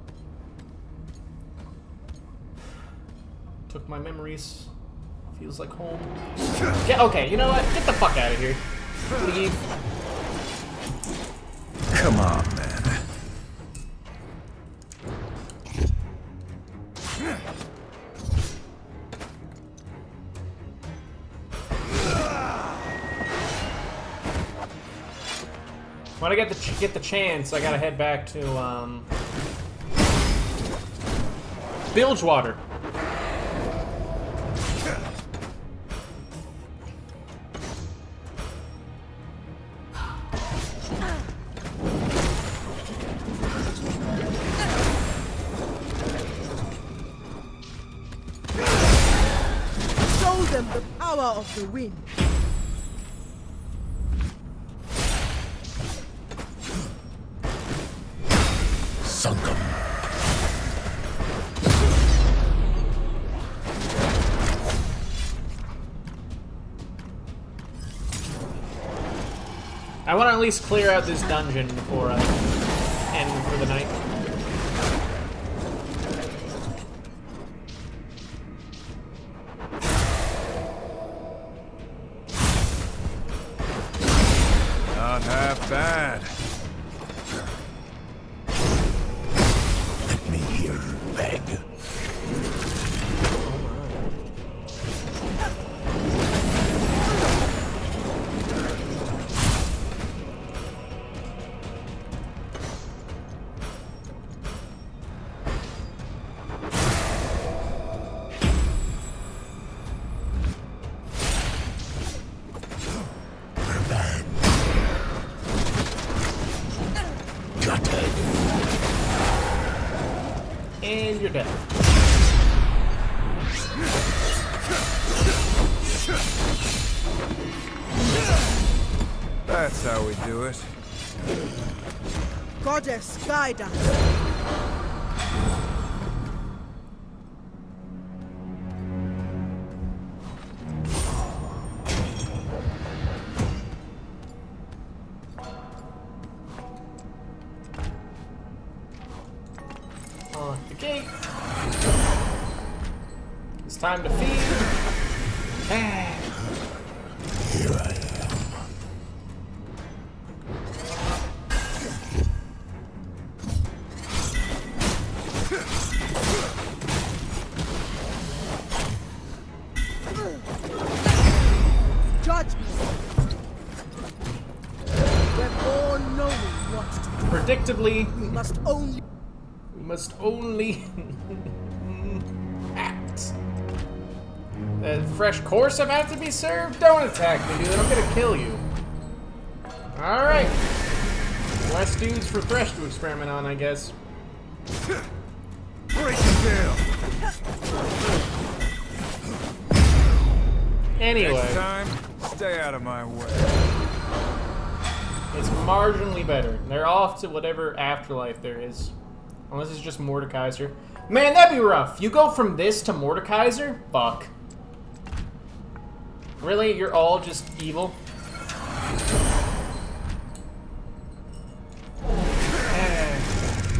Took my memories. Feels like home. Okay, you know what? Get the fuck out of here. Leave. Come on, man. When I get the chance, I gotta head back to Bilgewater. Show them the power of the wind. Sunkum. I want to at least clear out this dungeon before I end for the night. Not half bad. Let me hear you beg. And you're dead. That's how we do it. Goddess, guide us. Unlock the gate. It's time to feed. Here I am. Judgment. We're all knowing what to do. Predictably, We must only. we must only act. A fresh course about to be served? Don't attack me, dude. I'm gonna kill you. Alright. Less dudes for Thresh to experiment on, I guess. Break it down. Anyway, Next time, stay out of my way. it's marginally better. They're off to whatever afterlife there is. Unless it's just Mordekaiser. Man, that'd be rough. You go from this to Mordekaiser? Fuck. Really? You're all just evil?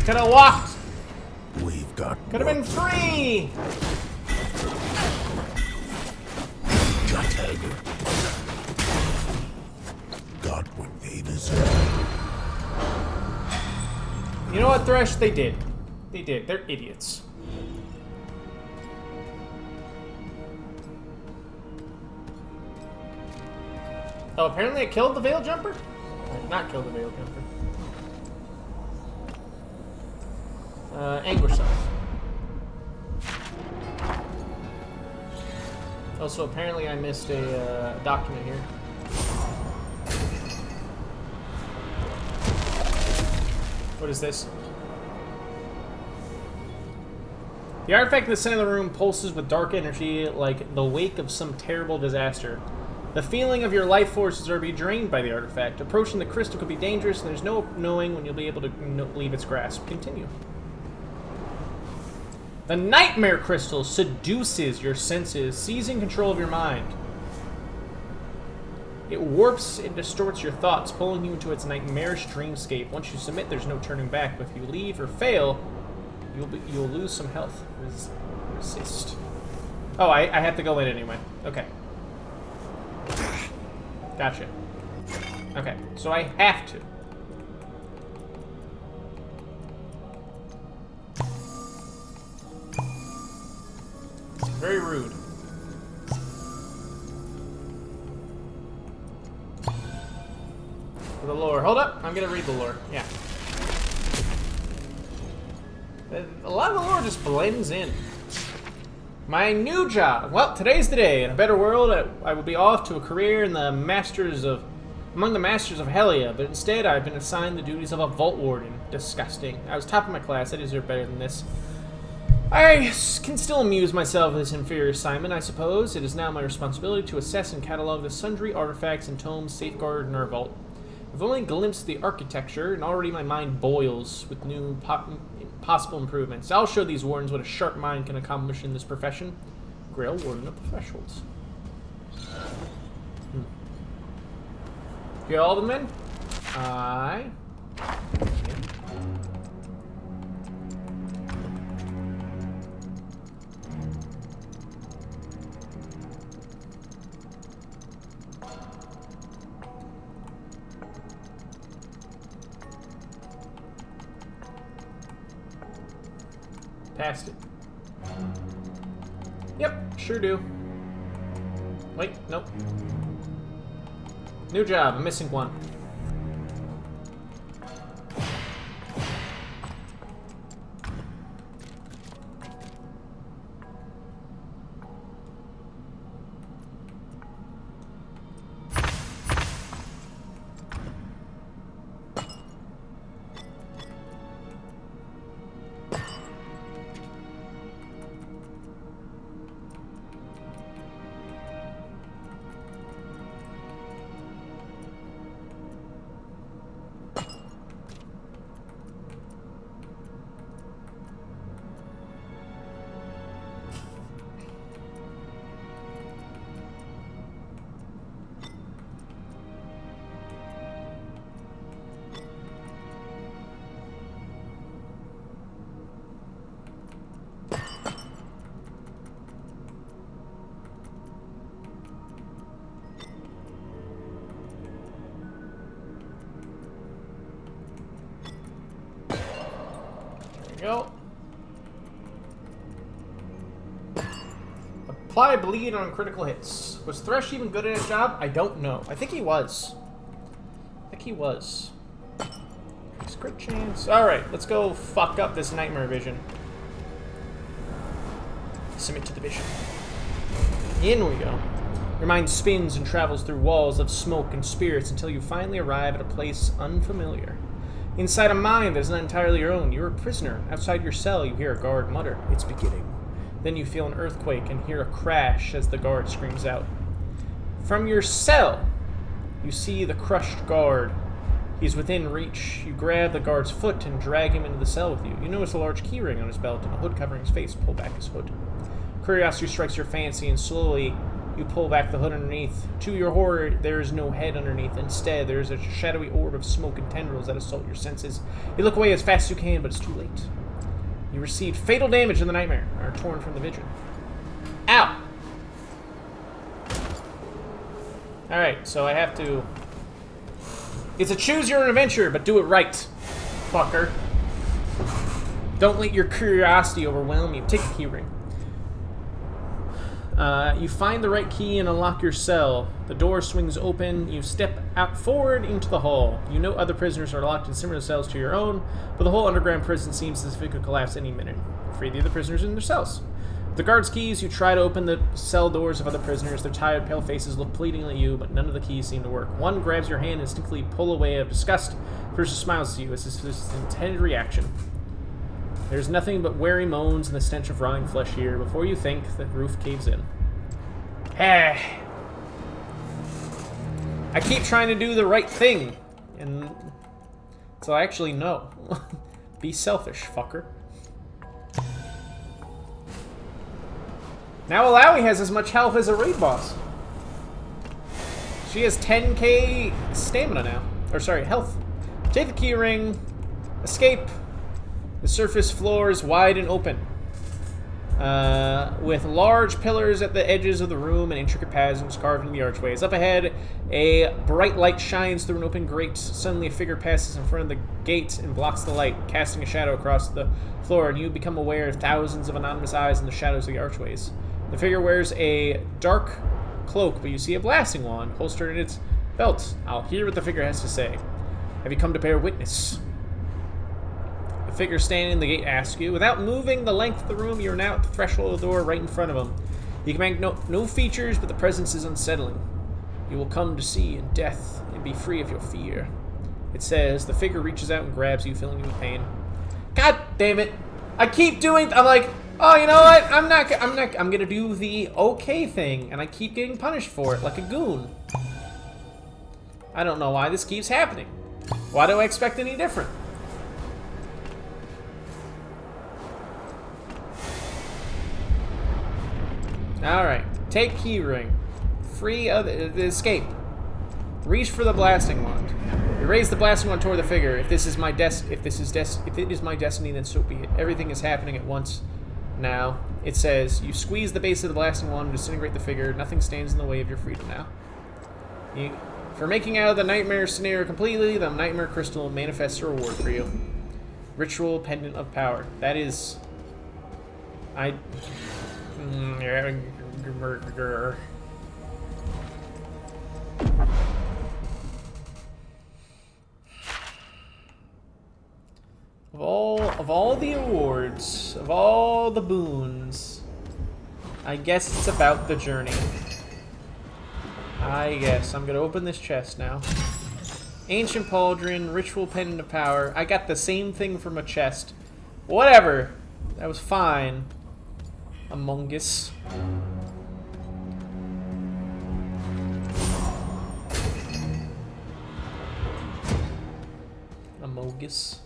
Could have walked. We've got Could have been free. gutted. Got what they deserve. You know what, Thresh? They did. They did. They're idiots. Oh, apparently it killed the Veil Jumper? Not killed the Veil Jumper. Anguish Self. Also, apparently I missed a document here. What is this? The artifact in the center of the room pulses with dark energy like the wake of some terrible disaster. The feeling of your life forces are being drained by the artifact. Approaching the crystal could be dangerous, and there's no knowing when you'll be able to leave its grasp. Continue. The Nightmare Crystal seduces your senses, seizing control of your mind. It warps and distorts your thoughts, pulling you into its nightmarish dreamscape. Once you submit, there's no turning back. But if you leave or fail, you'll lose some health. Resist. Oh, I have to go in anyway. Okay. Gotcha. Okay, so I have to. Very rude. For the lore. Hold up. I'm gonna read the lore. Yeah. A lot of the lore just blends in. My new job. Well, today's the day. In a better world, I would be off to a career in the among the masters of Helia, but instead I've been assigned the duties of a vault warden. Disgusting. I was top of my class. I deserve better than this. I can still amuse myself with this inferior assignment, I suppose. It is now my responsibility to assess and catalog the sundry artifacts and tomes safeguarded in our vault. I've only glimpsed the architecture, and already my mind boils with new possible improvements. I'll show these wardens what a sharp mind can accomplish in this profession. Grail, Warden of the Thresholds. Hear all the men? past it. Yep, sure do. Wait, nope. New job, I'm missing one. Go. Apply bleed on critical hits. Was Thresh even good at his job? I don't know. I think he was. Crit chance. Alright, let's go fuck up this nightmare vision. Submit to the vision. In we go. Your mind spins and travels through walls of smoke and spirits until you finally arrive at a place unfamiliar. Inside a mind that is not entirely your own, you're a prisoner. Outside your cell, you hear a guard mutter, "It's beginning." Then you feel an earthquake and hear a crash as the guard screams out. From your cell, you see the crushed guard. He's within reach. You grab the guard's foot and drag him into the cell with you. You notice a large keyring on his belt and a hood covering his face. Pull back his hood. Curiosity strikes your fancy, and slowly you pull back the hood underneath. To your horror, there is no head underneath. Instead, there is a shadowy orb of smoke and tendrils that assault your senses. You look away as fast as you can, but it's too late. You received fatal damage in the nightmare, and are torn from the vision. Ow! Alright, so I have to... It's a choose your own adventure, but do it right, fucker. Don't let your curiosity overwhelm you. Take the keyring. You find the right key and unlock your cell. The door swings open. You step out forward into the hall. You know other prisoners are locked in similar cells to your own, but the whole underground prison seems as if it could collapse any minute. Free the other prisoners in their cells. With the guard's keys, you try to open the cell doors of other prisoners. Their tired, pale faces look pleadingly at you, but none of the keys seem to work. One grabs your hand and instinctively pull away out of disgust. The person smiles at you as this is an intended reaction. There's nothing but weary moans and the stench of rotting flesh here. Before you think, the roof caves in. I keep trying to do the right thing, and so I actually know. Be selfish, fucker. Now Alawi has as much health as a raid boss. She has 10k stamina now. Or sorry, health. Take the key ring. Escape. The surface floor is wide and open. With large pillars at the edges of the room and intricate paths carved in the archways. Up ahead, a bright light shines through an open grate. Suddenly, a figure passes in front of the gate and blocks the light, casting a shadow across the floor, and you become aware of thousands of anonymous eyes in the shadows of the archways. The figure wears a dark cloak, but you see a blasting wand holstered in its belt. I'll hear what the figure has to say. Have you come to bear witness? The figure standing in the gate asks you. Without moving the length of the room, you're now at the threshold of the door right in front of him. You can make no features, but the presence is unsettling. You will come to see in death and be free of your fear. It says. The figure reaches out and grabs you, filling you with pain. God damn it. I keep doing... I'm like, oh, you know what? I'm gonna do the okay thing, and I keep getting punished for it like a goon. I don't know why this keeps happening. Why do I expect any different? Alright, take keyring. Free other escape. Reach for the blasting wand. You raise the blasting wand toward the figure. If it is my destiny, then so be it. Everything is happening at once now. It says, you squeeze the base of the blasting wand to disintegrate the figure. Nothing stands in the way of your freedom now. For making out of the nightmare scenario completely, the nightmare crystal manifests a reward for you. Ritual pendant of power. That is I... Of all the awards, of all the boons, I guess it's about the journey. I guess. I'm gonna open this chest now. Ancient Pauldron, Ritual Pendant of Power. I got the same thing from a chest. Whatever. That was fine. Among Us. Among Us.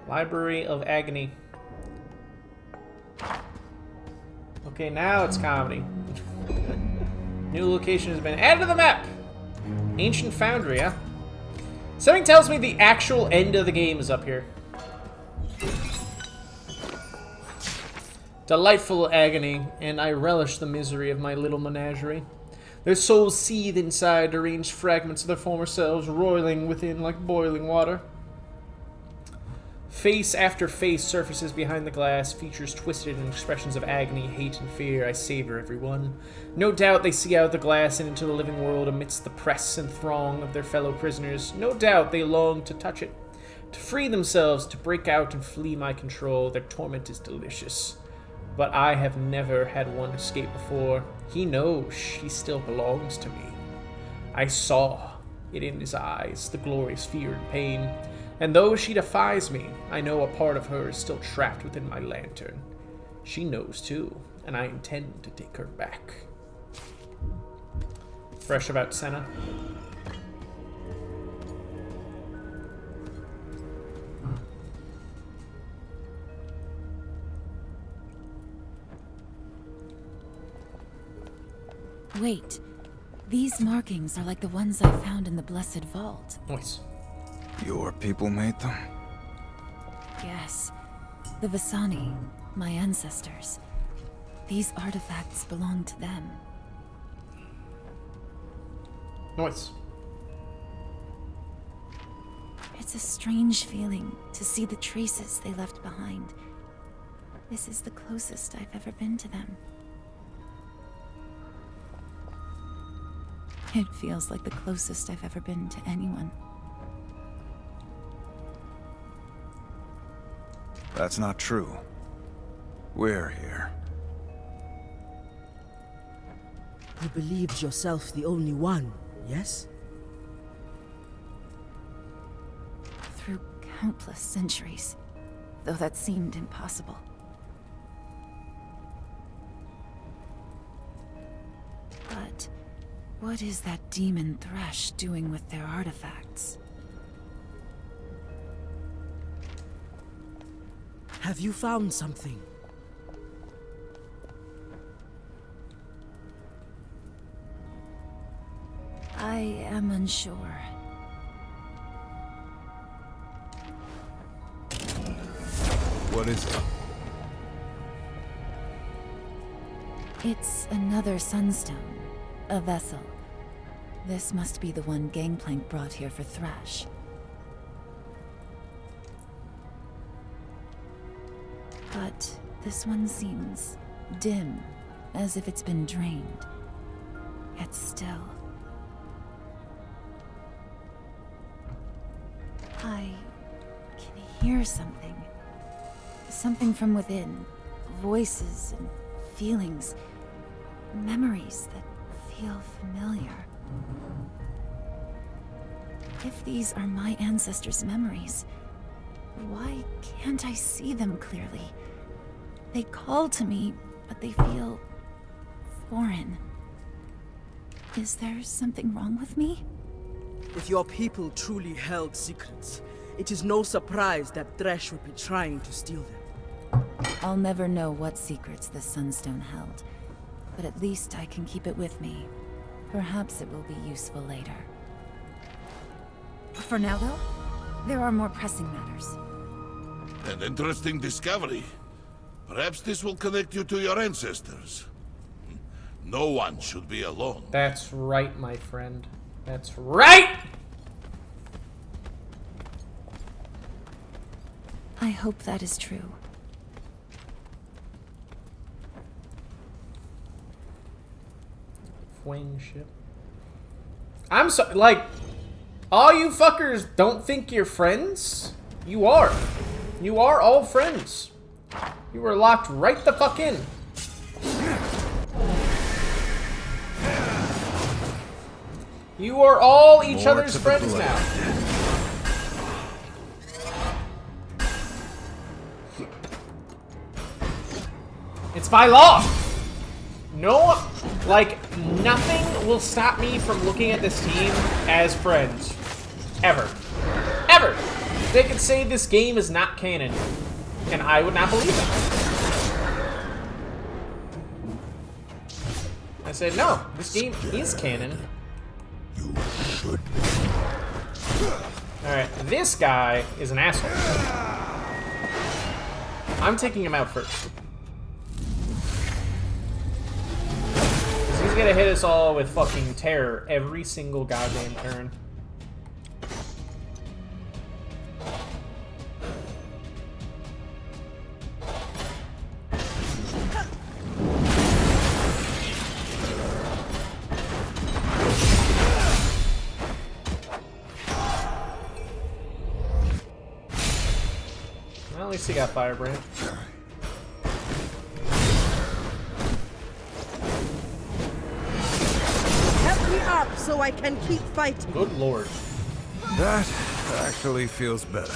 Library of Agony. Okay, now it's comedy. New location has been added to the map. Ancient Foundry, huh? Something tells me the actual end of the game is up here. Delightful agony, and I relish the misery of my little menagerie. Their souls seethe inside, deranged fragments of their former selves roiling within like boiling water. Face after face surfaces behind the glass, features twisted in expressions of agony, hate, and fear. I savor every one. No doubt they see out the glass and into the living world amidst the press and throng of their fellow prisoners. No doubt they long to touch it, to free themselves, to break out and flee my control. Their torment is delicious. But I have never had one escape before. He knows she still belongs to me. I saw it in his eyes, the glorious fear and pain. And though she defies me, I know a part of her is still trapped within my lantern. She knows too, and I intend to take her back. Fresh about Senna. Wait, these markings are like the ones I found in the Blessed Vault. Nice. Your people made them? Yes. The Vasani, my ancestors. These artifacts belong to them. Nice. It's a strange feeling to see the traces they left behind. This is the closest I've ever been to them. It feels like the closest I've ever been to anyone. That's not true. We're here. You believed yourself the only one, yes? Through countless centuries, though that seemed impossible. But what is that demon Thresh doing with their artifacts? Have you found something? I am unsure. What is it? It's another sunstone. A vessel. This must be the one Gangplank brought here for Thresh. But this one seems dim, as if it's been drained. Yet still. I can hear something. Something from within. Voices and feelings. Memories that feel familiar. If these are my ancestors' memories, why can't I see them clearly? They call to me, but they feel foreign. Is there something wrong with me? If your people truly held secrets, it is no surprise that Thresh would be trying to steal them. I'll never know what secrets this sunstone held, but at least I can keep it with me. Perhaps it will be useful later. For now, though, there are more pressing matters. An interesting discovery. Perhaps this will connect you to your ancestors. No one should be alone. That's right, my friend. That's right! I hope that is true. Wing ship. I'm so like, all you fuckers don't think you're friends? You are. You are all friends. You were locked right the fuck in. You are all each other's friends now. It's by law. No, like, nothing will stop me from looking at this team as friends. Ever. Ever. They could say this game is not canon, and I would not believe them. I said, no, this game is canon. You should. Alright, this guy is an asshole. I'm taking him out first. He's gonna hit us all with fucking terror every single goddamn turn. Well, at least he got Firebrand. Up so I can keep fighting. Good lord. That actually feels better.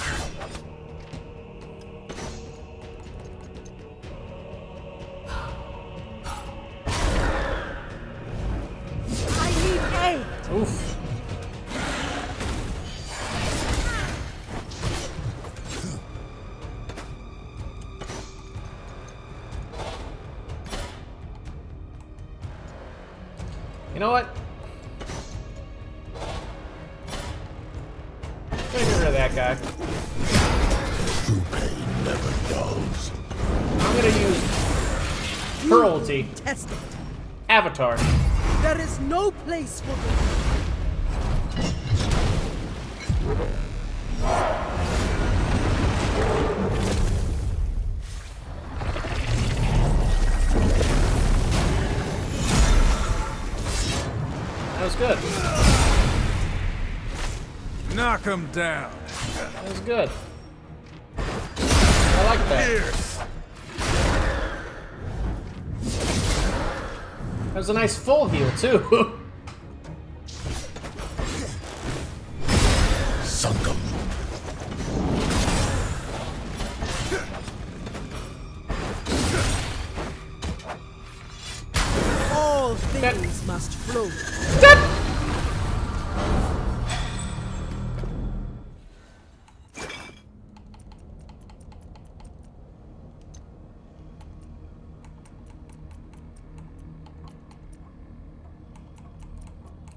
I need aid. Oof. You know what? I'm gonna get rid of that guy. True pain never dulls. I'm gonna use her ulti. Test it. Avatar. There is no place for them. That was good. Knock him down. That was good. I like that. Fierce. That was a nice full heal, too. Sunk 'em. All things must flow.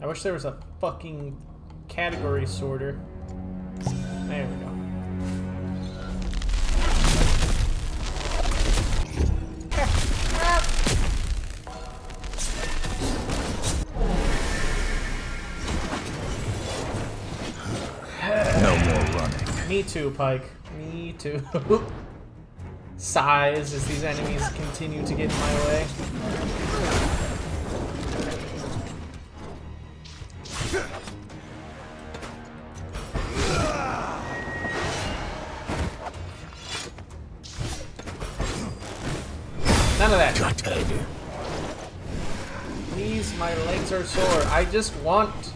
I wish there was a fucking category sorter. There we go. No more running. Me too, Pike. Me too. Sighs as these enemies continue to get in my way. None of that. Please, my legs are sore. I just want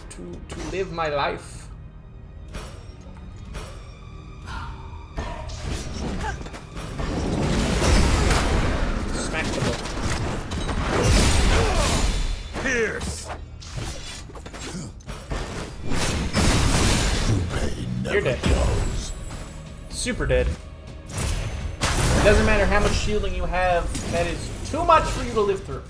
to live my life. Smack the book. Pierce. You're dead. Super dead. It doesn't matter how much shielding you have, that is too much for you to live through.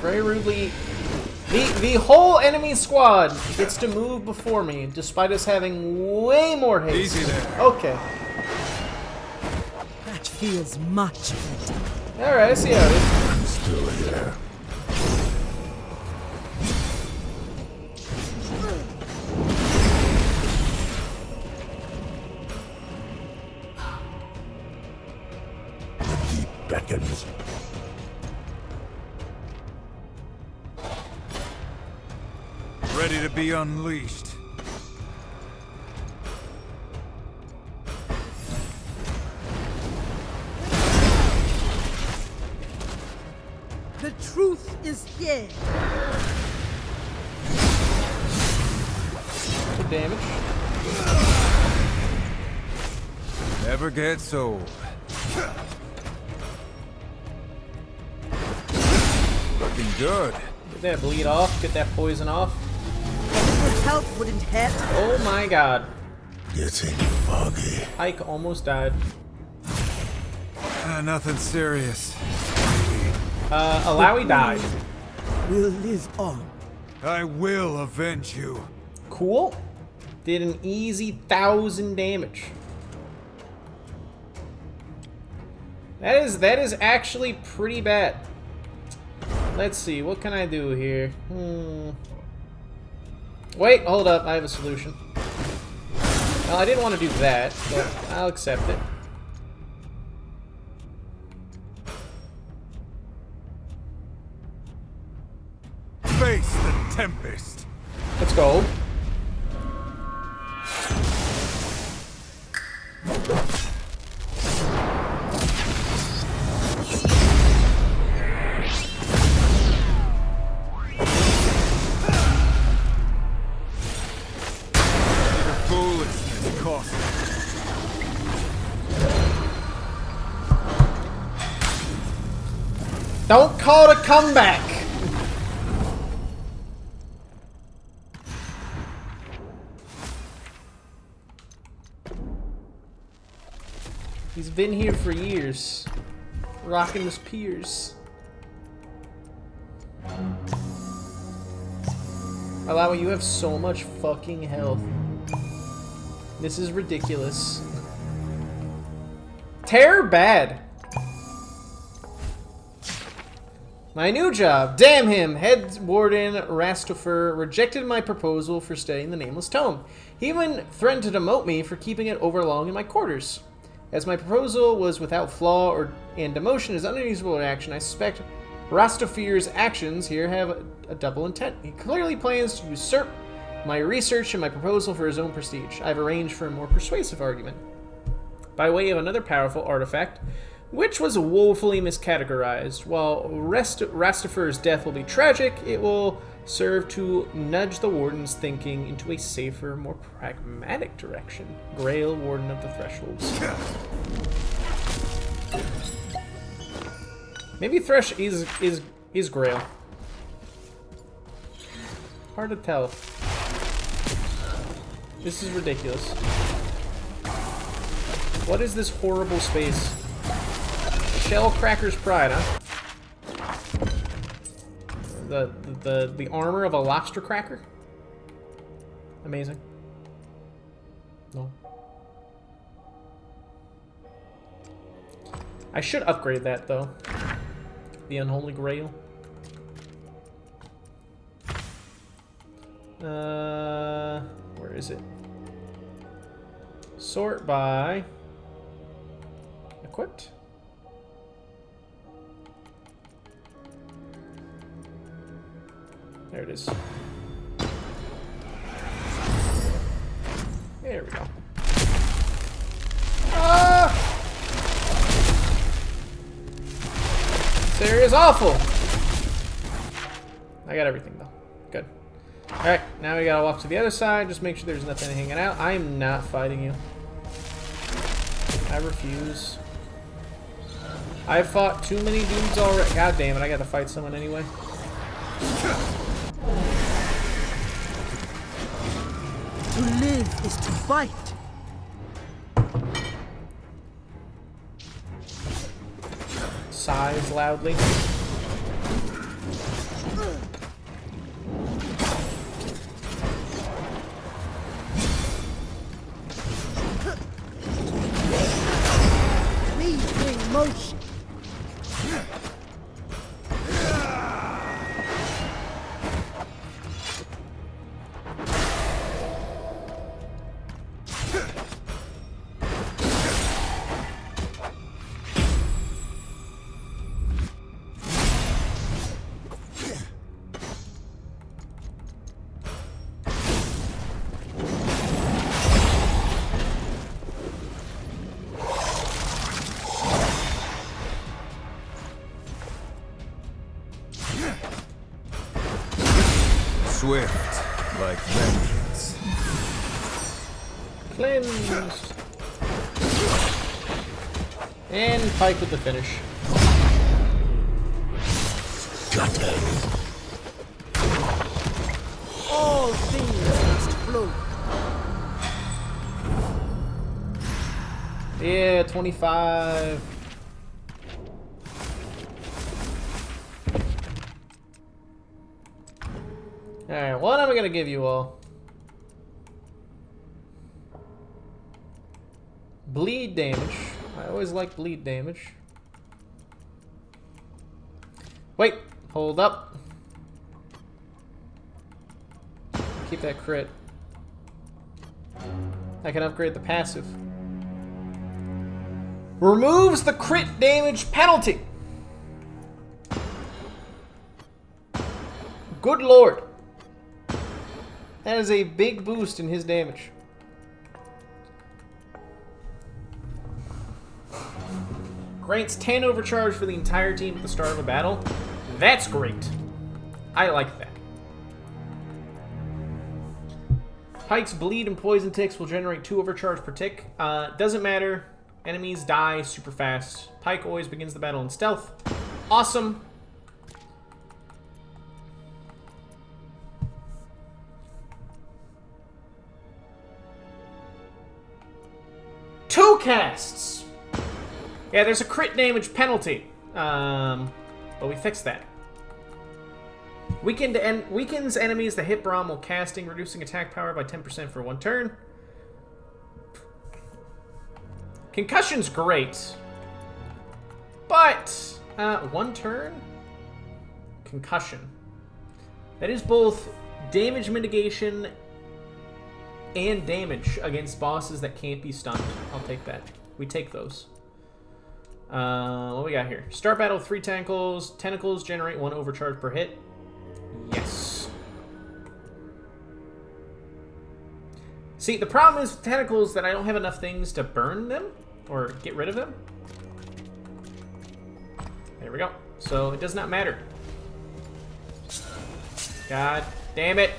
Very rudely, the whole enemy squad gets to move before me, despite us having way more haste. Easy there. Okay. That feels much better. Alright, I see how it is. I'm still here. be unleashed. The truth is here. Good damage. Never gets old. Looking good. Get that bleed off. Get that poison off. His health wouldn't hit. Oh my god. Getting foggy. Ike almost died. Nothing serious. Alawi died. Will live on. I will avenge you. Cool. Did an easy 1,000 damage. That is actually pretty bad. Let's see, what can I do here? Wait, hold up, I have a solution. Well, I didn't want to do that, but I'll accept it. Face the tempest. Let's go. Foolishness cost. Don't call it a comeback. He's been here for years, rocking his peers. Alawi, you have so much fucking health. This is ridiculous. Terror bad. My new job. Damn him. Head Warden Rastofer rejected my proposal for studying the Nameless Tome. He even threatened to demote me for keeping it overlong in my quarters. As my proposal was without flaw and demotion is unreasonable action, I suspect Rastofer's actions here have a double intent. He clearly plans to usurp my research and my proposal for his own prestige. I've arranged for a more persuasive argument. By way of another powerful artifact, which was woefully miscategorized. While Rastofer's death will be tragic, it will serve to nudge the Warden's thinking into a safer, more pragmatic direction. Grail, Warden of the Thresholds. Maybe Thresh is Grail. Hard to tell. This is ridiculous. What is this horrible space? Shellcracker's Pride, huh? The armor of a lobster cracker? Amazing. No. I should upgrade that though. The Unholy Grail. Where is it? Sort by equipped. There it is. There we go. Ah! This area is awful. I got everything though. Good. Alright, now we gotta walk to the other side. Just make sure there's nothing hanging out. I am not fighting you. I refuse. I've fought too many dudes already. God damn it, I gotta fight someone anyway. To live is to fight. Sighs loudly. Please bring motion. Swift, like vengeance. Cleansed. And Pike with the finish. All things must flow. Yeah, 25. Alright, what am I gonna give you all? Bleed damage. I always like bleed damage. Wait, hold up. Keep that crit. I can upgrade the passive. Removes the crit damage penalty. Good lord. That is a big boost in his damage. Grants 10 overcharge for the entire team at the start of a battle. That's great. I like that. Pike's bleed and poison ticks will generate 2 overcharge per tick. Doesn't matter. Enemies die super fast. Pike always begins the battle in stealth. Awesome. Two casts! Yeah, there's a crit damage penalty. But we fixed that. Weakens enemies that hit Braum while casting, reducing attack power by 10% for 1 turn. Concussion's great. But, 1 turn? Concussion. That is both damage mitigation and damage against bosses that can't be stunned. I'll take that. We take those. What we got here? Start battle with 3 tentacles. Tentacles generate 1 overcharge per hit. Yes. See, the problem is with tentacles that I don't have enough things to burn them or get rid of them. There we go. So it does not matter. God damn it.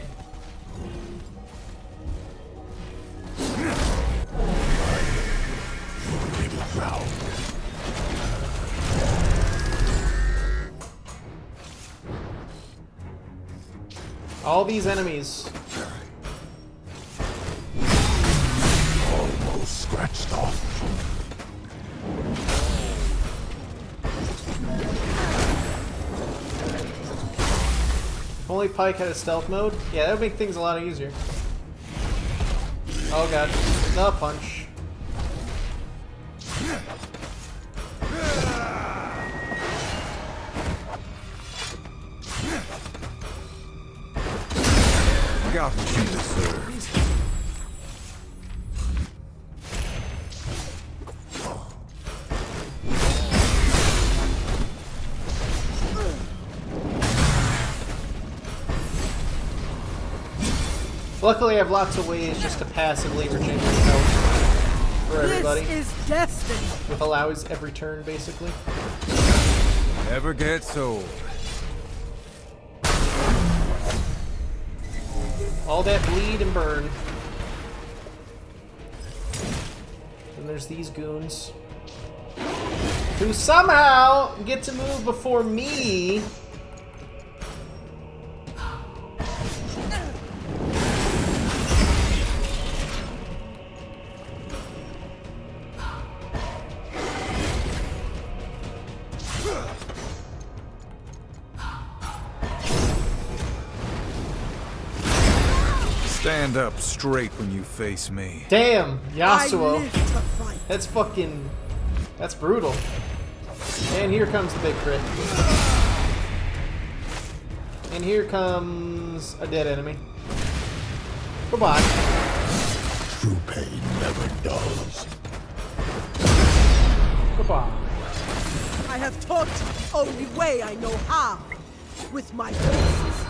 All these enemies. Almost scratched off. If only Pike had a stealth mode. Yeah, that would make things a lot easier. Oh god. No punch. Got what you deserve. Luckily, I have lots of ways just to passively regenerate health for everybody. This is destiny. With allows every turn, basically. Never gets old. All that bleed and burn. Then there's these goons. Who somehow get to move before me. Stand up straight when you face me. Damn, Yasuo. I live to fight. That's fucking... That's brutal. And here comes the big crit. And here comes a dead enemy. Goodbye. True pain never dulls. Goodbye. I have taught you the only way I know how. With my fists.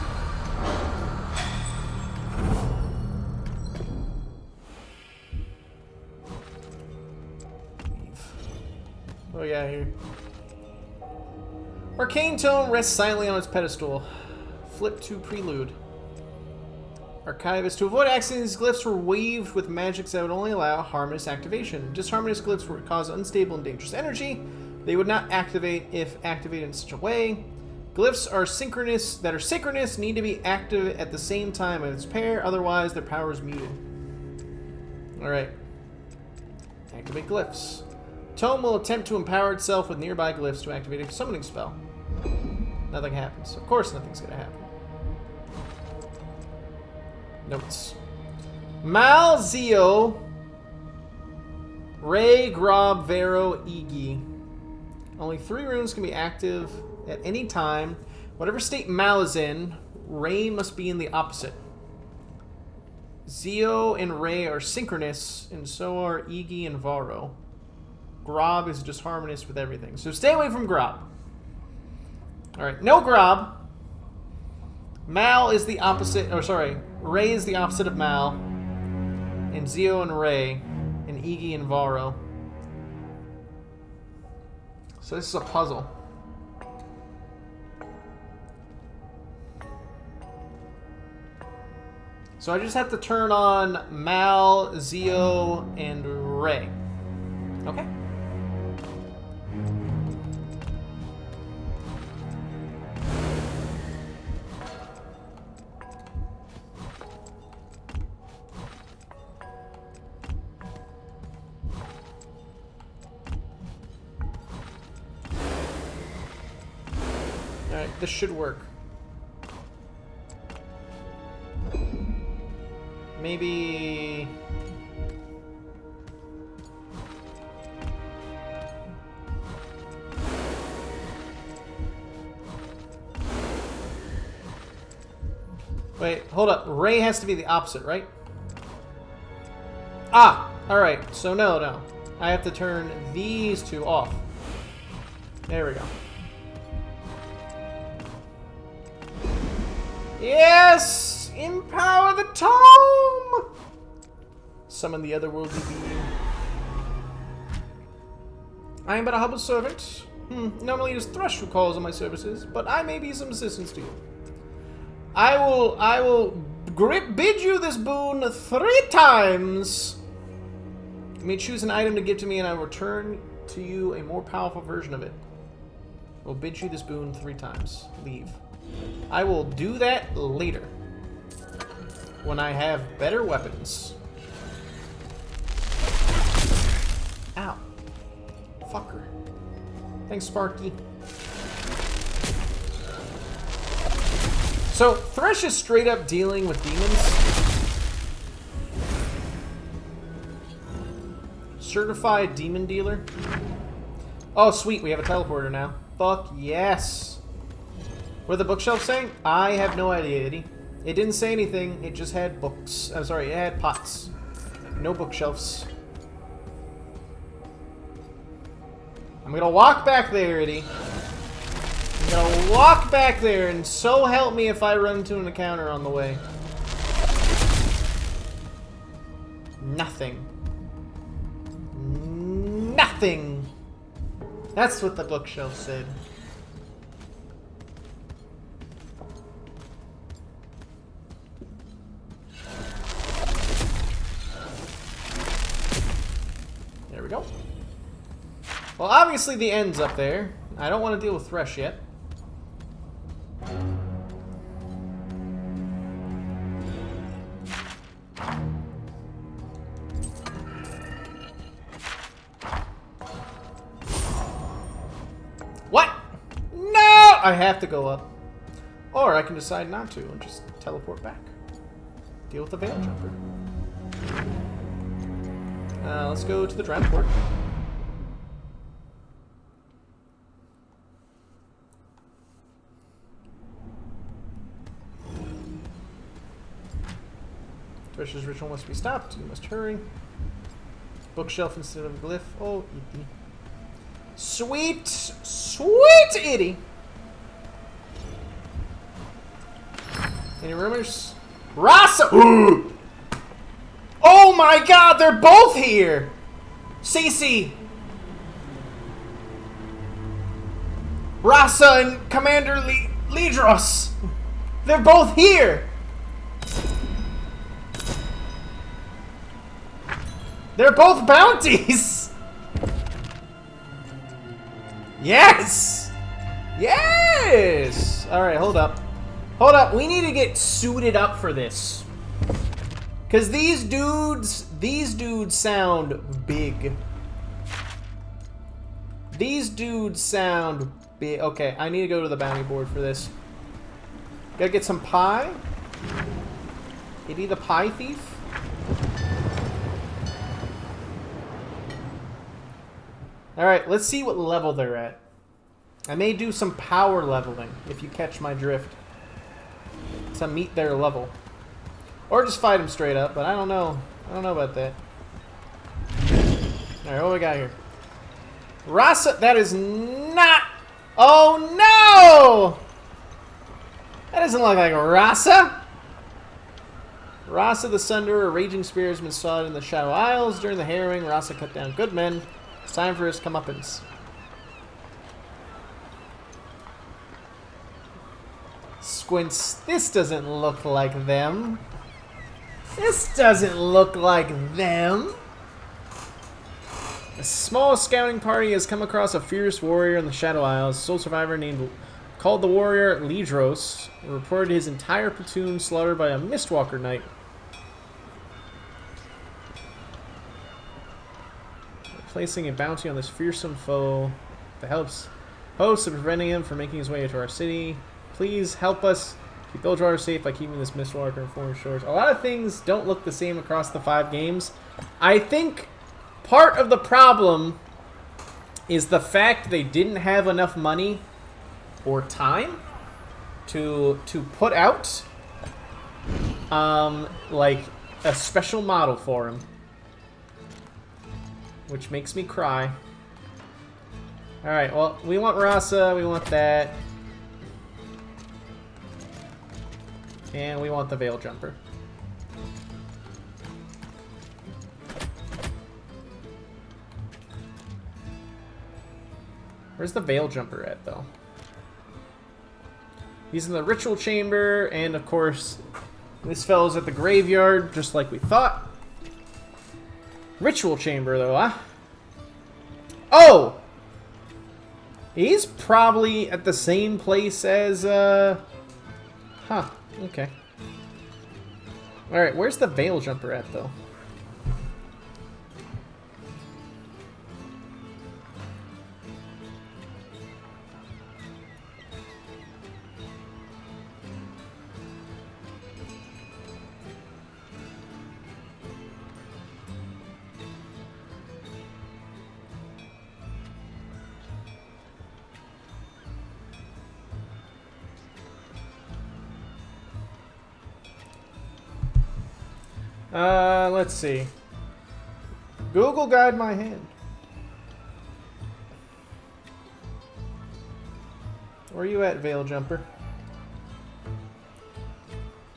What we got here? Arcane Tome rests silently on its pedestal. Flip to Prelude. Archivist. To avoid accidents, glyphs were weaved with magics that would only allow harmless activation. Disharmonious glyphs would cause unstable and dangerous energy. They would not activate if activated in such a way. Glyphs that are synchronous need to be active at the same time as its pair, otherwise their power is muted. Alright. Activate glyphs. Tome will attempt to empower itself with nearby glyphs to activate a summoning spell. Nothing happens. Of course nothing's gonna happen. Notes. Mal, Zio, Ray, Grob, Vero, Igi. Only 3 runes can be active at any time. Whatever state Mal is in, Ray must be in the opposite. Zio and Ray are synchronous, and so are Igi and Varo. Grob is just harmonious with everything. So stay away from Grob. Alright, no Grob. Mal is the opposite, oh sorry, Ray is the opposite of Mal. And Zio and Ray, and Igi and Varo. So this is a puzzle. So I just have to turn on Mal, Zio, and Ray. Okay. Alright, this should work. Maybe... Wait, hold up. Ray has to be the opposite, right? Ah! Alright, so no. I have to turn these two off. There we go. Yes! Empower the tome! Summon the otherworldly being. I am but a humble servant. Normally it is Thresh who calls on my services, but I may be some assistance to you. I will bid you this boon 3 times. You may choose an item to give to me, and I will return to you a more powerful version of it. I will bid you this boon 3 times. Leave. I will do that later. When I have better weapons. Ow. Fucker. Thanks, Sparky. So, Thresh is straight up dealing with demons. Certified demon dealer. Oh, sweet. We have a teleporter now. Fuck yes. What are the bookshelves saying? I have no idea, Eddie. It didn't say anything. It just had books. I'm sorry, it had pots. No bookshelves. I'm gonna walk back there, Eddie. I'm gonna walk back there, and so help me if I run into an encounter on the way. Nothing. Nothing. That's what the bookshelf said. There we go. Well, obviously the end's up there. I don't want to deal with Thresh yet. What? No! I have to go up. Or I can decide not to and just teleport back. Deal with the Veil Jumper. Let's go to the transport. Thresh's ritual must be stopped. You must hurry. Bookshelf instead of a glyph. Oh, itty. Sweet! Sweet itty! Any rumors? Rasa! Oh my god, they're both here! Cece! Rasa and Commander Lidros! They're both here! They're both bounties! Yes! Yes! Alright, hold up. Hold up, we need to get suited up for this. Because these dudes sound big. These dudes sound big. Okay, I need to go to the bounty board for this. Gotta get some pie. Is he the pie thief? Alright, let's see what level they're at. I may do some power leveling, if you catch my drift. To meet their level. Or just fight them straight up, but I don't know. I don't know about that. Alright, what we got here? Rasa, that is not... Oh no! That doesn't look like Rasa. Rasa the Sunderer, a raging spearsman, saw it in the Shadow Isles. During the harrowing, Rasa cut down good men. It's time for his comeuppance. Squints, this doesn't look like them. This doesn't look like them. A small scouting party has come across a fierce warrior in the Shadow Isles. A sole survivor called the warrior Lidros reported his entire platoon slaughtered by a Mistwalker knight. Placing a bounty on this fearsome foe that helps hosts of preventing him from making his way into our city. Please help us keep Bilgewater safe by keeping this Mistwalker in foreign shores. A lot of things don't look the same across the 5 games. I think part of the problem is the fact they didn't have enough money or time to put out like a special model for him. Which makes me cry. Alright, well, we want Rasa, we want that. And we want the Veil Jumper. Where's the Veil Jumper at, though? He's in the Ritual Chamber, and of course, this fellow's at the graveyard, just like we thought. Ritual Chamber, though, huh? Oh! He's probably at the same place as, Huh, okay. Alright, where's the Veil Jumper at, though? Let's see. Google guide my hand. Where are you at, Veil Jumper?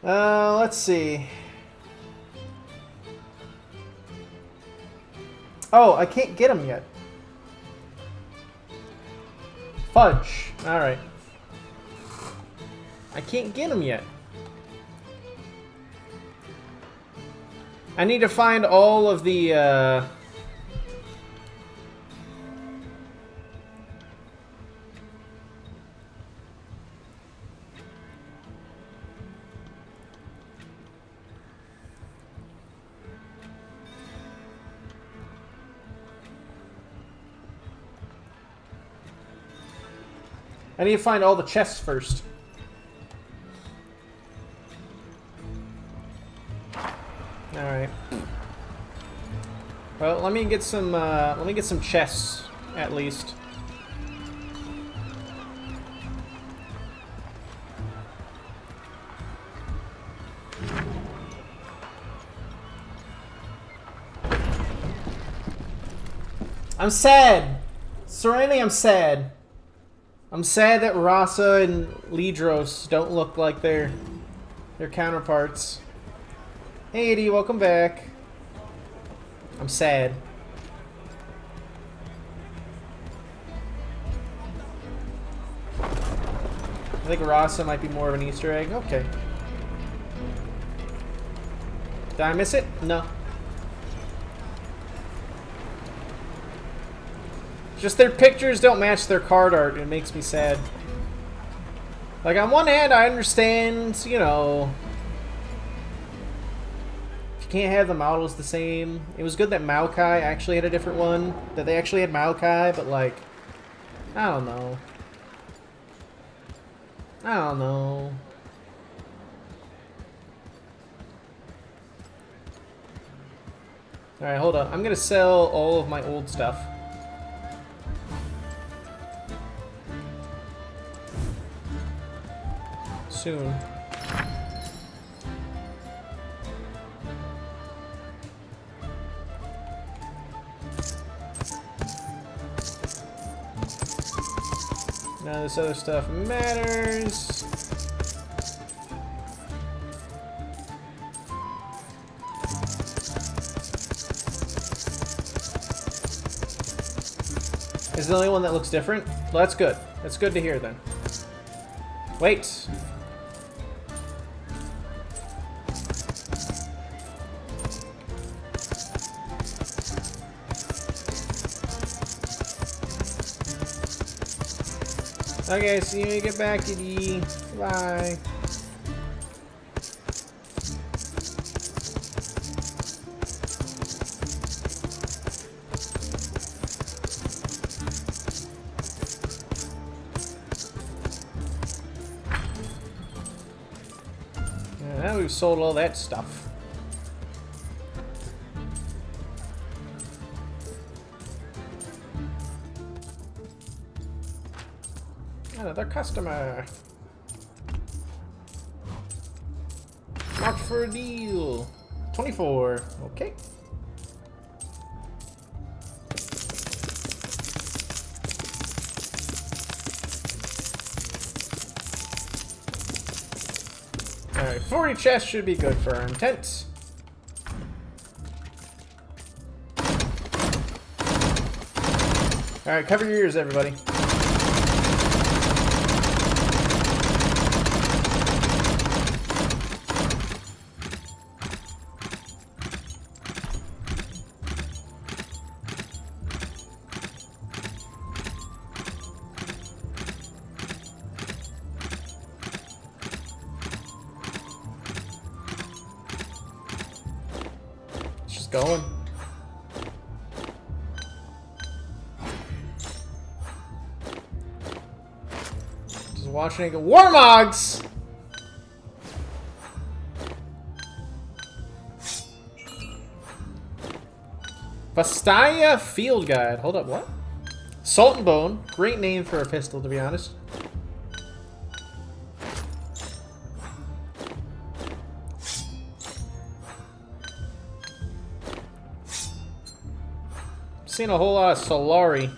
Let's see. Oh, I can't get him yet. Fudge. Alright. I can't get him yet. I need to find all of the, I need to find all the chests first. Alright. Well, let me get some chests, at least. I'm sad! Serenity, I'm sad. I'm sad that Rasa and Lidros don't look like their counterparts. Hey, Eddie, welcome back. I'm sad. I think Rasa might be more of an Easter egg. Okay. Did I miss it? No. Just their pictures don't match their card art. It makes me sad. Like, on one hand, I understand, you know, if you can't have the models the same. It was good that Maokai actually had a different one. That they actually had Maokai, but, like, I don't know. I don't know. Alright, hold on. I'm gonna sell all of my old stuff. Soon. None of this other stuff matters. Is the only one that looks different? Well, that's good. That's good to hear then. Wait. Okay, see you when you get back, Edie. Bye. Yeah, now we've sold all that stuff. Another customer. Marked for a deal. 24. Okay. Alright, 40 chests should be good for our intent. Alright, cover your ears, everybody. Going. Just watching it go. Warmogs! Vastaya Field Guide. Hold up, what? Salt and Bone. Great name for a pistol, to be honest. Seen a whole lot of Solari.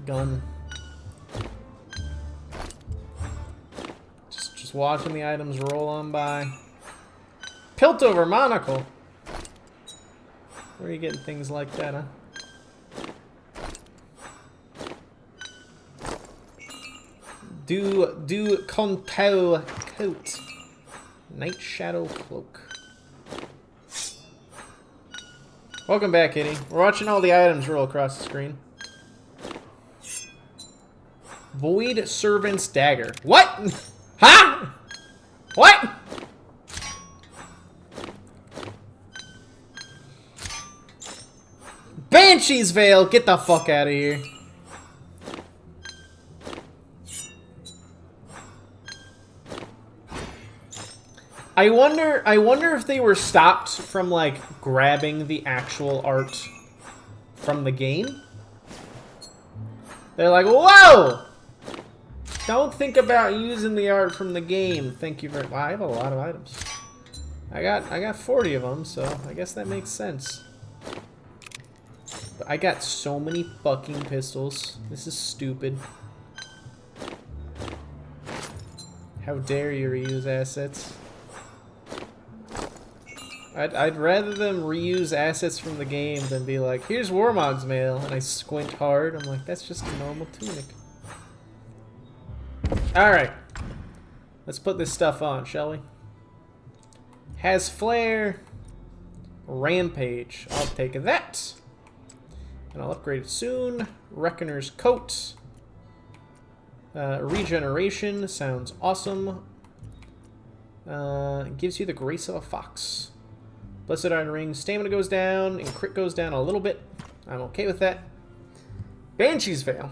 Gun. Just watching the items roll on by. Piltover monocle. Where are you getting things like that, huh? Do Contao coat. Night Shadow cloak. Welcome back, Kitty. We're watching all the items roll across the screen. Void Servant's Dagger. What? Huh? What? Banshee's Veil! Get the fuck out of here. I wonder if they were stopped from, like, grabbing the actual art from the game. They're like, whoa! Don't think about using the art from the game. Thank you very much. Wow, I have a lot of items. I got 40 of them, so I guess that makes sense. But I got so many fucking pistols. This is stupid. How dare you reuse assets? I'd rather them reuse assets from the game than be like, here's Warmog's mail, and I squint hard. I'm like, that's just a normal tunic. Alright. Let's put this stuff on, shall we? Has flare. Rampage. I'll take that. And I'll upgrade it soon. Reckoner's Coat. Regeneration. Sounds awesome. It gives you the Grace of a Fox. Blessed Iron Ring. Stamina goes down, and crit goes down a little bit. I'm okay with that. Banshee's Veil.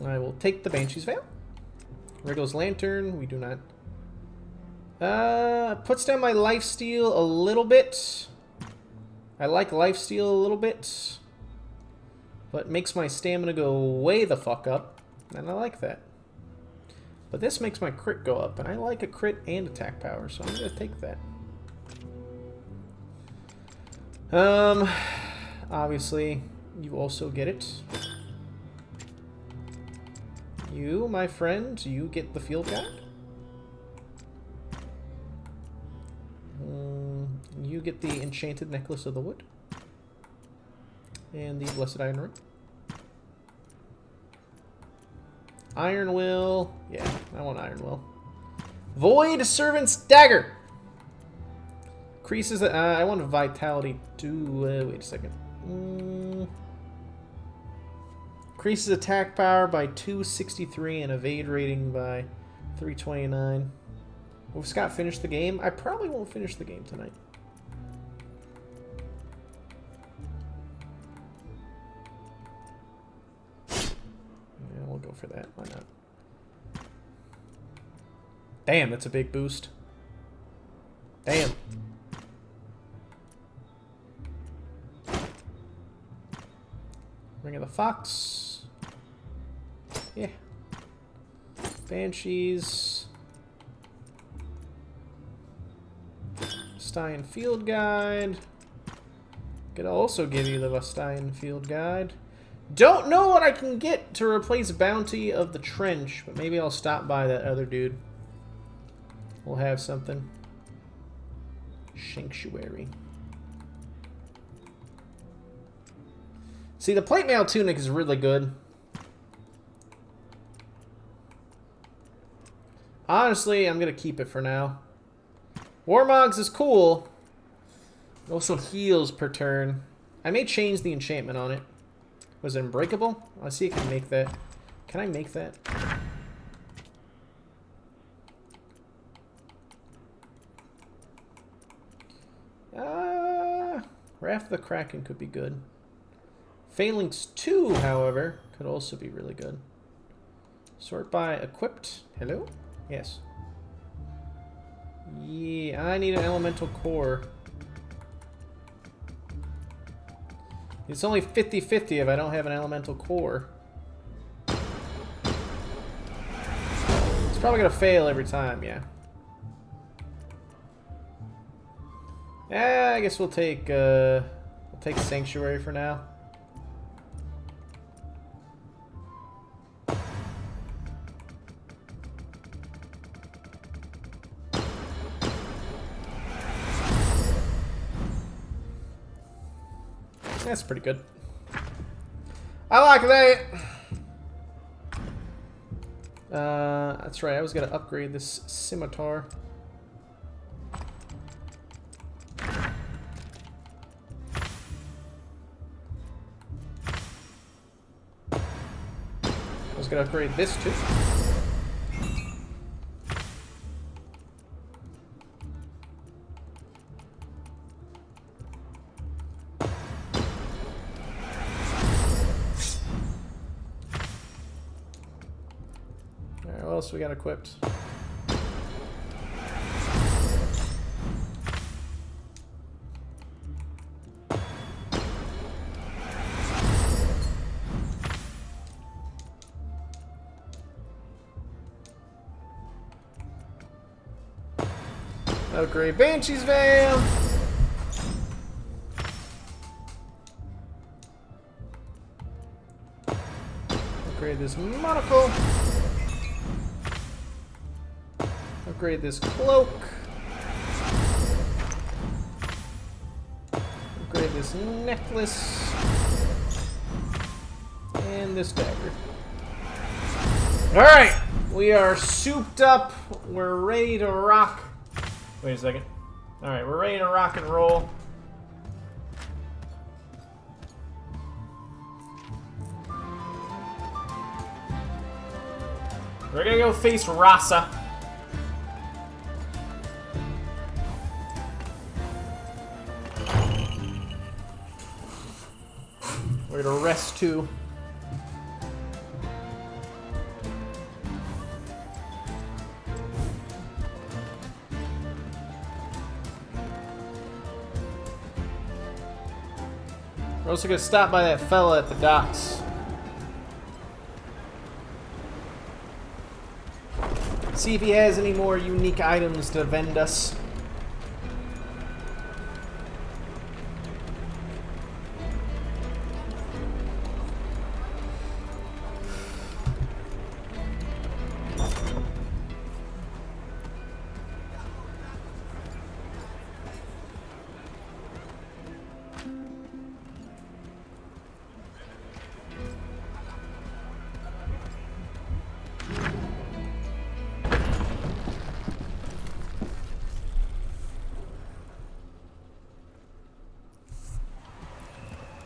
I will take the Banshee's Veil. Wriggle's Lantern. We do not. Puts down my lifesteal a little bit. I like lifesteal a little bit. But makes my stamina go way the fuck up. And I like that. But this makes my crit go up. And I like a crit and attack power. So I'm going to take that. Obviously, you also get it. You, my friend, you get the Field Guide. You get the Enchanted Necklace of the Wood. And the Blessed Iron Ring. Iron Will. Yeah, I want Iron Will. Void Servant's Dagger. Increases. I want Vitality too. Wait a second. Increases attack power by 263 and evade rating by 329. Will Scott finish the game? I probably won't finish the game tonight. Yeah, we'll go for that. Why not? Damn, that's a big boost. Damn. Ring of the Fox. Yeah. Banshees. Vastayan Field Guide. Could also give you the Vastayan Field Guide. Don't know what I can get to replace Bounty of the Trench, but maybe I'll stop by that other dude. We'll have something. Sanctuary. See, the plate mail tunic is really good. Honestly, I'm going to keep it for now. Warmogs is cool. It also heals per turn. I may change the enchantment on it. Was it Unbreakable? Let's see if I can make that. Can I make that? Wrath of the Kraken could be good. Phalanx 2, however, could also be really good. Sort by equipped. Hello? Yes. Yeah, I need an elemental core. It's only 50-50 if I don't have an elemental core. It's probably gonna fail every time, yeah. I guess we'll take Sanctuary for now. That's pretty good. I like that. That's right. I was gonna upgrade this scimitar. I was gonna upgrade this too. Alright, what else we got equipped? Upgrade Banshee's Veil. Upgrade this monocle. Upgrade this cloak. Upgrade this necklace. And this dagger. Alright, we are souped up. We're ready to rock. Wait a second. Alright, we're ready to rock and roll. We're gonna go face Rasa. We're gonna rest too. We're also gonna stop by that fella at the docks. See if he has any more unique items to vend us.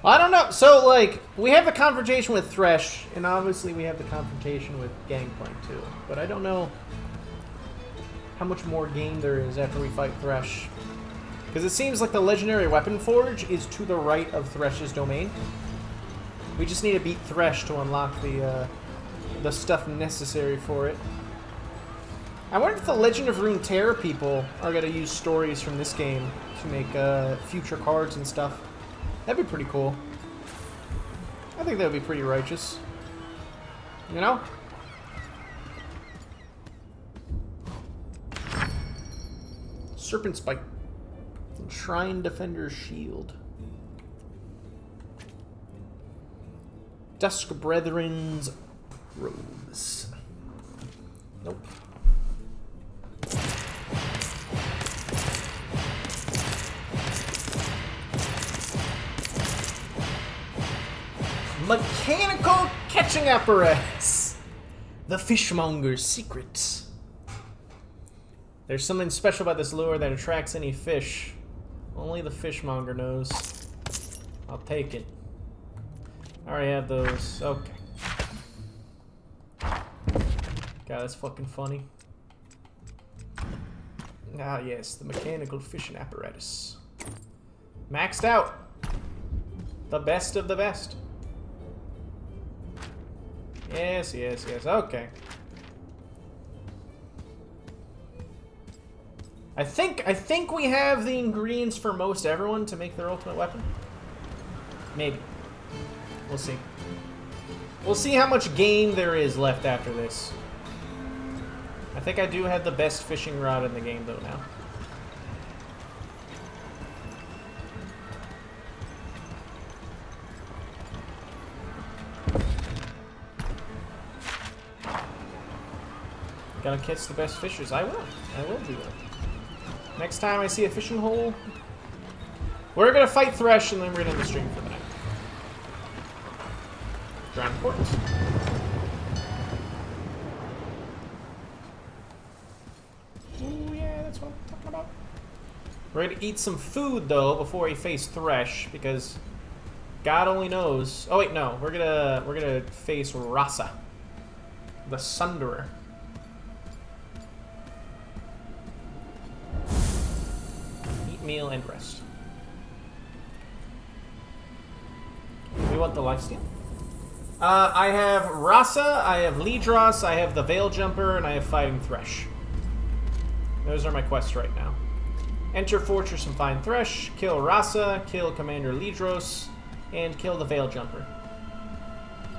I don't know. So, like, we have the confrontation with Thresh, and obviously we have the confrontation with Gangplank, too. But I don't know how much more game there is after we fight Thresh. Because it seems like the Legendary Weapon Forge is to the right of Thresh's domain. We just need to beat Thresh to unlock the stuff necessary for it. I wonder if the Legend of Runeterra people are going to use stories from this game to make future cards and stuff. That'd be pretty cool. I think that would be pretty righteous. You know? Serpent Spike. Shrine Defender's Shield. Dusk Brethren's Robes. Nope. Mechanical catching apparatus. The fishmonger's secret. There's something special about this lure that attracts any fish. Only the fishmonger knows. I'll take it. I already have those. Okay. God, that's fucking funny. Ah, yes, the mechanical fishing apparatus. Maxed out. The best of the best. Yes, yes, yes. Okay. I think we have the ingredients for most everyone to make their ultimate weapon. Maybe. We'll see. We'll see how much game there is left after this. I think I do have the best fishing rod in the game though now. Gotta catch the best fishers. I will. I will do that. Next time I see a fishing hole, we're gonna fight Thresh and then we're gonna end the stream for the night. Drown ports. Ooh, yeah, that's what I'm talking about. We're gonna eat some food though before we face Thresh because God only knows. Oh wait, no, we're gonna face Rasa, the Sunderer. Meal and rest. We want the lifesteal. I have Rasa, I have Lidros, I have the Veil Jumper, and I have Fighting Thresh. Those are my quests right now. Enter Fortress and find Thresh, kill Rasa, kill Commander Lidros, and kill the Veil Jumper.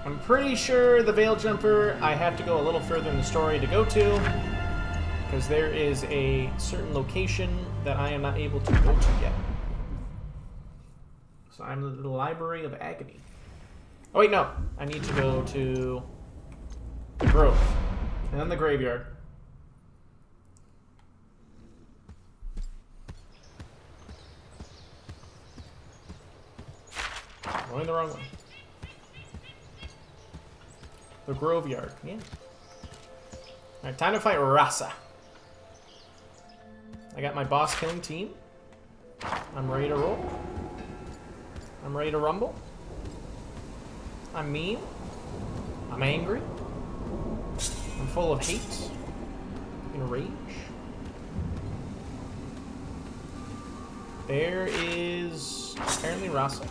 I'm pretty sure the Veil Jumper I have to go a little further in the story to go to, because there is a certain location that I am not able to go to yet. So I'm in the Library of Agony. Oh wait, no. I need to go to the Grove. And then the Graveyard. Going the wrong way. The Graveyard, yeah. Alright, time to fight Rasa. I got my boss killing team. I'm ready to roll. I'm ready to rumble. I'm mean. I'm angry. I'm full of hate and rage. There is apparently Rasa.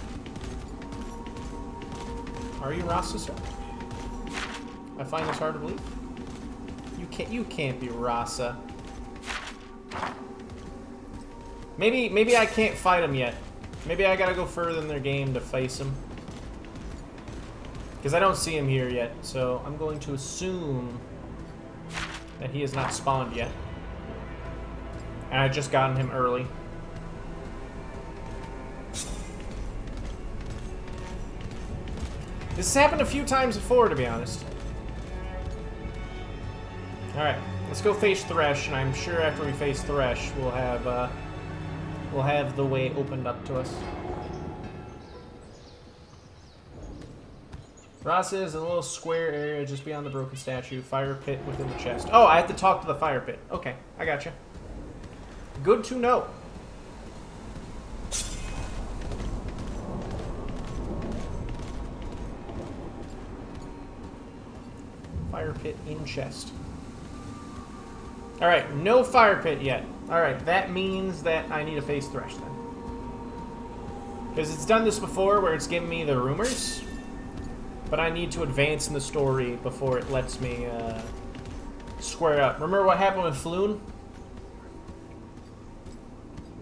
Are you Rasa, sir? I find this hard to believe. You can't be Rasa. Maybe I can't fight him yet. Maybe I gotta go further in their game to face him. Because I don't see him here yet, so I'm going to assume that he has not spawned yet. And I just gotten him early. This has happened a few times before, to be honest. Alright, let's go face Thresh, and I'm sure after we face Thresh, we'll have the way opened up to us. Rasa is a little square area just beyond the broken statue. Fire pit within the chest. Oh, I have to talk to the fire pit. Okay, I gotcha. Good to know. Fire pit in chest. Alright, no fire pit yet. Alright, that means that I need to face Thresh then. Because it's done this before where it's given me the rumors. But I need to advance in the story before it lets me square up. Remember what happened with Floon?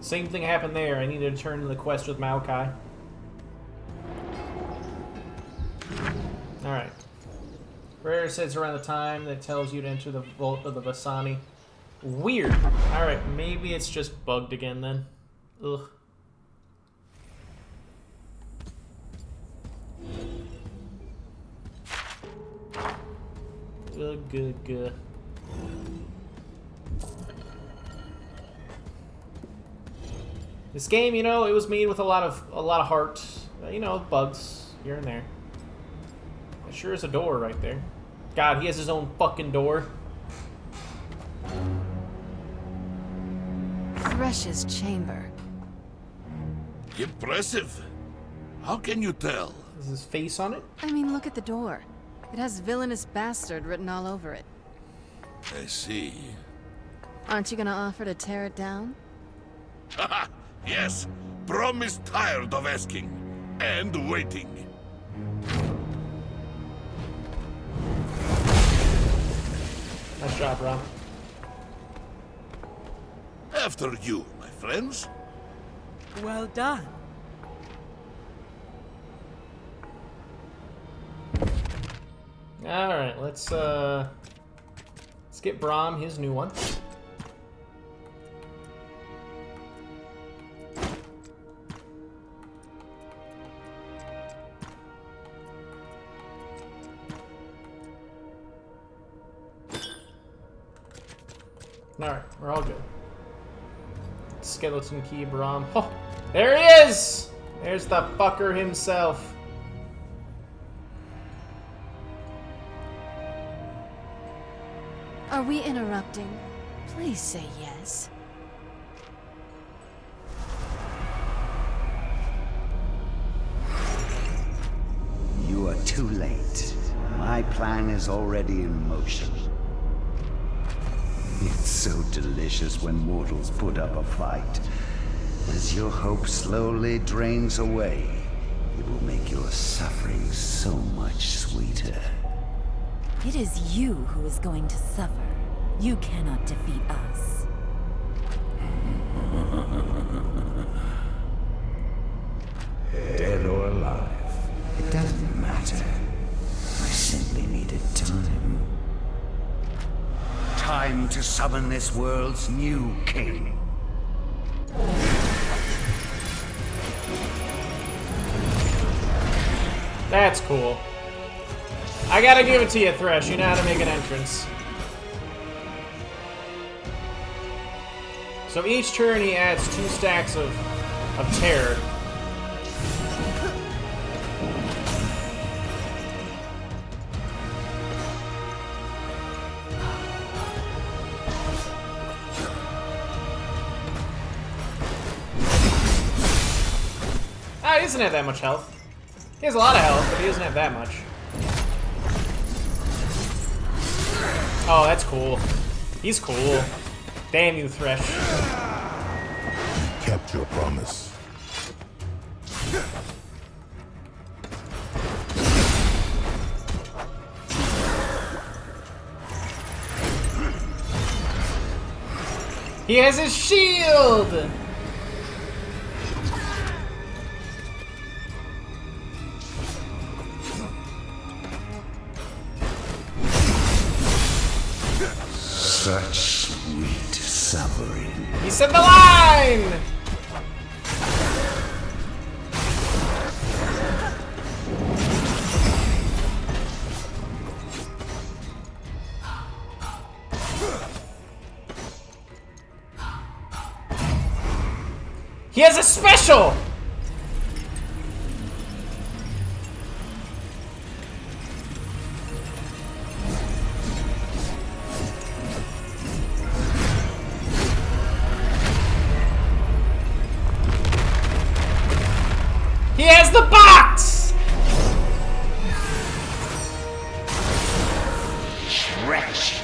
Same thing happened there. I needed to turn in the quest with Maokai. Alright. Rare says around the time that tells you to enter the vault of the Vasani. Weird. Alright, maybe it's just bugged again then. Ugh. Good. This game, you know, it was made with a lot of heart. You know, bugs here and there. It sure is a door right there. God, he has his own fucking door. Thresh's chamber. Impressive. How can you tell? Is his face on it? I mean, look at the door. It has villainous bastard written all over it. I see. Aren't you gonna offer to tear it down? Haha, yes. Brom is tired of asking and waiting. Nice job, Rob. After you, my friends. Well done. Alright, let's get Braum his new one. Alright, we're all good. Skeleton key, Braum. Oh, there he is! There's the fucker himself. Are we interrupting? Please say yes. You are too late. My plan is already in motion. It's so delicious when mortals put up a fight. As your hope slowly drains away, it will make your suffering so much sweeter. It is you who is going to suffer. You cannot defeat us. Dead or alive, it doesn't matter. I simply needed time. Time to summon this world's new king. That's cool. I gotta give it to you, Thresh. You know how to make an entrance. So each turn he adds 2 stacks of terror. doesn't have that much health. He has a lot of health, but he doesn't have that much. Oh, that's cool. He's cool. Damn you, Thresh. Kept your promise. He has his shield! Such sweet suffering. He said the line! He has a special! He has the box! Wretch.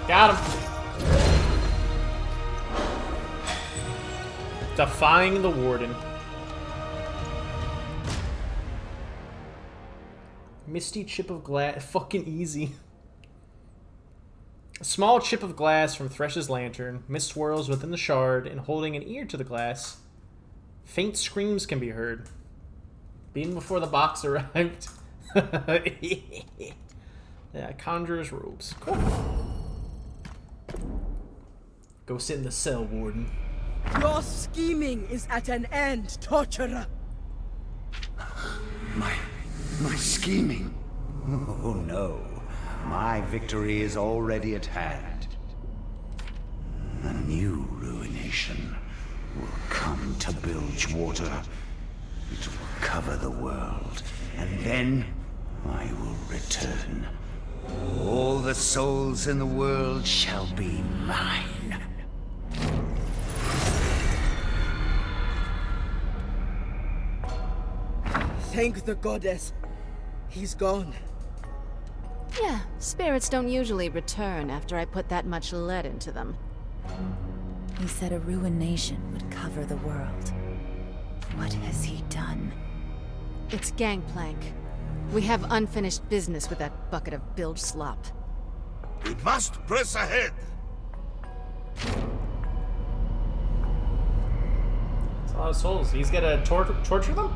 Got him. Defying the Warden. Misty chip of glass. Fucking easy. A small chip of glass from Thresh's lantern. Mist swirls within the shard, and holding an ear to the glass, faint screams can be heard. Being before the box arrived. Yeah, conjurer's robes. Cool. Go sit in the cell, Warden. Your scheming is at an end, torturer. My scheming. Oh no. My victory is already at hand. A new ruination will come to Bilgewater. It will cover the world, and then I will return. All the souls in the world shall be mine. Thank the goddess. He's gone. Yeah, spirits don't usually return after I put that much lead into them. He said a ruination would cover the world. What has he done? It's Gangplank. We have unfinished business with that bucket of bilge slop. We must press ahead. It's a lot of souls. He's gonna torture them?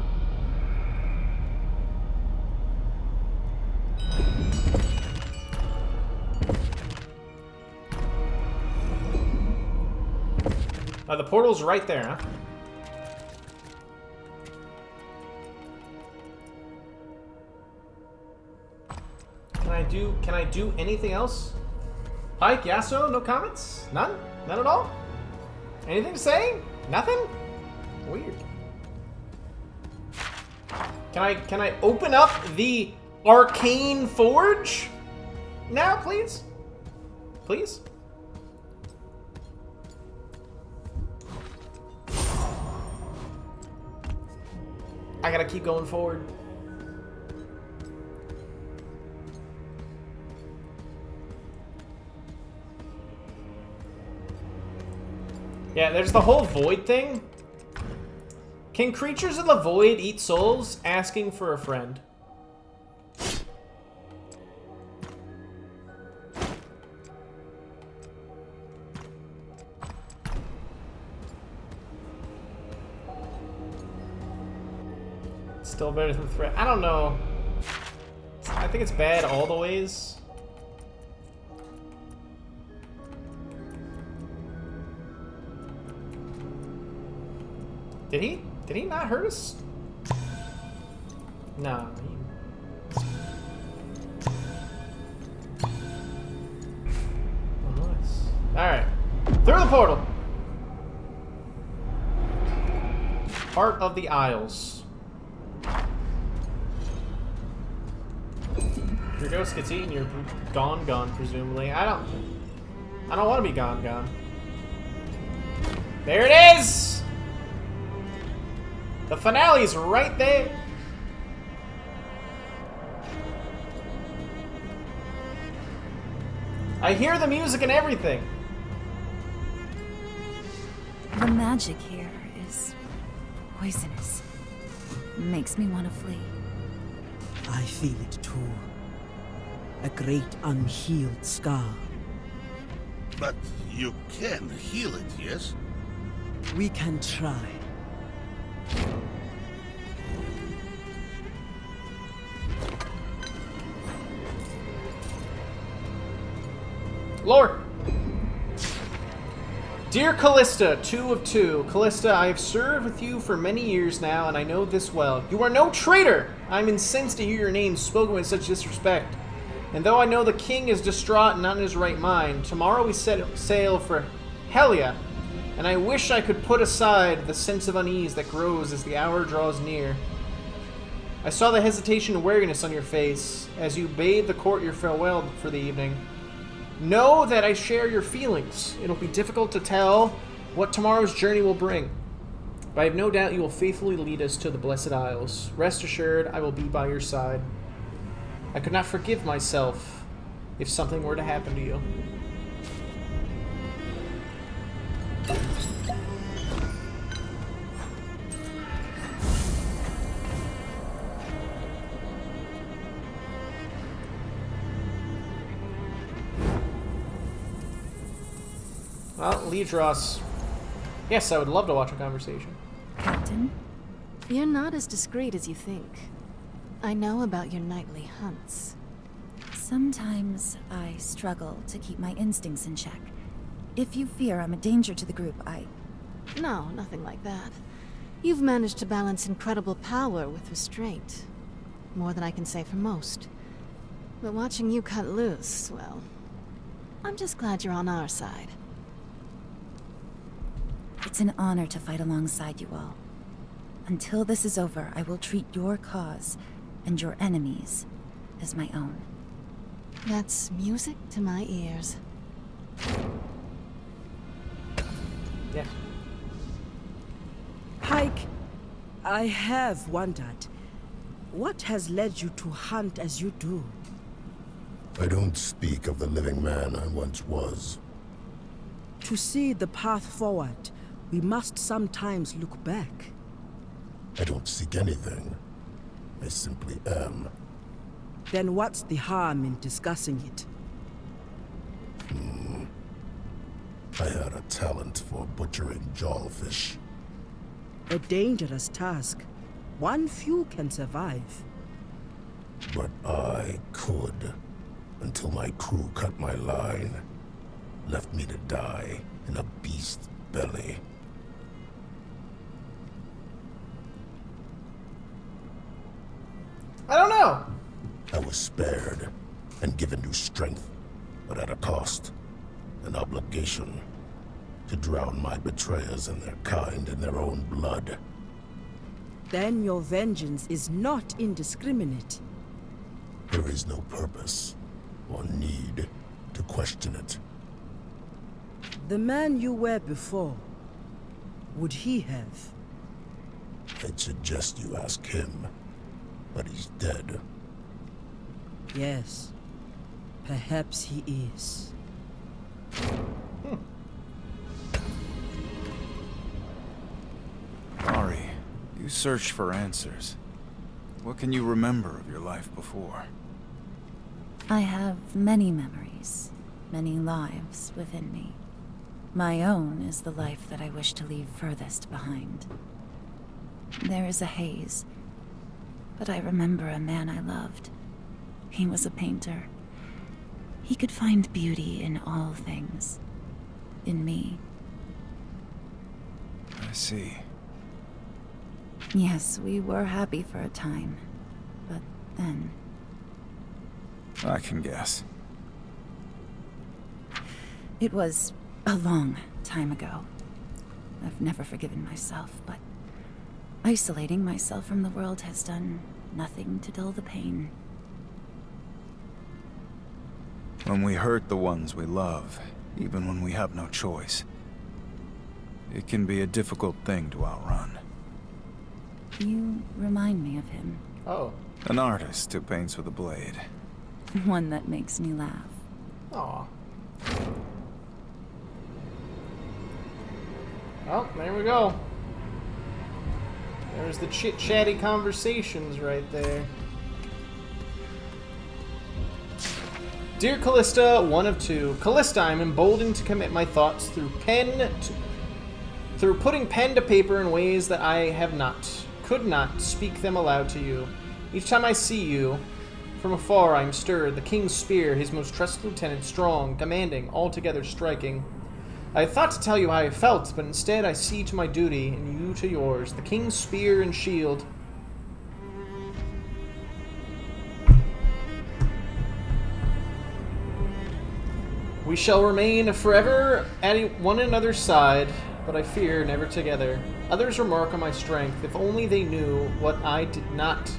The portal's right there, huh? Can I do anything else? Pike, Yasuo, no comments? None? None at all? Anything to say? Nothing? Weird. Can I open up the Arcane Forge? Now, please? Please? I gotta keep going forward. Yeah, there's the whole void thing. Can creatures in the void eat souls? Asking for a friend. Still better than threat. I don't know. I think it's bad all the ways. Did he not hurt us? No. Oh, nice. Alright. Through the portal. Heart of the Isles. If your ghost gets eaten, you're gone, presumably. I don't want to be gone. There it is! The finale's right there. I hear the music and everything. The magic here is poisonous. Makes me want to flee. I feel it too. A great unhealed scar. But you can heal it, yes? We can try. Lord! Dear Callista, 2 of 2. Callista, I have served with you for many years now, and I know this well. You are no traitor! I'm incensed to hear your name spoken with such disrespect. And though I know the king is distraught and not in his right mind, tomorrow we set sail for Helia, and I wish I could put aside the sense of unease that grows as the hour draws near. I saw the hesitation and wariness on your face as you bade the court your farewell for the evening. Know that I share your feelings. It'll be difficult to tell what tomorrow's journey will bring, but I have no doubt you will faithfully lead us to the Blessed Isles. Rest assured, I will be by your side. I could not forgive myself if something were to happen to you. Well, Leedros. Yes, I would love to watch a conversation. Captain? You're not as discreet as you think. I know about your nightly hunts. Sometimes I struggle to keep my instincts in check. If you fear I'm a danger to the group, No, nothing like that. You've managed to balance incredible power with restraint. More than I can say for most. But watching you cut loose, well, I'm just glad you're on our side. It's an honor to fight alongside you all. Until this is over, I will treat your cause and your enemies as my own. That's music to my ears. Yeah. Pike, I have wondered, what has led you to hunt as you do? I don't speak of the living man I once was. To see the path forward, we must sometimes look back. I don't seek anything. I simply am. Then what's the harm in discussing it? I had a talent for butchering jawfish. A dangerous task. One few can survive. But I could, until my crew cut my line, left me to die in a beast's belly. I don't know. I was spared and given new strength, but at a cost, an obligation to drown my betrayers and their kind in their own blood. Then your vengeance is not indiscriminate. There is no purpose or need to question it. The man you were before, would he have? I'd suggest you ask him, but he's dead. Yes, perhaps he is. Ari, you search for answers. What can you remember of your life before? I have many memories, many lives within me. My own is the life that I wish to leave furthest behind. There is a haze, but I remember a man I loved. He was a painter. He could find beauty in all things. In me. I see. Yes, we were happy for a time, but then... I can guess. It was a long time ago. I've never forgiven myself, but isolating myself from the world has done nothing to dull the pain. When we hurt the ones we love, even when we have no choice, it can be a difficult thing to outrun. You remind me of him. Oh. An artist who paints with a blade. One that makes me laugh. Aw. Oh, there we go. There's the chit-chatty conversations right there. Dear Callista, 1 of 2. Callista, I'm emboldened to commit my thoughts through putting pen to paper in ways that I could not speak them aloud to you. Each time I see you, from afar I am stirred. The king's spear, his most trusted lieutenant, strong, commanding, altogether striking. I thought to tell you how I felt, but instead I see to my duty, and you to yours. The king's spear and shield. We shall remain forever at one another's side, but I fear never together. Others remark on my strength. If only they knew what I did not...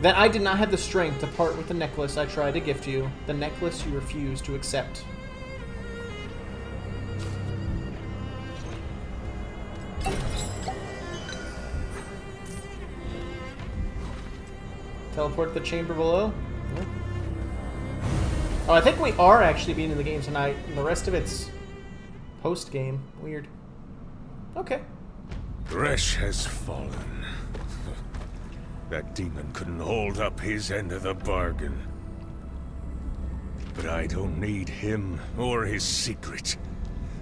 That I did not have the strength to part with the necklace I tried to gift you. The necklace you refused to accept. Teleport to the chamber below? Yeah. Oh, I think we are actually beating the game tonight, and the rest of it's post-game. Weird. Okay. Thresh has fallen. That demon couldn't hold up his end of the bargain. But I don't need him or his secret.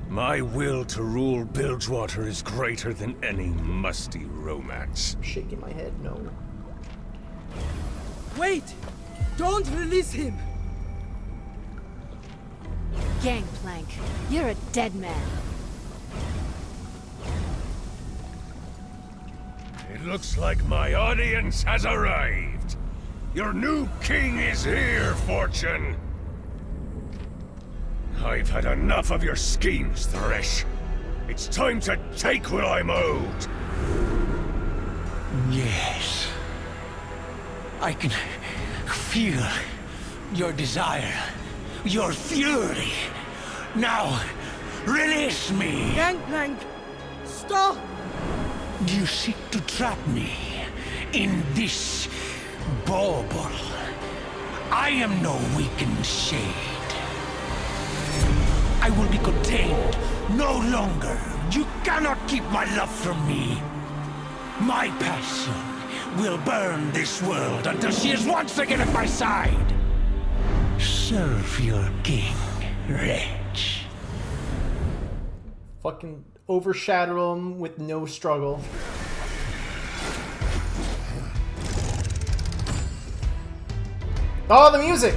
My will to rule Bilgewater is greater than any musty romance. I'm shaking my head, no. Wait! Don't release him! Gangplank, you're a dead man. It looks like my audience has arrived. Your new king is here, Fortune. I've had enough of your schemes, Thresh. It's time to take what I'm owed. Yes. I can feel your desire, your fury. Now, release me! Gangplank! Stop! You seek to trap me in this bauble. I am no weakened shade. I will be contained no longer. You cannot keep my love from me. My passion will burn this world until she is once again at my side. Serve your king, wretch. Fucking overshadow him with no struggle. Oh, the music!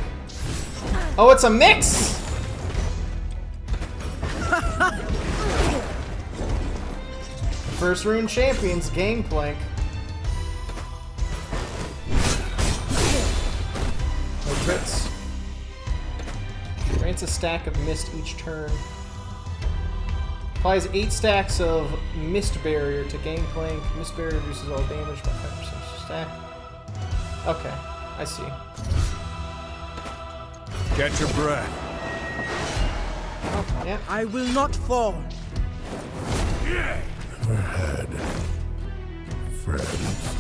Oh, it's a mix! First rune champions, Gangplank. No crits. Grants a stack of mist each turn. Applies 8 stacks of Mist Barrier to Gangplank. Mist Barrier reduces all damage by 5% stack. Okay, I see. Catch your breath. Oh, yeah. I will not fall. Never had friends.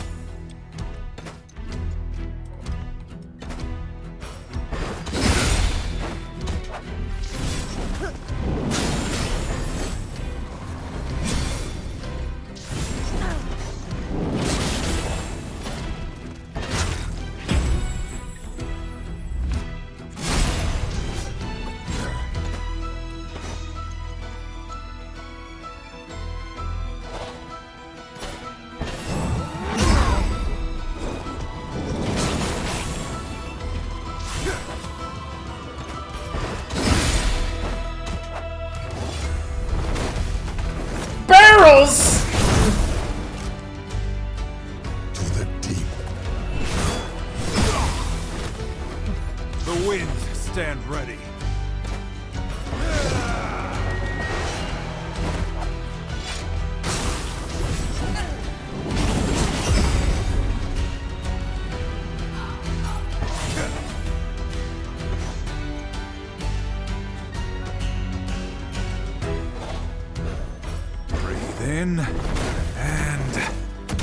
In and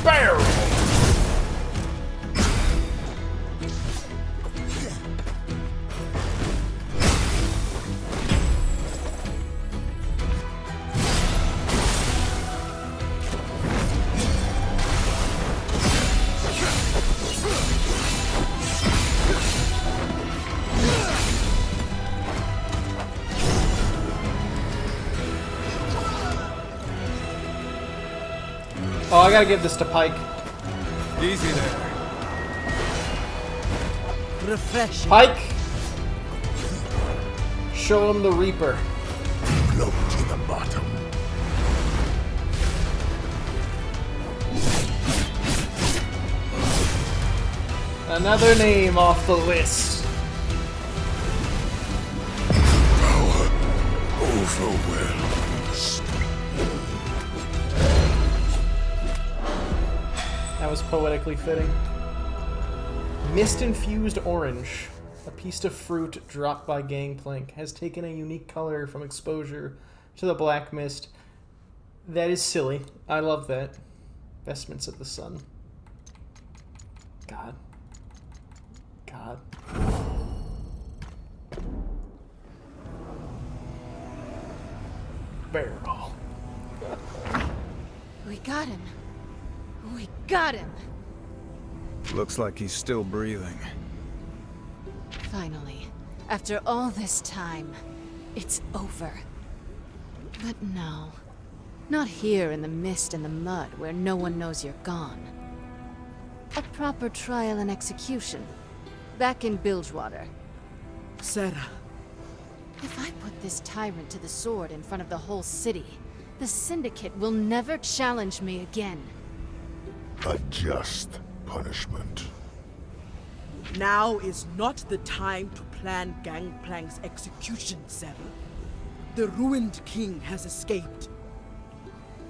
Barrel! Oh, I gotta give this to Pike. easy there. Refreshing. Pike! Show him the Reaper. Low to the bottom. Another name off the list. Power overwhelms. That was poetically fitting. Mist-infused orange. A piece of fruit dropped by Gangplank has taken a unique color from exposure to the black mist. That is silly. I love that. Vestments of the sun. God. God. Barrel. We got him. We got him. Looks like he's still breathing. Finally. After all this time, it's over. But no. Not here in the mist and the mud where no one knows you're gone. A proper trial and execution. Back in Bilgewater. Sarah, If I put this tyrant to the sword in front of the whole city, the Syndicate will never challenge me again. A just punishment. now is not the time to plan Gangplank's execution, Sarah. The ruined king has escaped.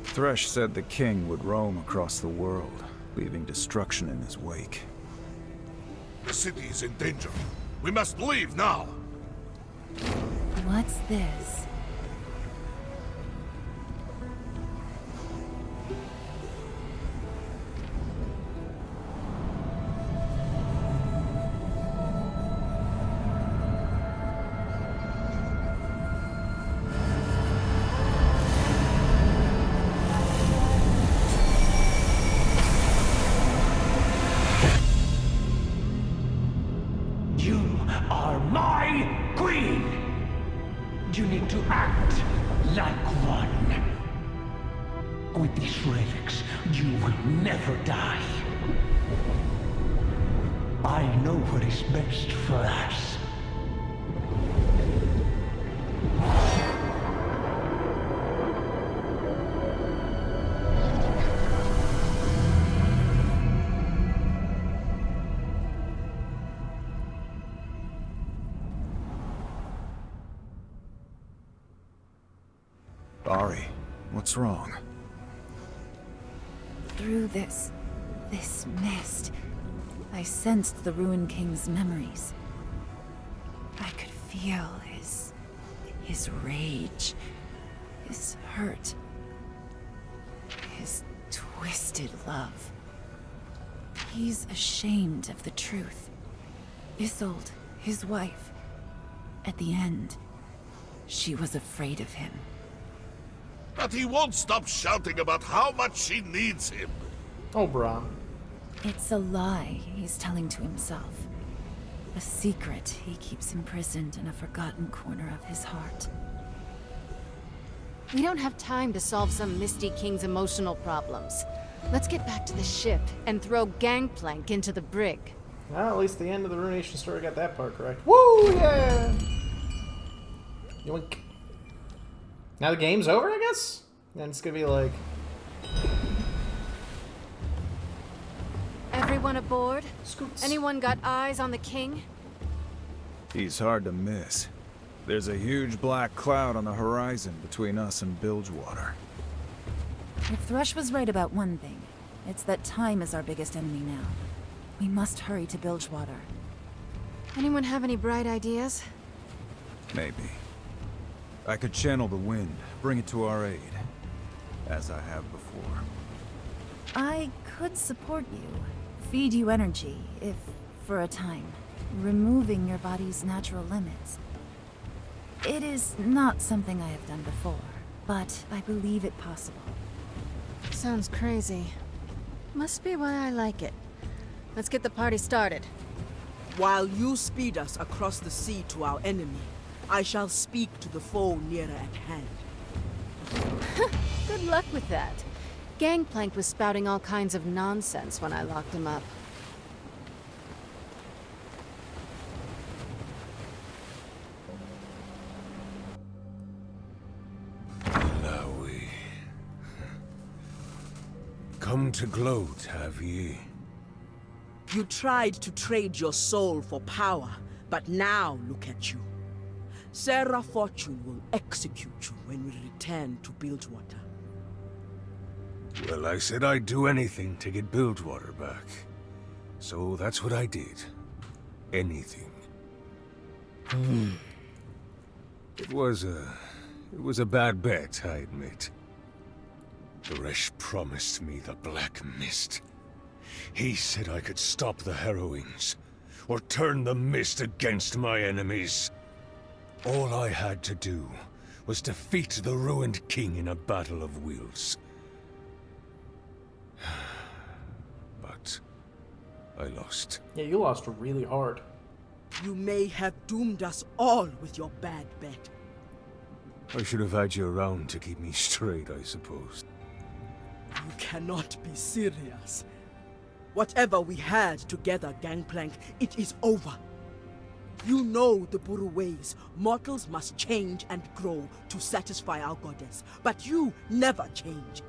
Thresh said the king would roam across the world, leaving destruction in his wake. The city is in danger. We must leave now. What's this? You are my queen! You need to act like one. With these relics, you will never die. I know what is best for us. Ari, what's wrong? Through this mist, I sensed the Ruined King's memories. I could feel his rage, his hurt, his twisted love. He's ashamed of the truth. Isolde, his wife, at the end, she was afraid of him. But he won't stop shouting about how much she needs him. Oh, brah. It's a lie he's telling to himself. A secret he keeps imprisoned in a forgotten corner of his heart. We don't have time to solve some Misty King's emotional problems. Let's get back to the ship and throw Gangplank into the brig. Well, at least the end of the Ruination story got that part correct. Woo, yeah! Yoink. Now the game's over, I guess? Then it's gonna be like... Everyone aboard? Scoots. Anyone got eyes on the king? He's hard to miss. There's a huge black cloud on the horizon between us and Bilgewater. If Thresh was right about one thing, it's that time is our biggest enemy now. We must hurry to Bilgewater. Anyone have any bright ideas? Maybe. I could channel the wind, bring it to our aid. as I have before. I could support you, feed you energy, if for a time, removing your body's natural limits. It is not something I have done before, but I believe it possible. Sounds crazy. Must be why I like it. Let's get the party started. While you speed us across the sea to our enemy, I shall speak to the foe nearer at hand. Good luck with that. Gangplank was spouting all kinds of nonsense when I locked him up. Lowy. Come to gloat, have ye? You tried to trade your soul for power, but now look at you. Sarah Fortune will execute you when we return to Bilgewater. Well, I said I'd do anything to get Bilgewater back. So that's what I did. Anything. It was a bad bet, I admit. Thresh promised me the Black Mist. He said I could stop the Harrowings, or turn the mist against my enemies. All I had to do was defeat the Ruined King in a battle of wills. But I lost. Yeah, you lost really hard. You may have doomed us all with your bad bet. I should have had you around to keep me straight, I suppose. You cannot be serious. Whatever we had together, Gangplank, it is over. You know the Buru ways. Mortals must change and grow to satisfy our goddess. But you never change.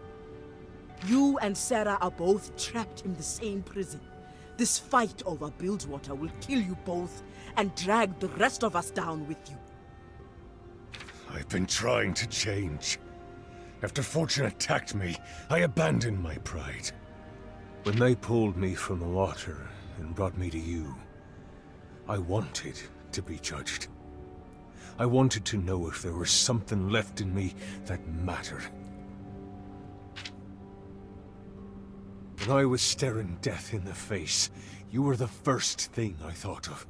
You and Sarah are both trapped in the same prison. This fight over Bilgewater will kill you both and drag the rest of us down with you. I've been trying to change. After Fortune attacked me, I abandoned my pride. When they pulled me from the water and brought me to you, I wanted to be judged. I wanted to know if there was something left in me that mattered. When I was staring death in the face, you were the first thing I thought of.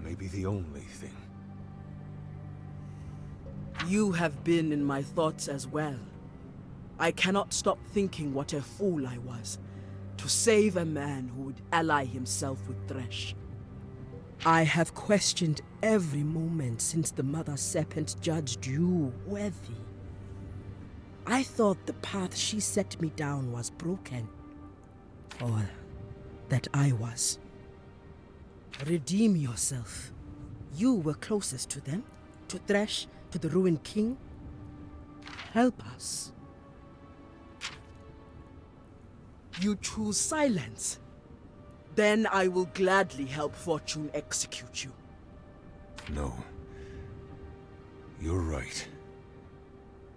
Maybe the only thing. You have been in my thoughts as well. I cannot stop thinking what a fool I was, to save a man who would ally himself with Thresh. I have questioned every moment since the Mother Serpent judged you worthy. I thought the path she set me down was broken. Or that I was. Redeem yourself. You were closest to them, to Thresh, to the Ruined King. Help us. You choose silence. Then I will gladly help Fortune execute you. No. You're right.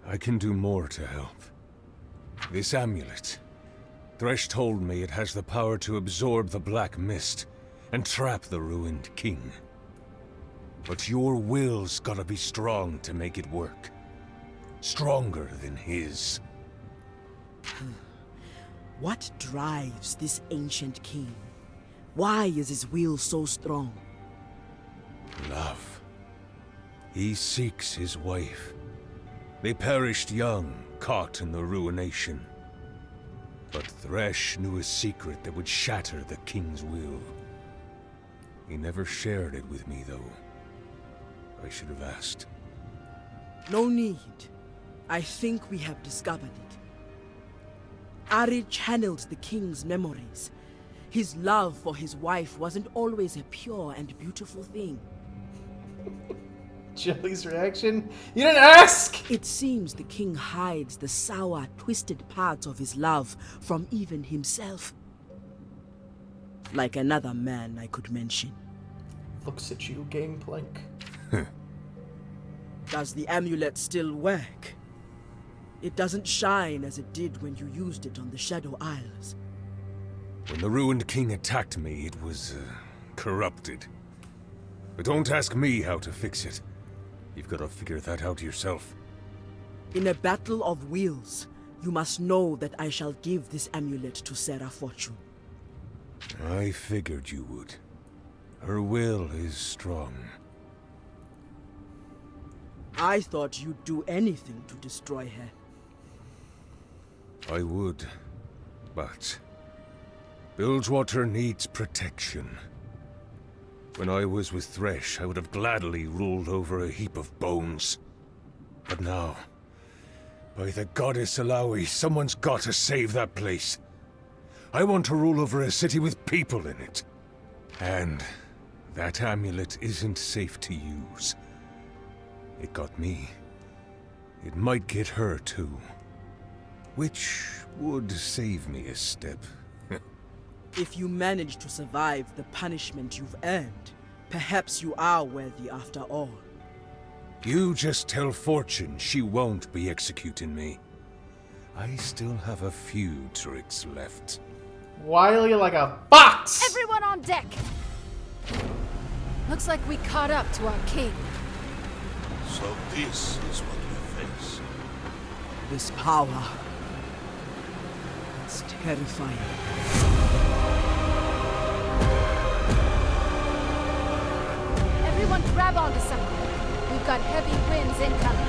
I can do more to help. This amulet. Thresh told me it has the power to absorb the Black Mist and trap the Ruined King. But your will's gotta be strong to make it work. Stronger than his. What drives this ancient king? Why is his will so strong? Love. He seeks his wife. They perished young, caught in the ruination. But Thresh knew a secret that would shatter the king's will. He never shared it with me, though. I should have asked. No need. I think we have discovered it. Ari channeled the king's memories. His love for his wife wasn't always a pure and beautiful thing. Jelly's reaction? You didn't ask! It seems the king hides the sour, twisted parts of his love from even himself. Like another man I could mention. Looks at you, Gangplank. Does the amulet still work? It doesn't shine as it did when you used it on the Shadow Isles. When the Ruined King attacked me, it was, corrupted. But don't ask me how to fix it. You've got to figure that out yourself. In a battle of wills, you must know that I shall give this amulet to Sarah Fortune. I figured you would. Her will is strong. I thought you'd do anything to destroy her. I would, but Bilgewater needs protection. When I was with Thresh, I would have gladly ruled over a heap of bones. But now, by the goddess Alawi, someone's got to save that place. I want to rule over a city with people in it. And that amulet isn't safe to use. It got me. It might get her too. Which would save me a step. If you manage to survive the punishment you've earned, perhaps you are worthy after all. You just tell Fortune she won't be executing me. I still have a few tricks left. Wily like a fox! Everyone on deck! Looks like we caught up to our king. So this is what we face. This power. It's terrifying. Everyone grab onto something. We've got heavy winds incoming.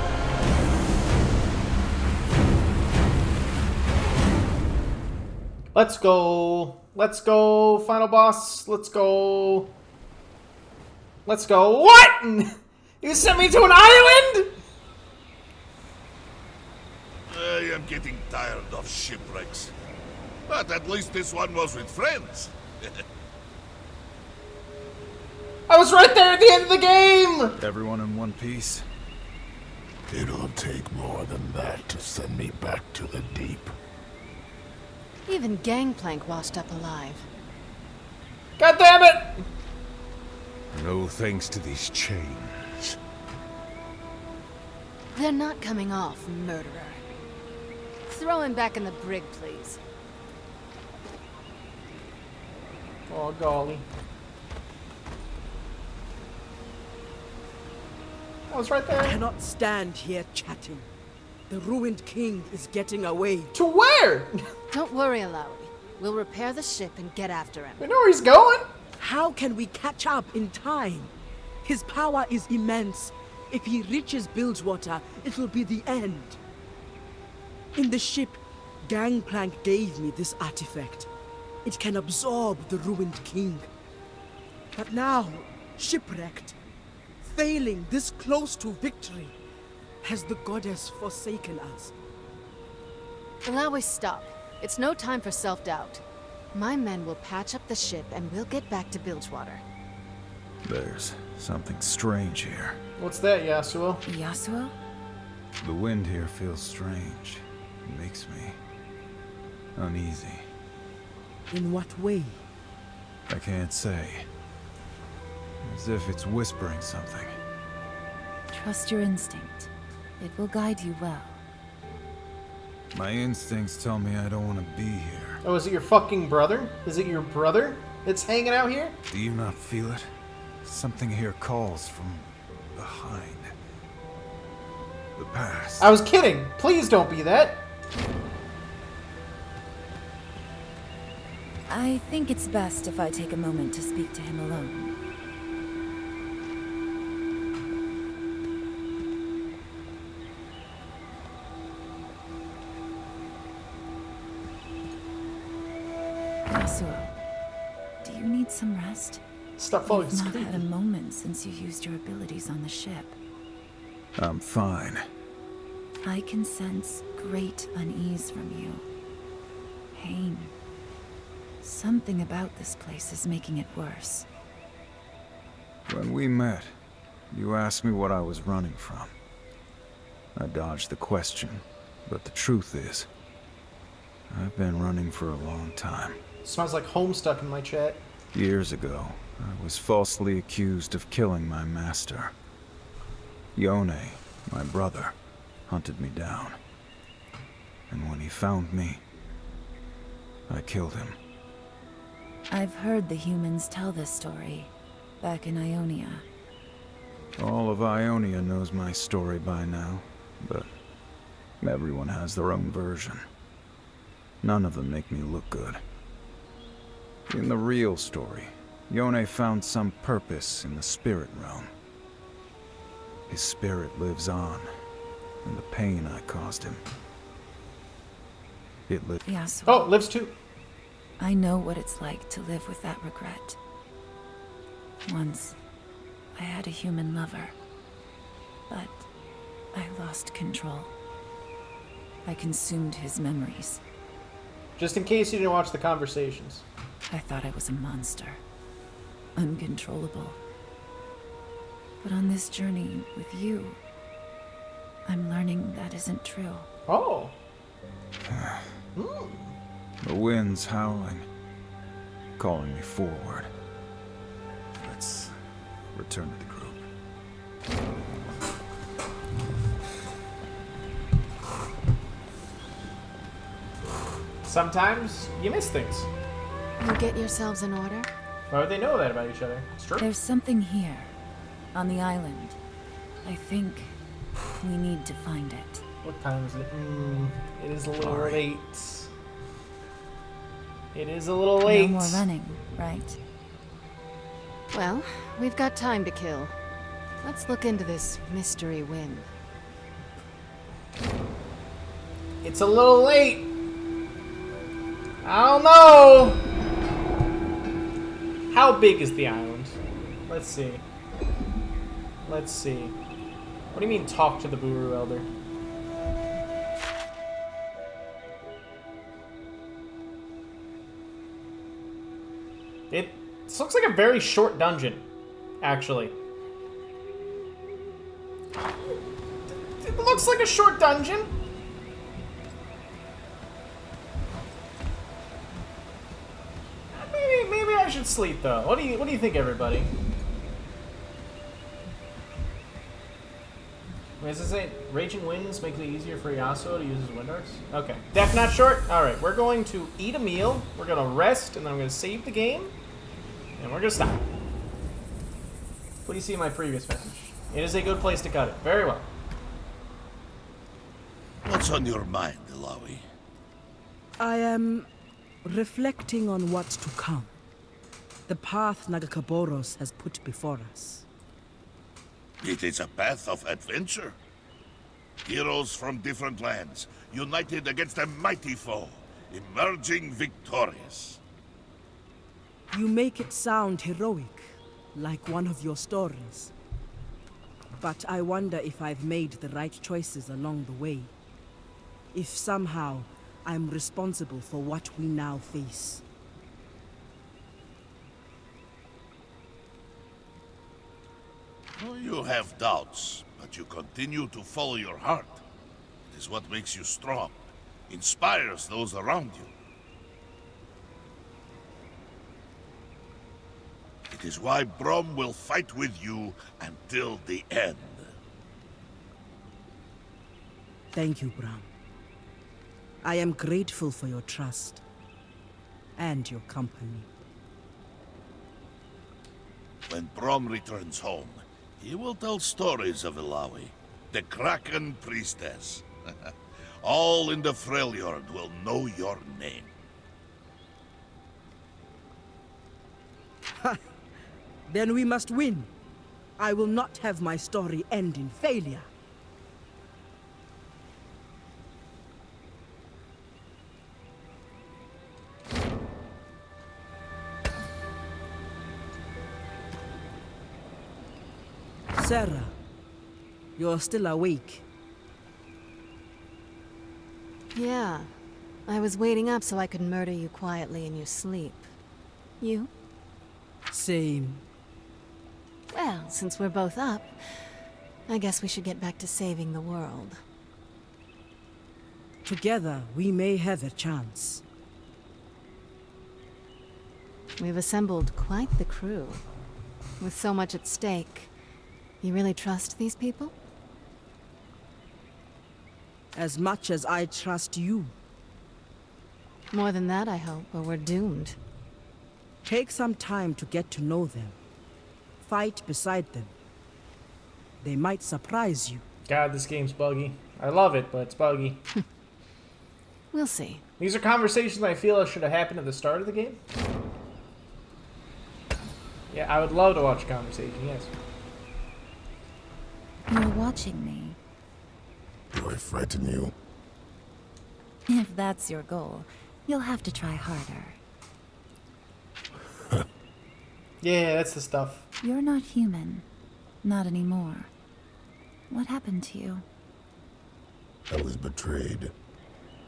Let's go. Let's go, final boss. Let's go. Let's go. What? You sent me to an island? I am getting tired of shipwrecks. But at least this one was with friends. I was right there at the end of the game! Everyone in one piece? It'll take more than that to send me back to the deep. Even Gangplank washed up alive. God damn it! No thanks to these chains. They're not coming off, murderer. Throw him back in the brig, please. Oh, golly. I was right I there. cannot stand here chatting. The ruined king is getting away. To where? Don't worry, Alawi. We'll repair the ship and get after him. We know where he's going. How can we catch up in time? His power is immense. If he reaches Bilgewater, it will be the end. In the ship, Gangplank gave me this artifact. It can absorb the ruined king. But now, shipwrecked, failing this close to victory, has the goddess forsaken us? Alawi, stop. It's no time for self-doubt. My men will patch up the ship and we'll get back to Bilgewater. There's something strange here. What's that, Yasuo? Yasuo? The wind here feels strange. It makes me uneasy. In what way? I can't say. As if it's whispering something. Trust your instinct. It will guide you well. My instincts tell me I don't want to be here. Oh, is it your fucking brother? Is it your brother that's hanging out here? Do you not feel it? Something here calls from behind. The past. I was kidding. Please don't be that. I think it's best if I take a moment to speak to him alone. Yasuo, do you need some rest? Stop falling You've not asleep. had a moment since you used your abilities on the ship. I'm fine. I can sense great unease from you. Pain. Something about this place is making it worse. When we met, you asked me what I was running from. I dodged the question, but the truth is, I've been running for a long time. Smells like Homestuck in my chat. Years ago, I was falsely accused of killing my master. Yone, my brother, hunted me down. And when he found me, I killed him. I've heard the humans tell this story, back in Ionia. All of Ionia knows my story by now, but Everyone has their own version. None of them make me look good. In the real story, Yone found some purpose in the spirit realm. His spirit lives on, and the pain I caused him. It lives. Yes. Oh, lives too. I know what it's like to live with that regret. Once, I had a human lover, but I lost control. I consumed his memories. Just in case you didn't watch the conversations. I thought I was a monster, uncontrollable. But on this journey with you, I'm learning that isn't true. Oh. The wind's howling, calling me forward. Let's return to the group. Sometimes you miss things. You get yourselves in order? Why would they know that about each other? It's true. There's something here, on the island. I think we need to find it. What time is it? It is a little late. It is a little late. No more running, right? Well, we've got time to kill. Let's look into this mystery wind. It's a little late. I don't know. How big is the island? Let's see. Let's see. What do you mean talk to the Buru Elder? This looks like a very short dungeon, actually. It looks like a short dungeon. Maybe I should sleep though. What do you think, everybody? Wait, does it say Raging Winds make it easier for Yasuo to use his wind arts? Okay. Death not short? Alright, we're going to eat a meal, we're gonna rest, and then I'm gonna save the game. And we're gonna stop. Please see my previous message. It is a good place to cut it. Very well. What's on your mind, Ilawi? I am reflecting on what's to come. The path Nagakaboros has put before us. It is a path of adventure. Heroes from different lands, united against a mighty foe, emerging victorious. You make it sound heroic, like one of your stories. But I wonder if I've made the right choices along the way. If somehow I'm responsible for what we now face. Oh, you have doubts, but you continue to follow your heart. It is what makes you strong, inspires those around you. It is why Brom will fight with you until the end. Thank you, Bram. I am grateful for your trust and your company. When Brom returns home, he will tell stories of Ilawi, the Kraken Priestess. All in the Freljord will know your name. Then we must win. I will not have my story end in failure. Sarah, you're still awake. Yeah. I was waiting up so I could murder you quietly in your sleep. You? Same. Well, since we're both up, I guess we should get back to saving the world. Together, we may have a chance. We've assembled quite the crew. With so much at stake, you really trust these people? As much as I trust you. More than that, I hope, or we're doomed. Take some time to get to know them. Fight beside them. They might surprise you. God, this game's buggy. I love it, but it's buggy. We'll see. These are conversations I feel should have happened at the start of the game. Yeah, I would love to watch a conversation, yes. You're watching me. Do I frighten you? If that's your goal, you'll have to try harder. Yeah, that's the stuff. You're not human. Not anymore. What happened to you? I was betrayed,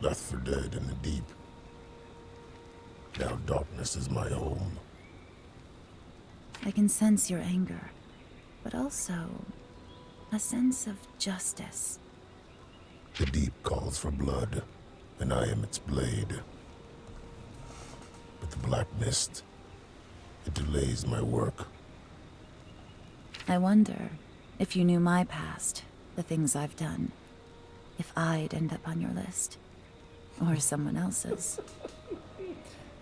left for dead in the deep. Now darkness is my home. I can sense your anger, but also a sense of justice. The deep calls for blood, and I am its blade. But the black mist, it delays my work. I wonder if you knew my past, the things I've done, if I'd end up on your list. Or someone else's.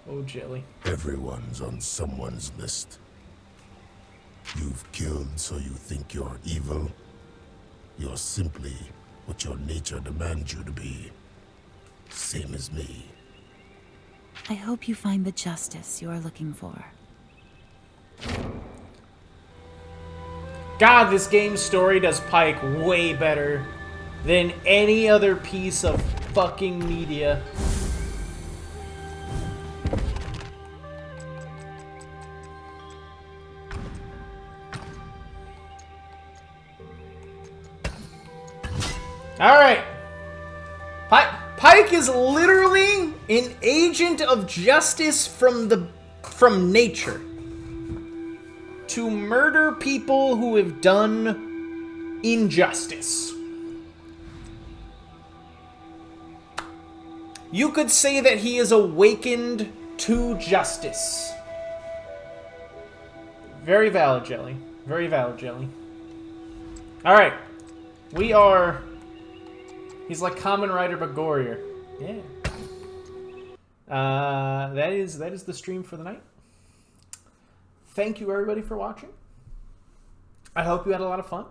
Oh, Jelly. Everyone's on someone's list. You've killed so you think you're evil. You're simply what your nature demands you to be. Same as me. I hope you find the justice you are looking for. God, this game's story does Pike way better than any other piece of fucking media. Alright. Pike is literally an agent of justice from nature. To murder people who have done injustice. You could say that he is awakened to justice. Very valid, Jelly. Very valid, Jelly. Alright. We are... He's like Kamen Rider but gorier. Yeah. That is the stream for the night. Thank you, everybody, for watching. I hope you had a lot of fun.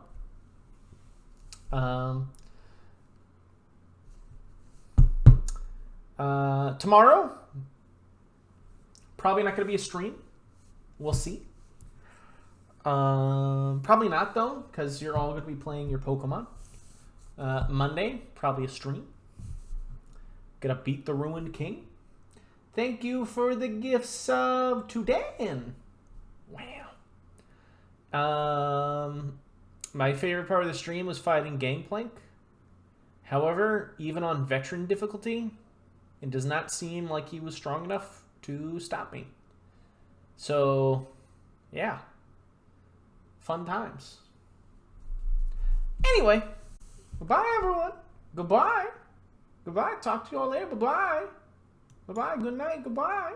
Tomorrow, probably not going to be a stream. We'll see. Probably not, though, because you're all going to be playing your Pokemon. Monday, probably a stream. Gonna beat the Ruined King. Thank you for the gift sub to Dan. Wow. My favorite part of the stream was fighting Gangplank. However, even on veteran difficulty, it does not seem like he was strong enough to stop me. So, yeah. Fun times. Anyway, goodbye, everyone. Goodbye. Goodbye. Talk to you all later. Bye-bye. Bye-bye. Good night. Goodbye.